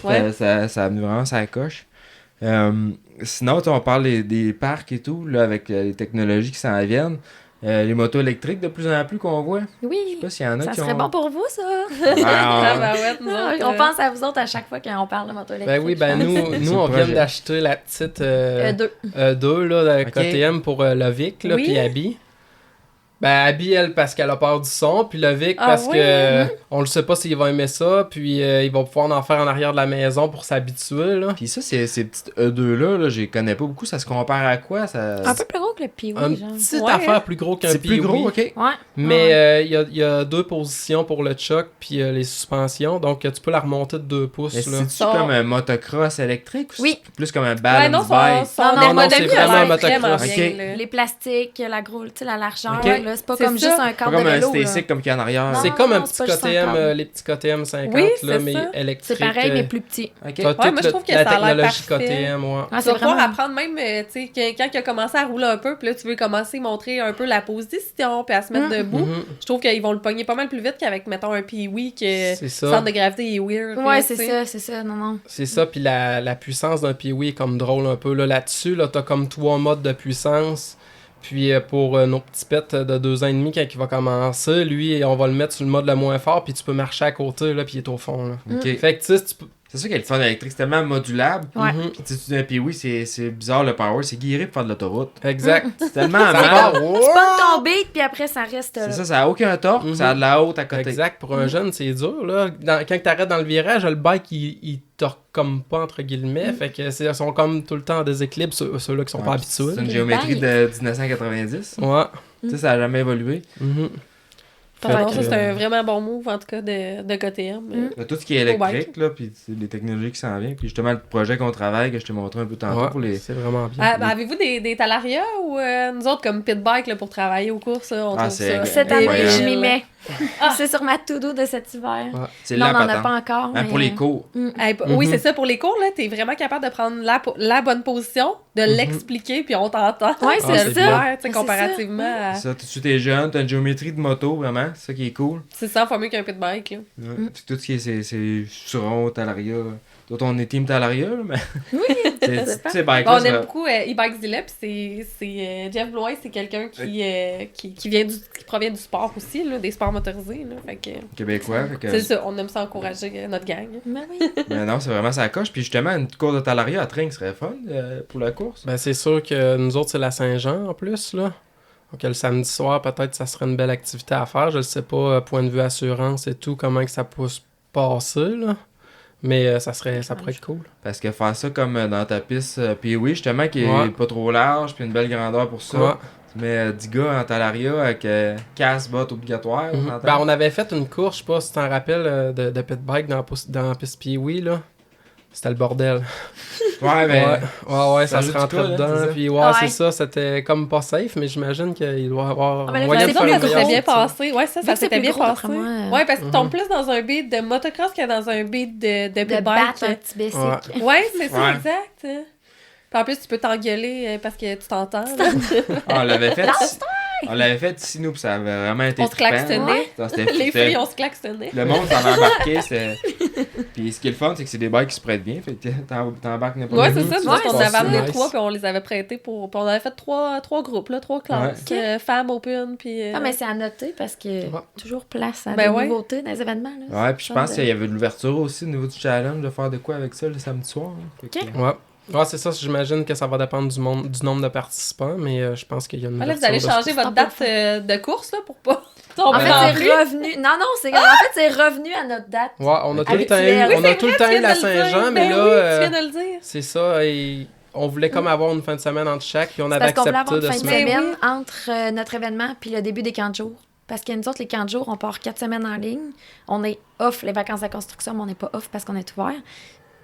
Ouais. Ça a venu vraiment ça coche. Sinon, tu sais, on parle des parcs et tout, là, avec les technologies qui s'en viennent. Les motos électriques de plus en plus qu'on voit. Je Oui, sais pas s'il y en a ça qui serait ont. bon pour vous, ça. Ah, bah ouais, nous Ah, autres, on pense à vous autres à chaque fois qu'on parle de moto électrique. Ben oui, ben je pense. nous Sur on le vient projet. d'acheter la petite Deux. E2, là, de Ok. KTM pour Lovic, là, Oui. puis Abby. Ben, Abby, elle, parce qu'elle a peur du son, puis le Vic, Ah parce ouais? que on le sait pas s'il va aimer ça, puis il va pouvoir en faire en arrière de la maison pour s'habituer, là. Puis ça, ces petites E2-là, là, je les connais pas beaucoup. Ça se compare à quoi? Un peu plus gros que le Pee-Wee, Une genre. petite Ouais. affaire plus gros qu'un C'est plus Pee-Wee. gros, ok. Ouais. Mais il y a 2 positions pour le choc, puis les suspensions, donc tu peux la remonter de 2 pouces, Mais là. c'est-tu Ça- comme un motocross électrique ou Oui. c'est plus comme un Ouais, non, balance bike? son Non, non, ergonomie c'est a vraiment l'air un motocross. vraiment Ok. bien, là. Les plastiques, la grosse, tu sais, la largeur, Ok. là, c'est pas C'est comme ça. juste un Pas cadre de comme un vélo, là. Stacy comme qu'il y a en arrière. Non, C'est non, comme non, un c'est petit pas juste un KTM, câble. les petits KTM 50, Oui, là, c'est mais ça. électriques. C'est pareil, mais plus petit. Ok. T'as Ouais, toute moi, je trouve que la ça a l'air technologie parfait. KTM, ouais. Ah, Tu vas c'est pouvoir vraiment... apprendre même, tu sais, quand il a commencé à rouler un peu, puis là, tu veux commencer à montrer un peu la position, puis à se mettre debout. Mhm. Je trouve qu'ils vont le pogner pas mal plus vite qu'avec, mettons, un Pee-Wee, que C'est le ça. centre de gravité est weird. Ouais, là, c'est tu sais. ça, non. C'est ça, puis la puissance d'un Pee-Wee est comme drôle un peu. Là, là-dessus, là, t'as comme 3 modes de puissance. Puis pour nos petits pets de 2 ans et demi, quand il va commencer, lui, on va le mettre sur le mode le moins fort, puis tu peux marcher à côté, là, puis il est au fond. Là. Ok. Fait que tu sais, tu peux... C'est ça qu'il y a le fun électrique, c'est tellement modulable. Ouais. Mhm. Puis tu dis un Pee-Wee, c'est bizarre le power, c'est guéri pour faire de l'autoroute. Exact. C'est tellement Ça amable. va. Tu peux tomber, puis après, ça reste là. C'est ça, ça a aucun torque, Mhm. ça a de la haute à côté. Exact. Pour un jeune, c'est dur. Là. Quand t'arrêtes dans le virage, le bike, il torque comme pas, entre guillemets. Fait que ils sont comme tout le temps en déséquilibre, ceux-là qui sont pas Ouais, habitués. C'est une Les géométrie bagues. de 1990. Ouais. Tu sais, ça a jamais évolué. Mhm. Fait Fait que que, ça, c'est un vraiment bon move, en tout cas, de KTM. Là, tout ce qui est électrique, là, puis c'est les technologies qui s'en viennent. Puis justement, le projet qu'on travaille, que je t'ai montré un peu tantôt Ouais, pour les... c'est vraiment bien. Ah, ben, avez-vous des talarias ou nous autres, comme pit bike, là, pour travailler aux courses, là, on Ah, trouve c'est ça... Cette incroyable. année, je m'y mets. Ah. C'est sur ma to-do de cet hiver. Ouais. C'est Non, la on n'en a patente. pas encore. Hein, mais... pour les cours. Oui, Mhm. c'est ça. Pour les cours, là, t'es vraiment capable de prendre la bonne position, de l'expliquer, puis on t'entend. Ouais, Ah, c'est c'est ça. faire, tu sais, C'est comparativement à... Ça, tu es jeune, t'as une géométrie de moto, vraiment. C'est ça qui est cool. C'est 100 fois mieux qu'un pit bike, là. Ouais. Puis tout ce qui est c'est Suron, Talaria. D'autres, on est team Talaria, là, mais. Oui, c'est ces bikes Bon, on aime beaucoup e-bikes Dile, puis c'est Jeff Blois, c'est quelqu'un qui provient du sport aussi, là, des sports motorisés, là. Fait que québécois. Fait que, c'est ça, on aime ça encourager notre gang. Ben oui. mais non, c'est vraiment ça coche. Puis justement, une course de Talaria à Tring serait fun pour la course. Ben, c'est sûr que nous autres, c'est la Saint-Jean en plus, là. Donc, le samedi soir, peut-être, ça serait une belle activité à faire. Je ne sais pas, point de vue assurance et tout, comment que ça peut se passer, là. Mais ça pourrait être cool. Parce que faire ça comme dans ta piste Pee-Wee, justement, qui est Ouais. pas trop large, puis une belle grandeur pour ça. Ouais. Tu mets 10 gars en Talaria avec casse, bottes obligatoires. on Mhm. s'entend? Ben, on avait fait une course, je sais pas si tu t'en rappelles, de pit bike dans la piste Pee-Wee, là. C'était le bordel. Ouais, mais. Ouais, ça ça ajoute se rentrait du cas, là, c'est dedans. ça? Puis Ouais. c'est ça, c'était comme pas safe, mais j'imagine qu'il doit y avoir Ah, ben là, moyen c'est de C'est faire bon, une ça s'est meilleure bien sortie. passé. Ouais, ça Vu que c'est s'était plus bien gros, passé. d'après moi. Ouais, parce que tu tombes plus dans un beat de motocross que dans un beat de De pit battre un bike. petit basic. Ouais. Ouais, c'est ça, Ouais. exact. Puis en plus, tu peux t'engueuler parce que tu t'entends. là. Ah, on l'avait fait. On l'avait fait ici, nous, puis ça avait vraiment été On se klaxonnait. trippant. C'était- Les c'était- filles, on se klaxonnait. Le monde s'en embarquait, c'est... Puis ce qui est le fun, c'est que c'est des bikes qui se prêtent bien, fait que t'embarques n'importe Ouais, où. c'est ça. tu Nous vas autres, on passer avait amené nice. 3 puis on les avait prêtés pour. Puis on avait fait 3 groupes, là, 3 classes. Ouais. Femmes, open, puis. Ah, mais c'est à noter parce que Ouais. toujours place à Ben des ouais. nouveautés dans les événements. Là. Ouais, puis je pense qu'il y avait de l'ouverture aussi au niveau du challenge, de faire de quoi avec ça le samedi soir. Hein. Fait que- Ok. Ouais, c'est ça. J'imagine que ça va dépendre du nombre de participants, mais je pense qu'il y a une Ah, là, vous ouverture allez de- changer votre date de course, là, pour pas tomber En fait, dans le c'est rue. revenu. Non, c'est en fait, c'est revenu à notre date. Ouais, on a tout le temps Habituel. eu, Oui, on a tout le temps eu la Saint-Jean, mais Ben là, oui, tu viens de le dire. c'est ça. Et on voulait comme avoir une fin de semaine entre chaque, puis on avait Parce qu'on voulait accepté avoir une de fin se de mettre. semaine entre notre événement puis le début des camps de jour. Parce que nous autres, les camps de jour, on part 4 semaines en ligne. On est off les vacances de la construction, mais on n'est pas off parce qu'on est ouvert.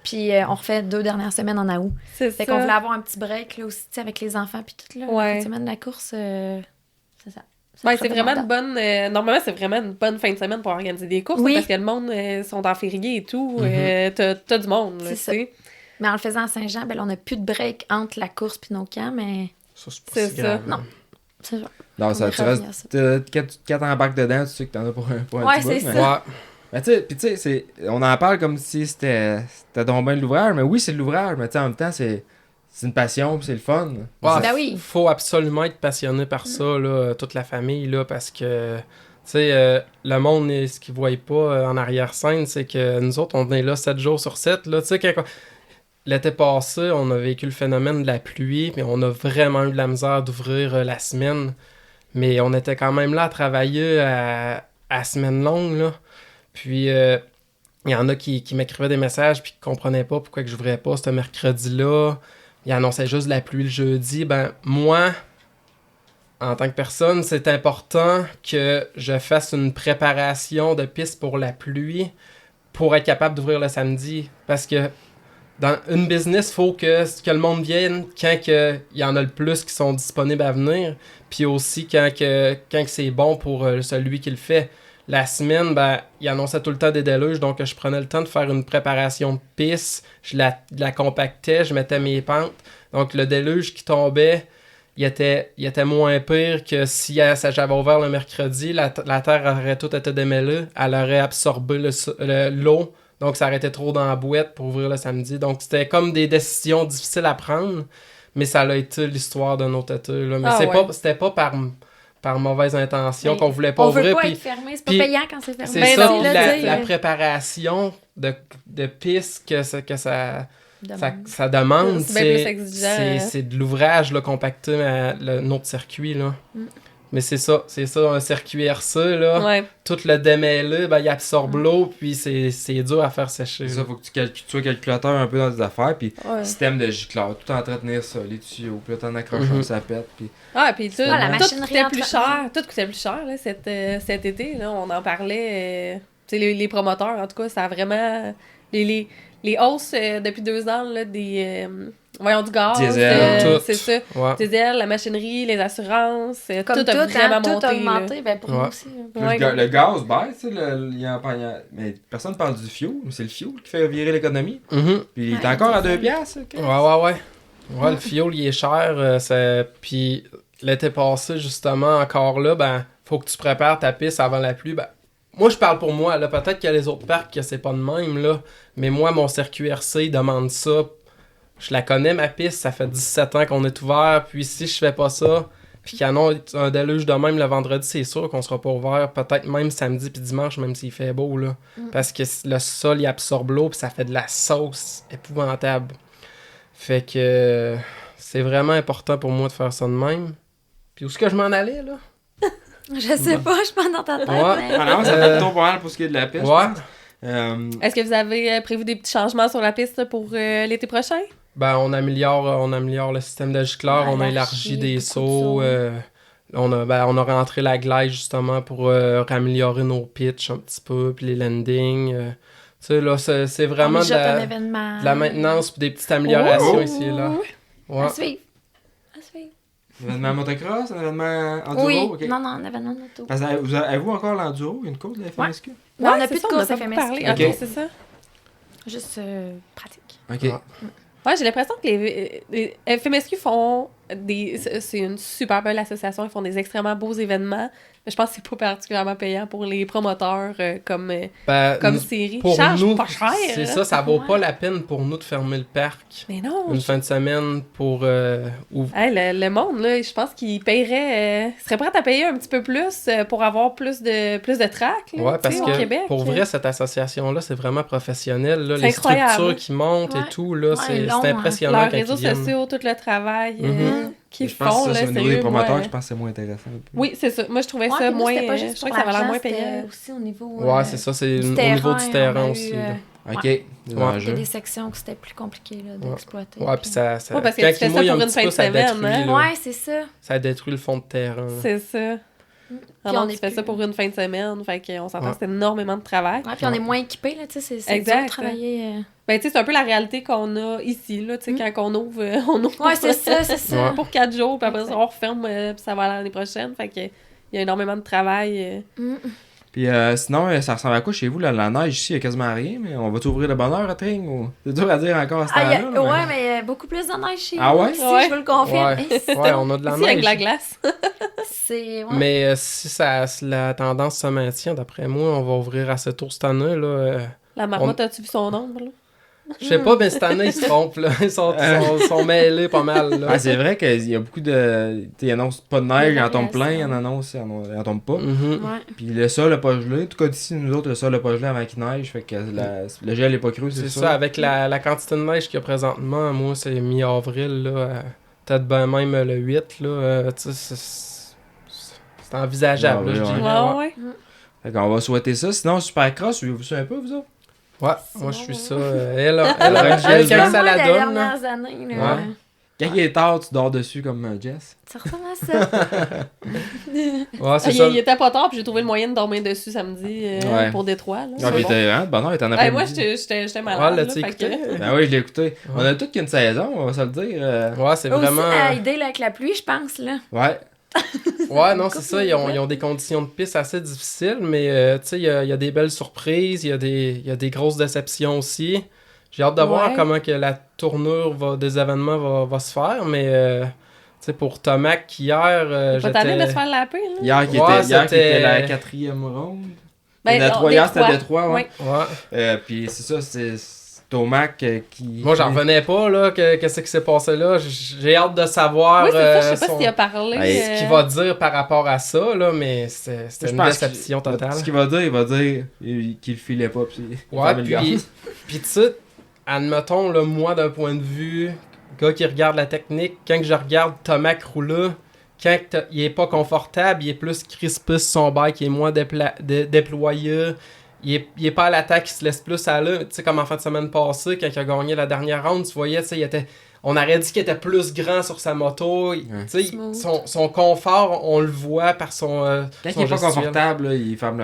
Puis on refait 2 dernières semaines en août. C'est Fait ça. qu'on voulait avoir un petit break là aussi, tu sais, avec les enfants puis tout là. Ouais. La fin de semaine de la course, c'est ça. Ouais, c'est vraiment une bonne. Normalement, c'est vraiment une bonne fin de semaine pour organiser des courses, Oui. là, parce que le monde sont en férié et tout. Mhm. T'as du monde, là, C'est tu ça. sais. Mais en le faisant à Saint-Jean, ben là, on n'a plus de break entre la course puis nos camps, mais Ça, c'est pas C'est si ça. grave. Non. c'est ça. Non, ça, On tu va restes. revenir à ça. Quand tu embarques dedans, tu sais que t'en as pour un Ouais, petit bout, c'est mais- ça. Ouais. Mais tu sais, pis tu sais, on en parle comme si c'était donc bien de l'ouvrage, mais oui, c'est de l'ouvrage, mais tu sais, en même temps, c'est une passion, pis c'est le fun. Ouais, Ben oui. faut absolument être passionné par ça, là, toute la famille, là, parce que, tu sais, le monde, ce qu'ils voient pas en arrière-scène, c'est que nous autres, on est là 7 jours sur 7, là, tu sais, l'été passé, on a vécu le phénomène de la pluie, mais on a vraiment eu de la misère d'ouvrir la semaine. Mais on était quand même là à travailler à semaine longue, là. Puis, il y en a qui m'écrivaient des messages puis qui comprenaient pas pourquoi que j'ouvrais pas ce mercredi-là. Ils annonçaient juste de la pluie le jeudi. Ben, moi, en tant que personne, c'est important que je fasse une préparation de piste pour la pluie pour être capable d'ouvrir le samedi. Parce que dans une business, il faut que le monde vienne quand il y en a le plus qui sont disponibles à venir, puis aussi quand c'est bon pour celui qui le fait. La semaine, ben, il annonçait tout le temps des déluges, donc je prenais le temps de faire une préparation de piste, je la compactais, je mettais mes pentes. Donc le déluge qui tombait, il était moins pire que si j'avais ouvert le mercredi, la terre aurait tout été démêlée, elle aurait absorbé l'eau, donc ça aurait été trop dans la boîte pour ouvrir le samedi. Donc c'était comme des décisions difficiles à prendre, mais ça a été l'histoire de notre été. Là. Mais c'était pas par mauvaise intention qu'on voulait pas ouvrir. On veut pas être fermé, c'est pas payant quand c'est fermé. C'est ça, la préparation de piste que ça demande, c'est de l'ouvrage là, compacté notre circuit. Là. Mais c'est ça, un circuit RC, là. Ouais. Tout le démêlé, ben, il absorbe l'eau, puis c'est dur à faire sécher. C'est ça, faut que tu sois calculateur un peu dans tes affaires, puis système de gicleur, tout entretenir ça, les tuyaux, puis là t'en accroches ça pète, puis... Ah, puis tout, la tout machinerie coûtait plus cher, là, cet été, là, on en parlait, tu sais, les promoteurs, en tout cas, ça a vraiment... Les hausses depuis 2 ans, là, du gaz, diesel, c'est ça. Ouais. Diesel, la machinerie, les assurances, comme tout a vraiment tout monté. a augmenté, ben pour nous aussi. Le gaz baisse, mais personne ne parle du fioul, mais c'est le fioul qui fait virer l'économie. Mm-hmm. Puis il est encore à 2 piastres. Okay? Ouais. Ouais, le fioul, il est cher. Puis l'été passé, justement, encore là, ben, faut que tu prépares ta piste avant la pluie. Ben, moi, je parle pour moi. Là, peut-être qu'il y a les autres parcs que c'est pas de même, là. Mais moi, mon circuit RC demande ça. Je la connais, ma piste. Ça fait 17 ans qu'on est ouvert. Puis si je fais pas ça, puis qu'il y en a un déluge de même le vendredi, c'est sûr qu'on sera pas ouvert. Peut-être même samedi puis dimanche, même s'il fait beau, là. Parce que le sol, il absorbe l'eau, puis ça fait de la sauce épouvantable. Fait que c'est vraiment important pour moi de faire ça de même. Puis où est-ce que je m'en allais, là? Je sais pas, je suis pas dans ta tête. Ouais. Ah non, ça fait plutôt pas mal pour ce qui est de la piste. Ouais. Est-ce que vous avez prévu des petits changements sur la piste pour l'été prochain? Ben, on améliore le système de gicleur, on a élargi des sauts. On a rentré la glaise, justement, pour améliorer nos pitchs un petit peu, puis les landings. Tu sais, là, c'est vraiment de la maintenance puis des petites améliorations ici et là. Ouais. À suivre. Un événement motocross, un événement enduro? Oui, okay. non, un événement moto. Parce que avez-vous encore l'enduro? Une course de la FMSQ? Ouais, on n'a plus de course FMSQ. Ok, c'est ça. Juste pratique. Ok. Ouais, j'ai l'impression que les FMSQ font c'est une super belle association, ils font des extrêmement beaux événements, mais je pense que c'est pas particulièrement payant pour les promoteurs comme série. Pour Charge nous, pas cher. c'est ça vaut pas la peine pour nous de fermer le parc. Mais non. Une fin de semaine pour Hey, le monde, là, je pense qu'il paierait, serait prêt à payer un petit peu plus pour avoir plus de tracks là, ouais, parce au que Québec. pour vrai, cette association-là, c'est vraiment professionnel. Là, C'est les incroyable. structures qui montent et tout, là, c'est impressionnant. Leurs quand réseaux ils viennent. sociaux, tout le travail qu'ils Je pense font, que là, c'est au niveau des sérieux, promoteurs, moi, je pense que c'est moins intéressant. Oui, c'est ça. Moi, je trouvais ça puis nous, moins... c'était pas juste je trouvais pour que ça avait l'air l'argent, moins c'était payant. aussi au niveau Ouais, c'est ça, c'est au niveau du terrain aussi. Là. Ok. Il Des y a enjeux. des sections que c'était plus compliqué là, d'exploiter. Ouais, puis ça Ouais, parce que quand tu fais il ça mouille pour un une petit fin peu, de ça semaine, détruit, hein? là. Ouais, c'est ça. Ça détruit le fond de terrain. C'est ça. Puis Non, on tu est fais ça plus- pour une fin de semaine, fait qu'on s'entend Ouais. que c'est énormément de travail. Ouais, puis on est moins équipés, là, tu sais, c'est Exact. dur de travailler. Ben, tu sais, c'est un peu la réalité qu'on a ici, là, tu sais, quand on ouvre Ouais, c'est ça, c'est ça. Ouais. pour 4 jours, puis après ça, on referme, puis ça va aller l'année prochaine, fait que il y a énormément de travail. Puis sinon, ça ressemble à quoi chez vous? Là, la neige ici, il y a quasiment rien, mais on va t'ouvrir le bonheur à Tring? Ou... C'est dur à dire encore à ce Ah, temps-là. ouais, mais beaucoup plus de neige chez Ah nous ouais? aussi, Ouais. je vous le confirme. Ouais, on a de la Ici, avec neige. la glace. C'est... Ouais. Mais si la tendance se maintient, d'après moi, on va ouvrir assez tôt cette année. Là, La marmotte, as-tu vu son ombre, là? Je sais pas, mais cette année, ils se trompent. Là. Ils sont mêlés pas mal. Là. Ah, c'est vrai qu'il y a beaucoup de... Ils annoncent pas de neige, ils en tombent plein, ils en variations. annoncent, ils en tombent pas. Mhm. Ouais. Puis le sol n'a pas gelé. En tout cas, d'ici, nous autres, le sol n'a pas gelé avant qu'il neige, fait que le gel n'est pas cru, C'est ça, avec la quantité de neige qu'il y a présentement, moi, c'est mi-avril. Là, peut-être ben même le 8. Là, tu sais, c'est envisageable, Ah, là, oui, je ouais. dirais. Ouais. Fait qu'on va souhaiter ça. Sinon, Supercross, suivez-vous ça un peu, vous autres? Ouais, moi, je suis ça. Elle a Ouais, Rachel, Jess, quand Moi, ça la des donne. là. dernières années, là, Ouais. Quand il est tard, tu dors dessus comme Jess. ça ressemble à ça. Ouais, c'est Il, ça. il était pas tard, puis j'ai trouvé le moyen de dormir dessus samedi Ouais. pour Détroit. Là. Ah, C'est puis bon. t'es bon, non, il t'en a Hey, pas moi, j'étais malade. Ouais, là, l'as-tu fait que- écouté? Ben oui, je l'ai écouté. On a toutes qu'une saison, on va se le dire. Ouais, c'est Aussi vraiment. à aider là, avec la pluie, je pense. Là. Ouais. Ouais, non, c'est ça. Ils ont des conditions de piste assez difficiles, mais tu sais, il y a des belles surprises, il y a des grosses déceptions aussi. J'ai hâte de voir Ouais. comment que la tournure des événements va se faire, mais tu sais, pour Tomac, hier, Pas tanné de se faire laper, là. Hier, qui Ouais, était c'était- la 4e ronde. Ben, Détroit, non, hier, c'était Détroit. Détroit, ouais. Ouais. Puis c'est ça, c'est Tomac qui. Moi, j'en revenais pas, là, qu'est-ce qui s'est passé là. J'ai hâte de savoir Oui, c'est ça, je sais pas son- s'il a parlé. Ouais, ce qu'il va dire par rapport à ça, là, mais c'était Je une pense déception totale. Ce qu'il va dire, il va dire qu'il le filait pas. Puis il Ouais, fermait le gaz. puis tu sais, admettons, là, moi, d'un point de vue, gars qui regarde la technique, quand que je regarde Tomac rouler, quand il est pas confortable, il est plus crispé sur son bike, il est moins déployé, il est pas à l'attaque, il se laisse plus aller. Tu sais, comme en fin de semaine passée, quand il a gagné la dernière ronde, tu voyais, tu sais, on aurait dit qu'il était plus grand sur sa moto. Tu sais, Smooth. son confort, on le voit par son Quand son il est pas gestuel. confortable, là, il ferme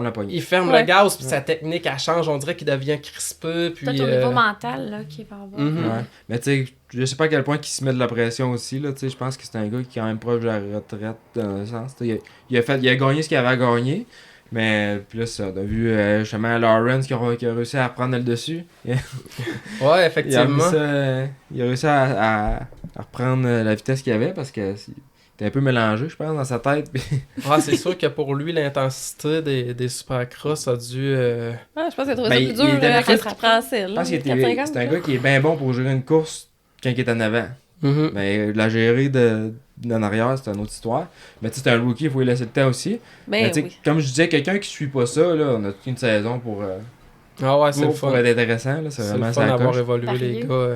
la poignée. Il ferme Ouais. le gaz, puis Ouais. sa technique, elle change. On dirait qu'il devient crispé. Puis, Peut-être au niveau mental là, qui va avoir. mhm. Ouais. Mais tu sais, je sais pas à quel point il se met de la pression aussi. Là, tu sais, je pense que c'est un gars qui est quand même proche de la retraite dans un sens. Tu sais, il a gagné ce qu'il avait à gagner. Mais puis là, ça, on a vu justement Lawrence qui a réussi à prendre le dessus. Ouais, Il a, effectivement. il a réussi à reprendre la vitesse qu'il avait parce que était un peu mélangé, je pense, dans sa tête. Puis Ouais, c'est sûr que pour lui, l'intensité des supercross a dû. Ah, je pense qu'il a trouvé Ben, ça il- plus dur il était après ce plus- qu'il prend celle. je pense qu'il c'est un gars qui est bien bon pour gérer une course quand il est en avant. Mhm. Mais la gérer d'en arrière, c'est une autre histoire. Mais tu sais, c'est un rookie, il faut lui laisser le temps aussi. Mais Ben tu sais, oui. comme je disais, quelqu'un qui suit pas ça, là, on a toute une saison pour Ah ouais, c'est le fun. être intéressant. Là, c'est C'est vraiment le fun ça d'avoir coche. évolué, les Parier.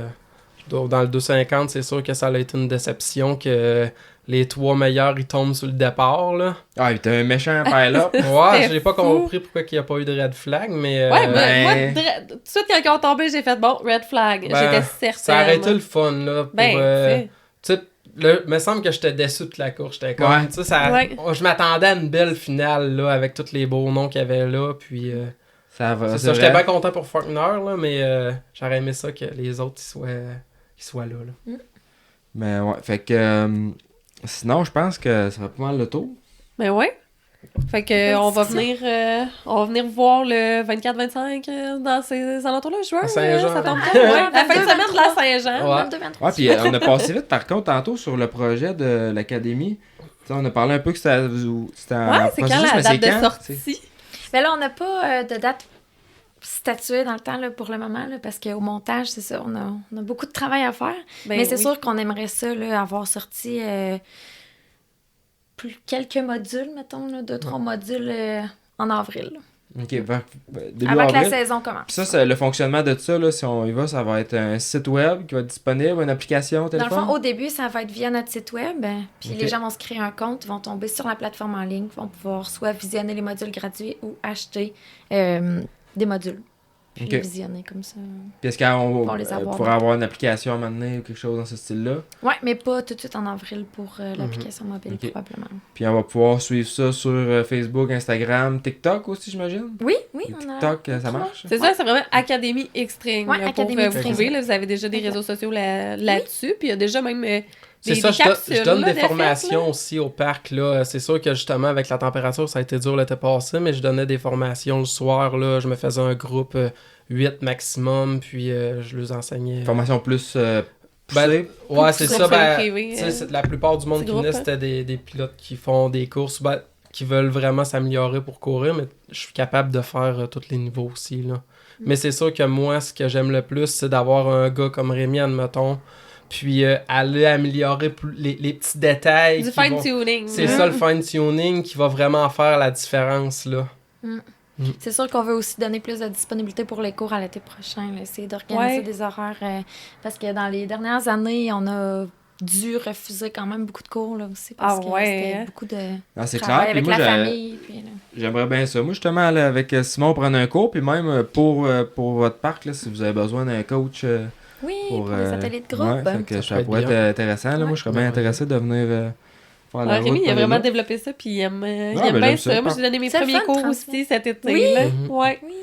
gars. Dans le 250, c'est sûr que ça a été une déception que les 3 meilleurs ils tombent sur le départ. Là. Ah, il était un méchant pile-up. Ouais, j'ai pas fou. compris pourquoi il n'y a pas eu de red flag, mais. Ouais, ben- moi, tout de suite, quand ils ont tombé, j'ai fait bon, red flag. Ben, J'étais certaine. ça a arrêté le fun. Là, pour, Ben, tu sais, me semble que j'étais déçu de la course. J'étais comme, Ouais. tu sais, ça, Ouais. je m'attendais à une belle finale là, avec tous les beaux noms qu'il y avait là. Puis, Ça va. c'est c'est ça, j'étais vrai. bien content pour Faulkner, là, mais j'aurais aimé ça que les autres ils soient là. Mais ouais, fait que. Sinon, je pense que ça va pas mal le tour. Ben ouais. Fait que on va venir voir le 24-25 dans ces alentours-là, juin. À Saint-Jean. Ça tombe quand? Ouais, la fin de semaine de la Saint-Jean. Ouais. 22, 23. Ouais, puis on a passé vite par contre tantôt sur le projet de l'académie. Tu sais, on a parlé un peu que c'était en Ouais, c'est quand processus, la mais date c'est de quand, tu sais? sortie? Ben là, on n'a pas de date statuée dans le temps là, pour le moment, là, parce qu'au montage, c'est ça, on a beaucoup de travail à faire. Ben mais c'est oui. sûr qu'on aimerait ça, là, avoir sorti quelques modules, mettons, 2-3 modules en avril. Là. Ok, début Avant que la avril. saison commence. Puis ça, c'est le fonctionnement de ça, là, si on y va, ça va être un site web qui va être disponible, une application, Dans téléphone. le fond, au début, ça va être via notre site web. Puis Ok. les gens vont se créer un compte, vont tomber sur la plateforme en ligne, vont pouvoir soit visionner les modules gratuits ou acheter des modules. Puis Ok. visionner comme ça. Puis est-ce qu'on Pour les avoir, pourrait là. avoir une application à un moment donné ou quelque chose dans ce style-là? Ouais, mais pas tout de suite en avril pour l'application mobile, Ok. probablement. Puis on va pouvoir suivre ça sur Facebook, Instagram, TikTok aussi, j'imagine? Oui, oui, on a. TikTok, ça marche? C'est ça, c'est vraiment Académie Extreme. Ouais, là, Académie pour vous Extreme. trouver, là, vous avez déjà des réseaux sociaux là-dessus, puis il y a déjà même C'est des ça, capsules, je donne là, des de fait, formations là. aussi au parc. Là. C'est sûr que justement, avec la température, ça a été dur l'été passé, mais je donnais des formations le soir. Là. Je me faisais un groupe 8 maximum, puis je les enseignais. Formation plus Ben, poussée. ouais, c'est Groupe ça. Ben, privé, tu sais, la plupart du monde petit qui groupe, venait, hein. c'était des pilotes qui font des courses, ben, qui veulent vraiment s'améliorer pour courir, mais je suis capable de faire tous les niveaux aussi. Là. Mais c'est sûr que moi, ce que j'aime le plus, c'est d'avoir un gars comme Rémi, admettons, puis aller améliorer les petits détails. Du qui vont- fine-tuning. C'est là. ça le fine-tuning qui va vraiment faire la différence. Là. C'est sûr qu'on veut aussi donner plus de disponibilité pour les cours à l'été prochain. Là. Essayer d'organiser Ouais. des horaires. Parce que dans les dernières années, on a dû refuser quand même beaucoup de cours là, aussi parce que c'était beaucoup de Ah, c'est travail clair. Puis avec moi, la famille. Puis, là. j'aimerais bien ça. Moi, justement, là, avec Simon, prendre un cours, puis même pour votre parc, là, si vous avez besoin d'un coach Oui, pour pour les ateliers de groupe. ouais, fait que Ça ça peut être pourrait être bien. intéressant. Là. Moi, je serais bien Ouais. intéressé de venir faire la Rémi, route. il a aller vraiment là. développé ça, puis il aime ben, bien j'aime ça. ça. Moi, j'ai donné mes C'est le premiers fun de cours transmettre. aussi cet été. Oui. Là. Mhm. Ouais. Oui.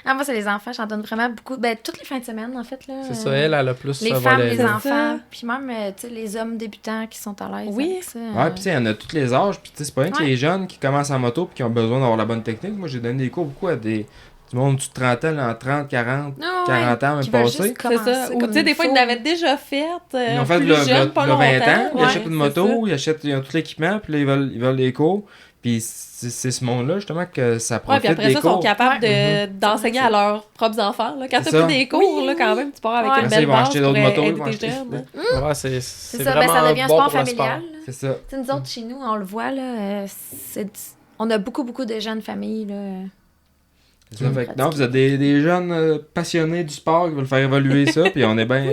Ah, moi, c'est les enfants, j'en donne vraiment beaucoup. Ben, toutes les fins de semaine, en fait. Là, C'est ça, elle a le plus les ce femmes, les volet-là. C'est enfants, ça. puis même, tu sais, les hommes débutants qui sont à l'aise Oui. avec ça. Ouais, puis tu sais, il y en a tous les âges. Puis tu sais, c'est pas rien que Ouais. les jeunes qui commencent en moto puis qui ont besoin d'avoir la bonne technique. Moi, j'ai donné des cours beaucoup à du monde du 30 ans, là, en 30, 40, Ah, 40 ans, même qui veulent passé. juste C'est ça. commencer Ou comme tu sais, des il fois, ils faut. l'avaient déjà fait. Ils ont fait plus le jeune, pas 20 ans, longtemps. ils Ouais, achètent une c'est moto, ils ont tout l'équipement, puis là, ils veulent les cours. Puis c'est ce monde-là, justement, que ça Ouais, profite puis après des ça, ils cours. sont capables Ouais. d'enseigner à leurs propres enfants. Là. Quand C'est t'as ça. plus des cours, Oui, là, quand même, tu pars avec Ouais. une Après ça, belle ils vont base acheter pour d'autres motos, ils aider vont tes acheter- jeunes. Ouais, C'est c'est ça, vraiment ça devient un bon sport pour le sport. familial. là. C'est ça. Tu sais, nous autres, chez nous, on le voit, là, on a beaucoup, beaucoup de jeunes familles, là. C'est ça. Fait que non, vous êtes des jeunes passionnés du sport qui veulent faire évoluer ça, puis on est bien.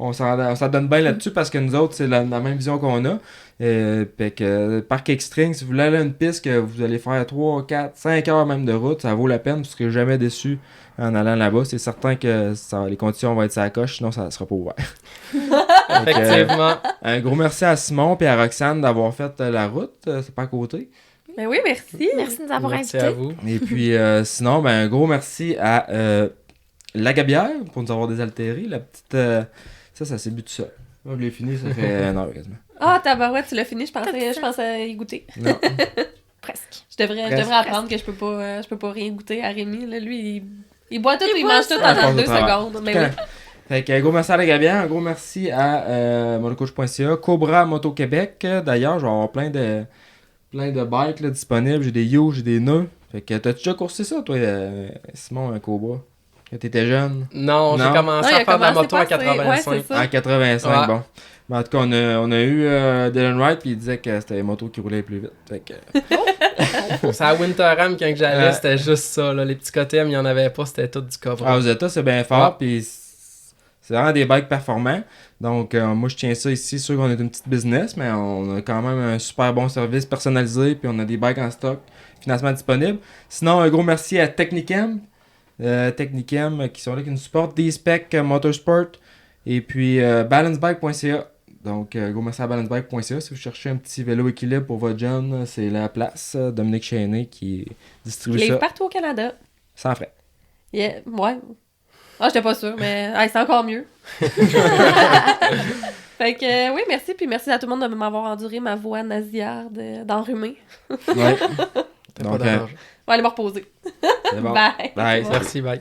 On s'en donne bien là-dessus parce que nous autres, c'est la même vision qu'on a. Fait que Parc Extreme, si vous voulez aller à une piste que vous allez faire 3, 4, 5 heures même de route, ça vaut la peine parce que jamais déçu en allant là-bas. C'est certain que les conditions vont être sur la coche, sinon ça sera pas ouvert. Donc, Effectivement. un gros merci à Simon et à Roxane d'avoir fait la route. C'est pas à côté. Ben oui, merci. Merci de nous avoir Merci invités. à vous. Et puis sinon, ben un gros merci à La Gabière pour nous avoir désaltéré. La petite. Ça s'est bu tout seul. Moi, je l'ai fini, ça fait 1 heure quasiment. Ah, tabarouette, tu l'as fini. Je pensais y goûter. Non. Presque. Je devrais Presque. apprendre que je peux pas rien goûter à Rémi. Là, lui, il boit tout, il boit mange tout ça. en passe au 2 travers. secondes. Mais oui. Fait que un gros merci à La Gabière, un gros merci à motocoach.ca, Cobra Moto Québec. D'ailleurs, je vais avoir plein de bikes là, disponibles. J'ai des You, j'ai des nœuds. Fait que t'as déjà coursé ça, toi, Simon, un Cobra? Quand t'étais jeune? Non, j'ai Non. commencé Non, il a à faire de la commencé moto en passé. Ouais, 85. c'est ça. En 85, Ouais. bon. Mais en tout cas, on a eu Dylan Wright, puis il disait que c'était les motos qui roulaient plus vite. Fait que, C'est à Winterham quand j'allais, Ouais. c'était juste ça. Là. Les petits KTM, il n'y en avait pas, c'était tout du Cobra. aux États, c'est bien fort, Ouais. puis c'est vraiment des bikes performants. Donc, moi, je tiens ça ici. C'est sûr qu'on est une petite business, mais on a quand même un super bon service personnalisé, puis on a des bikes en stock, financement disponible. Sinon, un gros merci à Technicam. Technicam qui sont là, qui nous supportent. D-Spec Motorsport. Et puis, balancebike.ca. Donc, gros merci à balancebike.ca. Si vous cherchez un petit vélo équilibre pour votre jeune, c'est la place. Dominique Chéné qui distribue Je l'ai ça partout au Canada. sans frais. Yeah. Ouais. Ah, j'étais pas sûre, mais c'est encore mieux. Fait que, oui, merci. Puis merci à tout le monde de m'avoir enduré ma voix nasillarde d'enrhumé. Ouais. T'as Donc, pas d'argent. On va aller me reposer. c'est bon. Bye. Bye. Merci, bye.